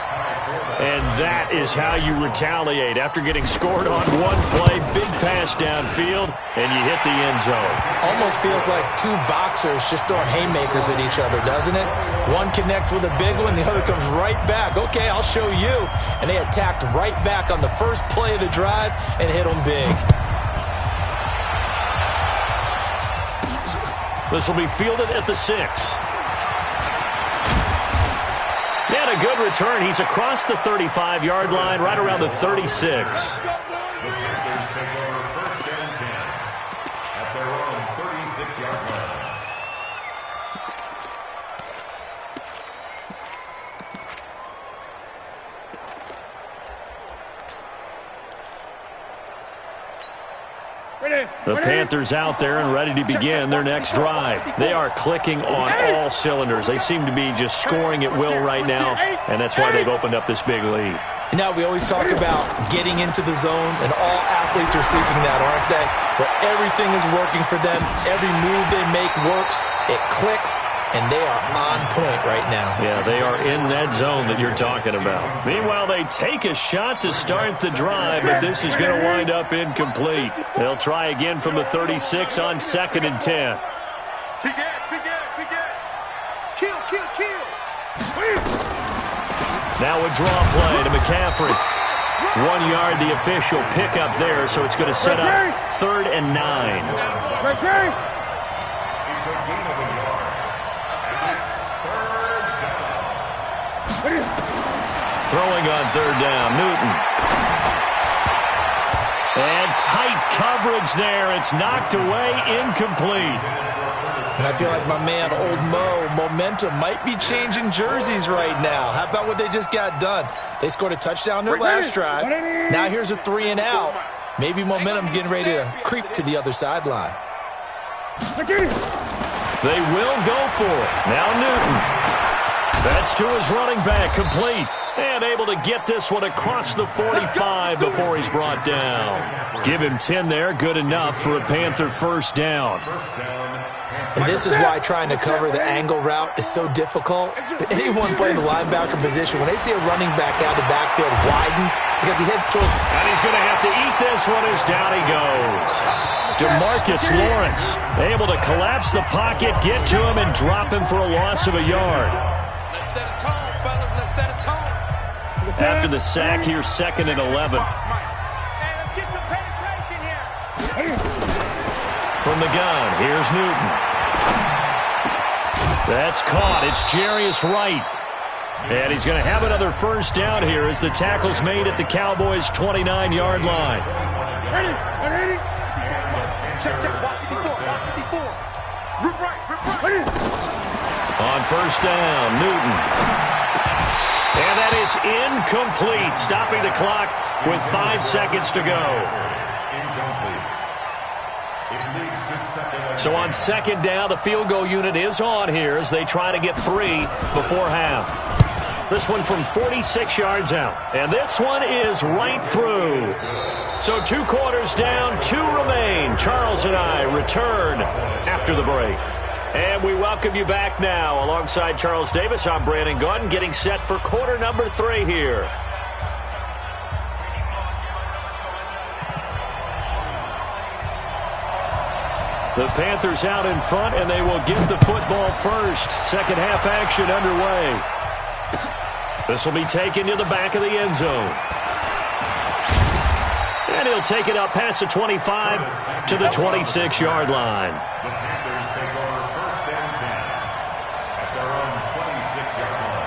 [SPEAKER 1] And that is how you retaliate after getting scored on one play, big pass downfield, and you hit the end zone.
[SPEAKER 3] Almost feels like two boxers just throwing haymakers at each other, doesn't it? One connects with a big one, the other comes right back. Okay, I'll show you. And they attacked right back on the first play of the drive and hit them big.
[SPEAKER 1] This will be fielded at the 6. And a good return. He's across the 35-yard line, right around the 36.
[SPEAKER 5] The Panthers take over first and 10 at their own 36-yard line.
[SPEAKER 1] The Panthers out there and ready to begin their next drive. They are clicking on all cylinders. They seem to be just scoring at will right now, and that's why they've opened up this big lead.
[SPEAKER 3] You know, we always talk about getting into the zone, and all athletes are seeking that, aren't they? Where everything is working for them, every move they make works, it clicks, and they are on point right now.
[SPEAKER 1] Yeah, they are in that zone that you're talking about. Meanwhile, they take a shot to start the drive, but this is going to wind up incomplete. They'll try again from the 36 on 2nd and 10. Now a draw play to McCaffrey. 1 yard, the official pickup there, so it's going to set up 3rd and 9.
[SPEAKER 5] It's a gain of a yard. It's 3rd down.
[SPEAKER 1] Throwing on 3rd down, Newton. And tight coverage there. It's knocked away, incomplete.
[SPEAKER 3] And I feel like my man, Old Mo, momentum might be changing jerseys right now. How about what they just got done? They scored a touchdown their last drive. Now here's a 3 and out. Maybe momentum's getting ready to creep to the other sideline.
[SPEAKER 1] They will go for it. Now Newton. That's to his running back, complete. And able to get this one across the 45 before he's brought down. Give him 10 there, good enough for a Panther first down.
[SPEAKER 3] And this is why trying to cover the angle route is so difficult. Anyone playing the linebacker position, when they see a running back out the backfield widen, because he heads towards...
[SPEAKER 1] And he's going to have to eat this one as down he goes. DeMarcus Lawrence able to collapse the pocket, get to him, and drop him for a loss of a yard.
[SPEAKER 4] Let's set a tone, fellas. Let's set a tone.
[SPEAKER 1] After the sack, here's 2nd and 11.
[SPEAKER 4] Hey, let's get some penetration here.
[SPEAKER 1] From the gun, here's Newton. That's caught. It's Jarius Wright. And he's going to have another first down here as the tackle's made at the Cowboys' 29-yard line.
[SPEAKER 2] Ready. Check. 154. Rip right.
[SPEAKER 1] On first down, Newton. And that is incomplete, stopping the clock with 5 seconds to go. So on second down, the field goal unit is on here as they try to get 3 before half. This one from 46 yards out. And this one is right through. So 2 quarters down, 2 remain. Charles and I return after the break. And we welcome you back now. Alongside Charles Davis, I'm Brandon Gaudin, getting set for quarter number 3 here. The Panthers out in front, and they will get the football first. Second half action underway. This will be taken to the back of the end zone. And he'll take it up past the 25 to the 26-yard line.
[SPEAKER 5] The Panthers take over first and 10 at their own 26-yard line.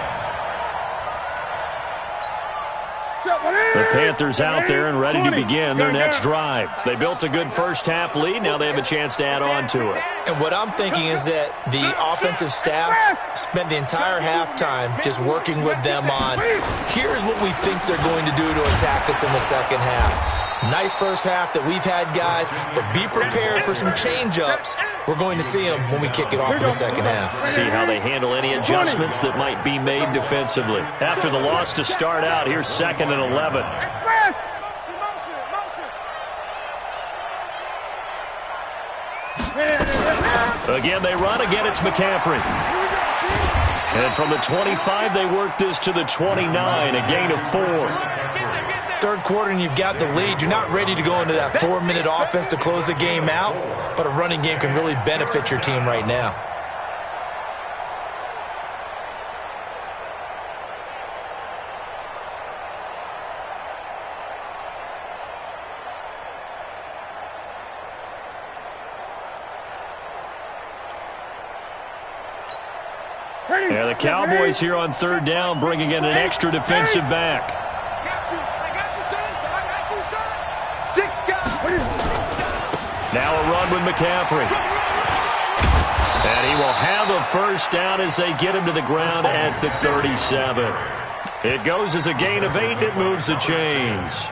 [SPEAKER 1] The Panthers out there and ready to begin their next drive. They built a good first half lead. Now they have a chance to add on to it.
[SPEAKER 3] And what I'm thinking is that the offensive staff spent the entire halftime just working with them on, here's what we think they're going to do to attack us in the second half. Nice first half that we've had, guys, but be prepared for some change-ups. We're going to see them when we kick it off in the second half.
[SPEAKER 1] See how they handle any adjustments that might be made defensively. After the loss to start out, here's 2nd and 11. Again, they run. Again, it's McCaffrey. And from the 25, they work this to the 29, a gain of 4.
[SPEAKER 3] Third quarter and you've got the lead. You're not ready to go into that 4-minute offense to close the game out, but a running game can really benefit your team right now.
[SPEAKER 1] Yeah, the Cowboys here on third down bringing in an extra defensive back. Now a run with McCaffrey. And he will have a first down as they get him to the ground at the 37. It goes as a gain of 8. It moves the chains.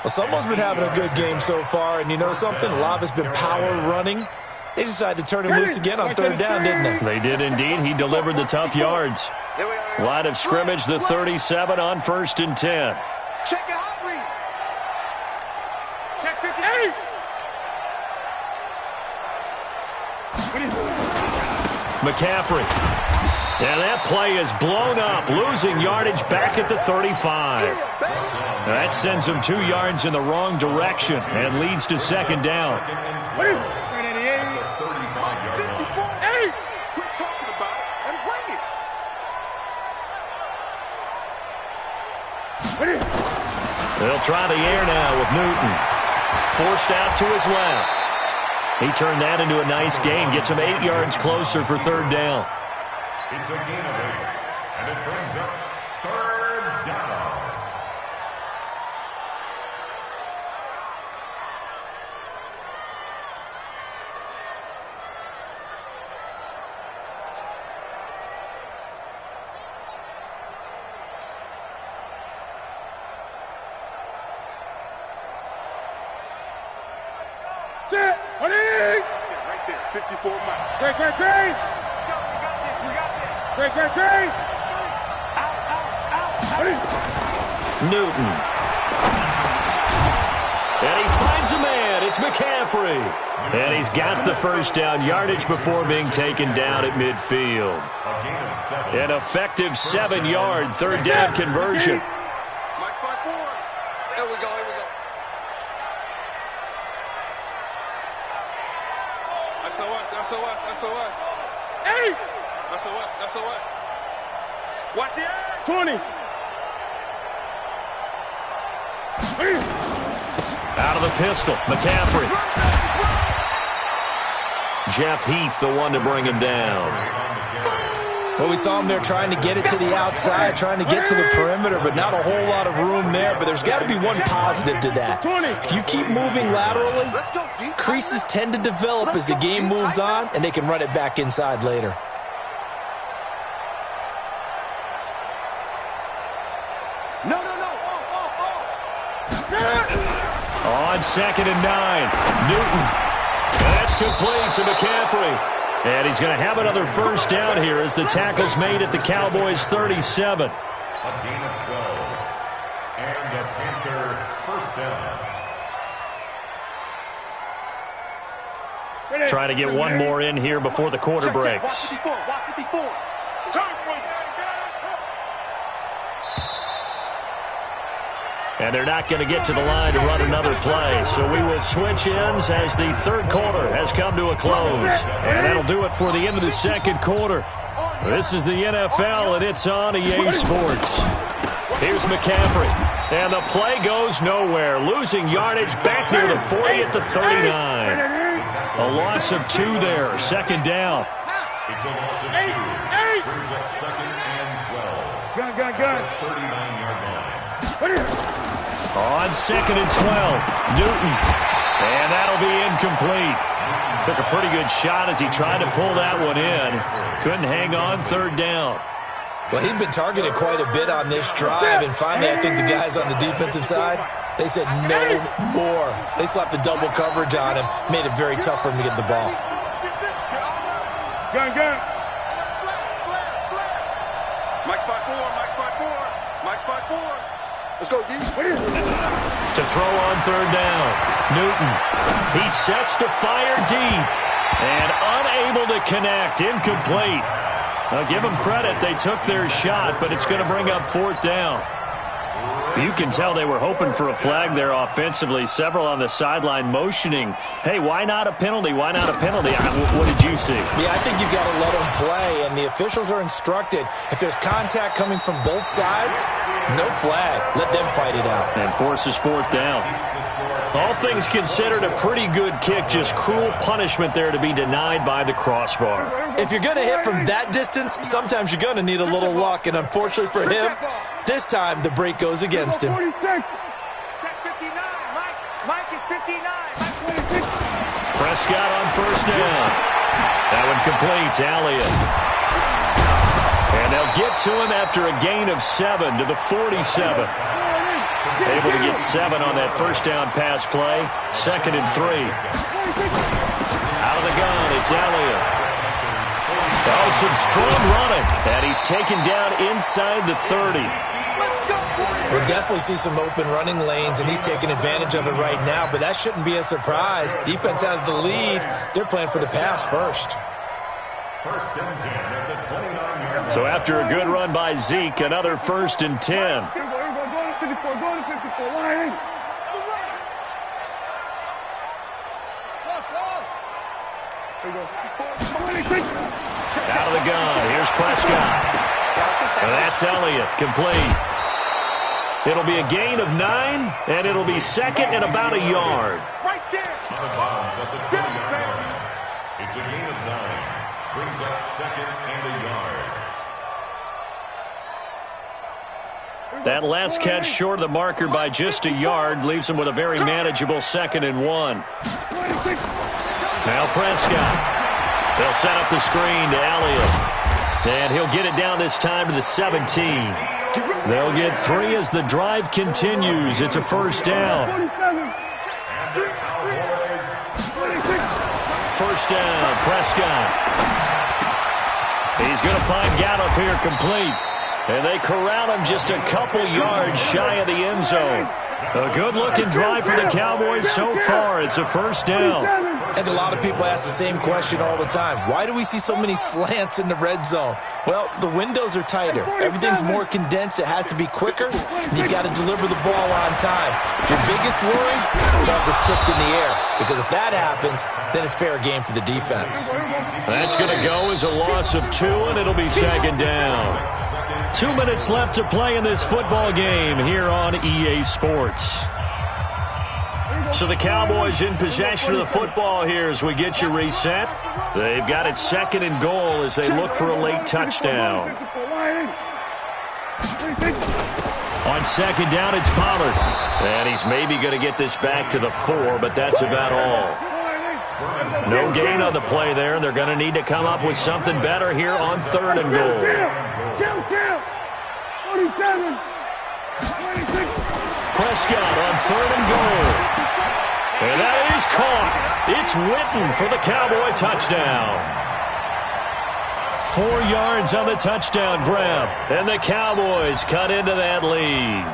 [SPEAKER 3] Well, someone's been having a good game so far, and you know something? A lot of it's been power running. They decided to turn him loose again on third down, didn't they?
[SPEAKER 1] They did indeed. He delivered the tough yards. Line of scrimmage, the 37 on 1st and 10.
[SPEAKER 2] Check it out, read. Check 58.
[SPEAKER 1] McCaffrey. And that play is blown up, losing yardage back at the 35. That sends him 2 yards in the wrong direction and leads to second down. They'll try the air now with Newton. Forced out to his left. He turned that into a nice gain. Gets him 8 yards closer for third down.
[SPEAKER 5] It's a gain of 8, and it brings up third down.
[SPEAKER 2] Sit! Ready! Right there, 54 miles. Great.
[SPEAKER 1] Newton. And he finds a man. It's McCaffrey. And he's got the first down yardage before being taken down at midfield. An effective 7-yard third down conversion.
[SPEAKER 2] Mike 5-4. There we go. SOS. Hey! SOS. Watch the edge. 20.
[SPEAKER 1] Out of the pistol, McCaffrey. Jeff Heath, the one to bring him down.
[SPEAKER 3] Well, we saw him there trying to get it to the outside, trying to get to the perimeter, but not a whole lot of room there. But there's got to be one positive to that. If you keep moving laterally, creases tend to develop as the game moves on, and they can run it back inside later.
[SPEAKER 1] on 2nd and 9. Newton. And that's complete to McCaffrey. And he's going to have another first down here as the tackle's made at the Cowboys' 37.
[SPEAKER 5] A gain of 12. And the Panther first down.
[SPEAKER 1] Trying to get one more in here before the quarter breaks. And they're not going to get to the line to run another play. So we will switch ends as the third quarter has come to a close. And that'll do it for the end of the second quarter. This is the NFL, and it's on EA Sports. Here's McCaffrey. And the play goes nowhere. Losing yardage back near the 40 at the 39. A loss of 2 there. Second down.
[SPEAKER 5] It's a loss of 2. Brings up 2nd and 12.
[SPEAKER 2] Gun.
[SPEAKER 5] 39-yard line.
[SPEAKER 1] On 2nd and 12, Newton. And that'll be incomplete. Took a pretty good shot as he tried to pull that one in. Couldn't hang on, third down.
[SPEAKER 3] Well, he'd been targeted quite a bit on this drive, and finally I think the guys on the defensive side, they said no more. They slapped the double coverage on him, made it very tough for him to get the ball.
[SPEAKER 2] Gun.
[SPEAKER 7] Mike 5-4. Let's go, D.
[SPEAKER 1] To throw on third down, Newton. He sets to fire deep and unable to connect. Incomplete. Now give them credit. They took their shot, but it's going to bring up fourth down. You can tell they were hoping for a flag there offensively. Several on the sideline motioning, hey, why not a penalty? Why not a penalty? What did you see?
[SPEAKER 3] Yeah, I think you've got to let them play, and the officials are instructed. If there's contact coming from both sides, no flag. Let them fight it out.
[SPEAKER 1] And forces fourth down. All things considered, a pretty good kick. Just cruel punishment there to be denied by the crossbar.
[SPEAKER 3] If you're going to hit from that distance, sometimes you're going to need a little luck, and unfortunately for him, this time the break goes against him.
[SPEAKER 4] Check 59. Mike is 59.
[SPEAKER 1] Prescott on first down. That one complete to Elliott. And they'll get to him after a gain of 7 to the 47. Able to get 7 on that first down pass play. 2nd and 3. Out of the gun, it's Elliott. Oh, some strong running. And he's taken down inside the 30.
[SPEAKER 3] We'll definitely see some open running lanes, and he's taking advantage of it right now, but that shouldn't be a surprise. Defense has the lead. They're playing for the pass first.
[SPEAKER 5] First and 10 at the 29-yard line.
[SPEAKER 1] So after a good run by Zeke, another 1st and 10. Out of the gun. Here's Prescott. And that's Elliott. Complete. It'll be a gain of 9, and it'll be 2nd and about a yard.
[SPEAKER 4] Right there.
[SPEAKER 5] Out of bounds at the 20-yard line. It's a gain of 9. Brings up 2nd and a yard.
[SPEAKER 1] That last catch short of the marker by just a yard leaves him with a very manageable 2nd and 1. Now Prescott. They'll set up the screen to Elliott. And he'll get it down this time to the 17. They'll get 3 as the drive continues. It's a first down. First down, Prescott. He's going to find Gallup here complete. And they corral him just a couple yards shy of the end zone. A good-looking drive for the Cowboys so far. It's a first down.
[SPEAKER 3] And a lot of people ask the same question all the time. Why do we see so many slants in the red zone? Well, the windows are tighter. Everything's more condensed. It has to be quicker. And you've got to deliver the ball on time. Your biggest worry? Ball gets tipped in the air. Because if that happens, then it's fair game for the defense.
[SPEAKER 1] That's going to go as a loss of 2, and it'll be 2nd down. 2 minutes left to play in this football game here on EA Sports. So the Cowboys in possession of the football here as we get you reset. They've got it 2nd and goal as they look for a late touchdown. On 2nd down, it's Pollard. And he's maybe going to get this back to the 4, but that's about all. No gain on the play there. They're going to need to come up with something better here on 3rd and goal.
[SPEAKER 2] 47.
[SPEAKER 1] Prescott on 3rd and goal. And that is caught. It's Witten for the Cowboy touchdown. 4 yards on the touchdown grab. And the Cowboys cut into that lead.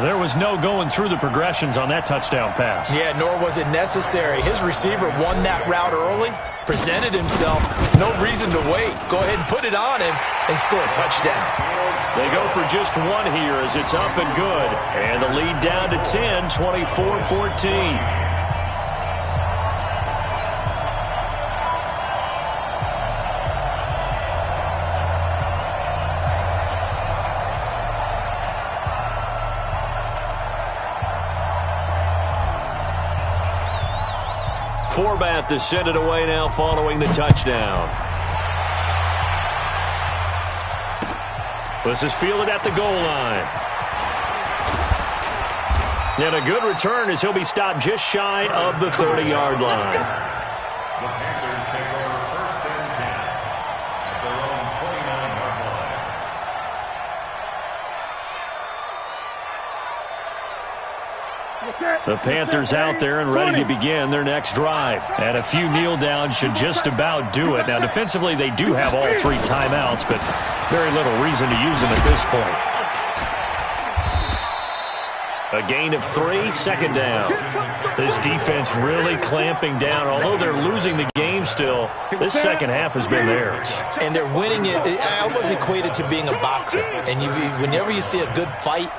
[SPEAKER 1] There was no going through the progressions on that touchdown pass.
[SPEAKER 3] Yeah, nor was it necessary. His receiver won that route early, presented himself, no reason to wait. Go ahead and put it on him and score a touchdown.
[SPEAKER 1] They go for just one here as it's up and good. And the lead down to 10, 24-14. Forbath to send it away now following the touchdown. This is fielded at the goal line. And a good return as he'll be stopped just shy of the 30-yard line.
[SPEAKER 5] The Panthers take over 1st and 10 at their own 29-yard line.
[SPEAKER 1] The Panthers out there and ready to begin their next drive. And a few kneel downs should just about do it. Now, defensively, they do have all 3 timeouts, but very little reason to use them at this point. A gain of 3, second down. This defense really clamping down. Although they're losing the game still, this second half has been theirs.
[SPEAKER 3] And they're winning it. I almost equate it to being a boxer. And whenever you see a good fight,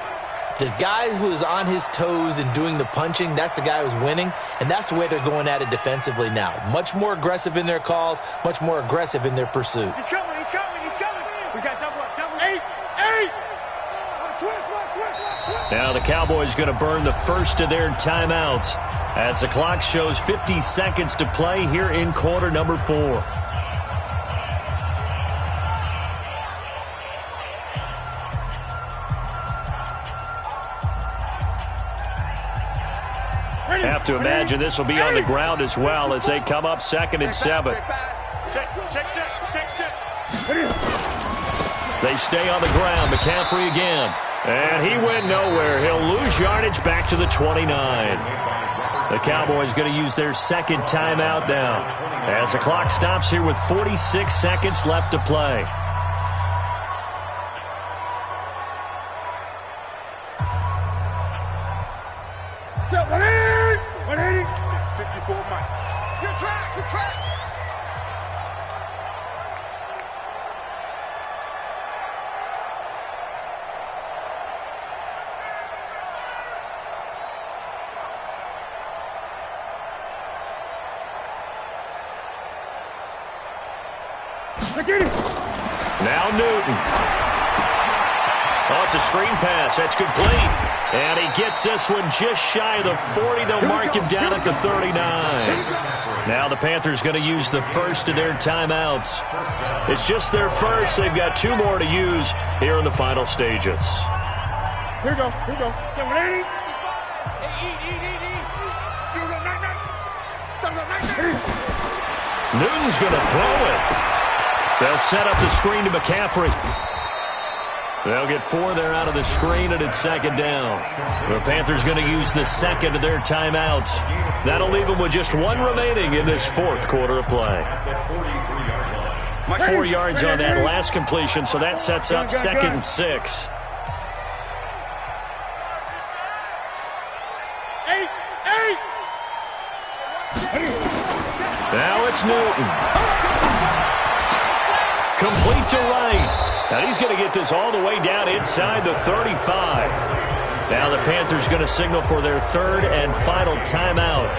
[SPEAKER 3] the guy who is on his toes and doing the punching, that's the guy who's winning, and that's the way they're going at it defensively now. Much more aggressive in their calls, much more aggressive in their pursuit.
[SPEAKER 2] He's coming, he's coming, he's coming. We got double up, double. 8, 8. Switch.
[SPEAKER 1] Now the Cowboys going to burn the first of their timeouts as the clock shows 50 seconds to play here in quarter number 4. Have to imagine this will be on the ground as well as they come up 2nd and 7. They stay on the ground. McCaffrey again. And he went nowhere. He'll lose yardage back to the 29. The Cowboys going to use their 2nd timeout now as the clock stops here with 46 seconds left to play. Now Newton. Oh, it's a screen pass. That's complete. And he gets this one just shy of the 40. They'll mark him down at the 39. Now the Panthers going to use the first of their timeouts. It's just their first. They've got 2 more to use here in the final stages.
[SPEAKER 2] Here we go. 780.
[SPEAKER 1] Newton's going to throw it. They'll set up the screen to McCaffrey. They'll get 4 there out of the screen, and it's 2nd down. The Panthers going to use the 2nd of their timeouts. That'll leave them with just 1 remaining in this 4th quarter of play. 4 yards on that last completion, so that sets up 2nd and 6.
[SPEAKER 2] 8.
[SPEAKER 1] Now it's Newton. Complete to right. Now he's going to get this all the way down inside the 35. Now the Panthers going to signal for their 3rd and final timeout.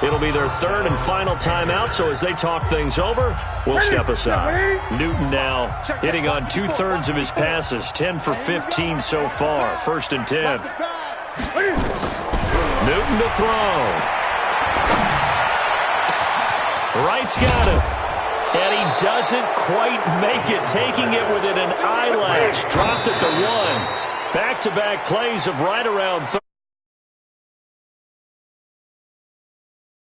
[SPEAKER 1] It'll be their 3rd and final timeout, so as they talk things over, we'll step aside. Newton now hitting on 2/3 of his passes, 10 for 15 so far. 1st and 10. Newton to throw. Wright's got him. And he doesn't quite make it, taking it within an eyelash. Dropped at the 1. Back-to-back plays of right around 30.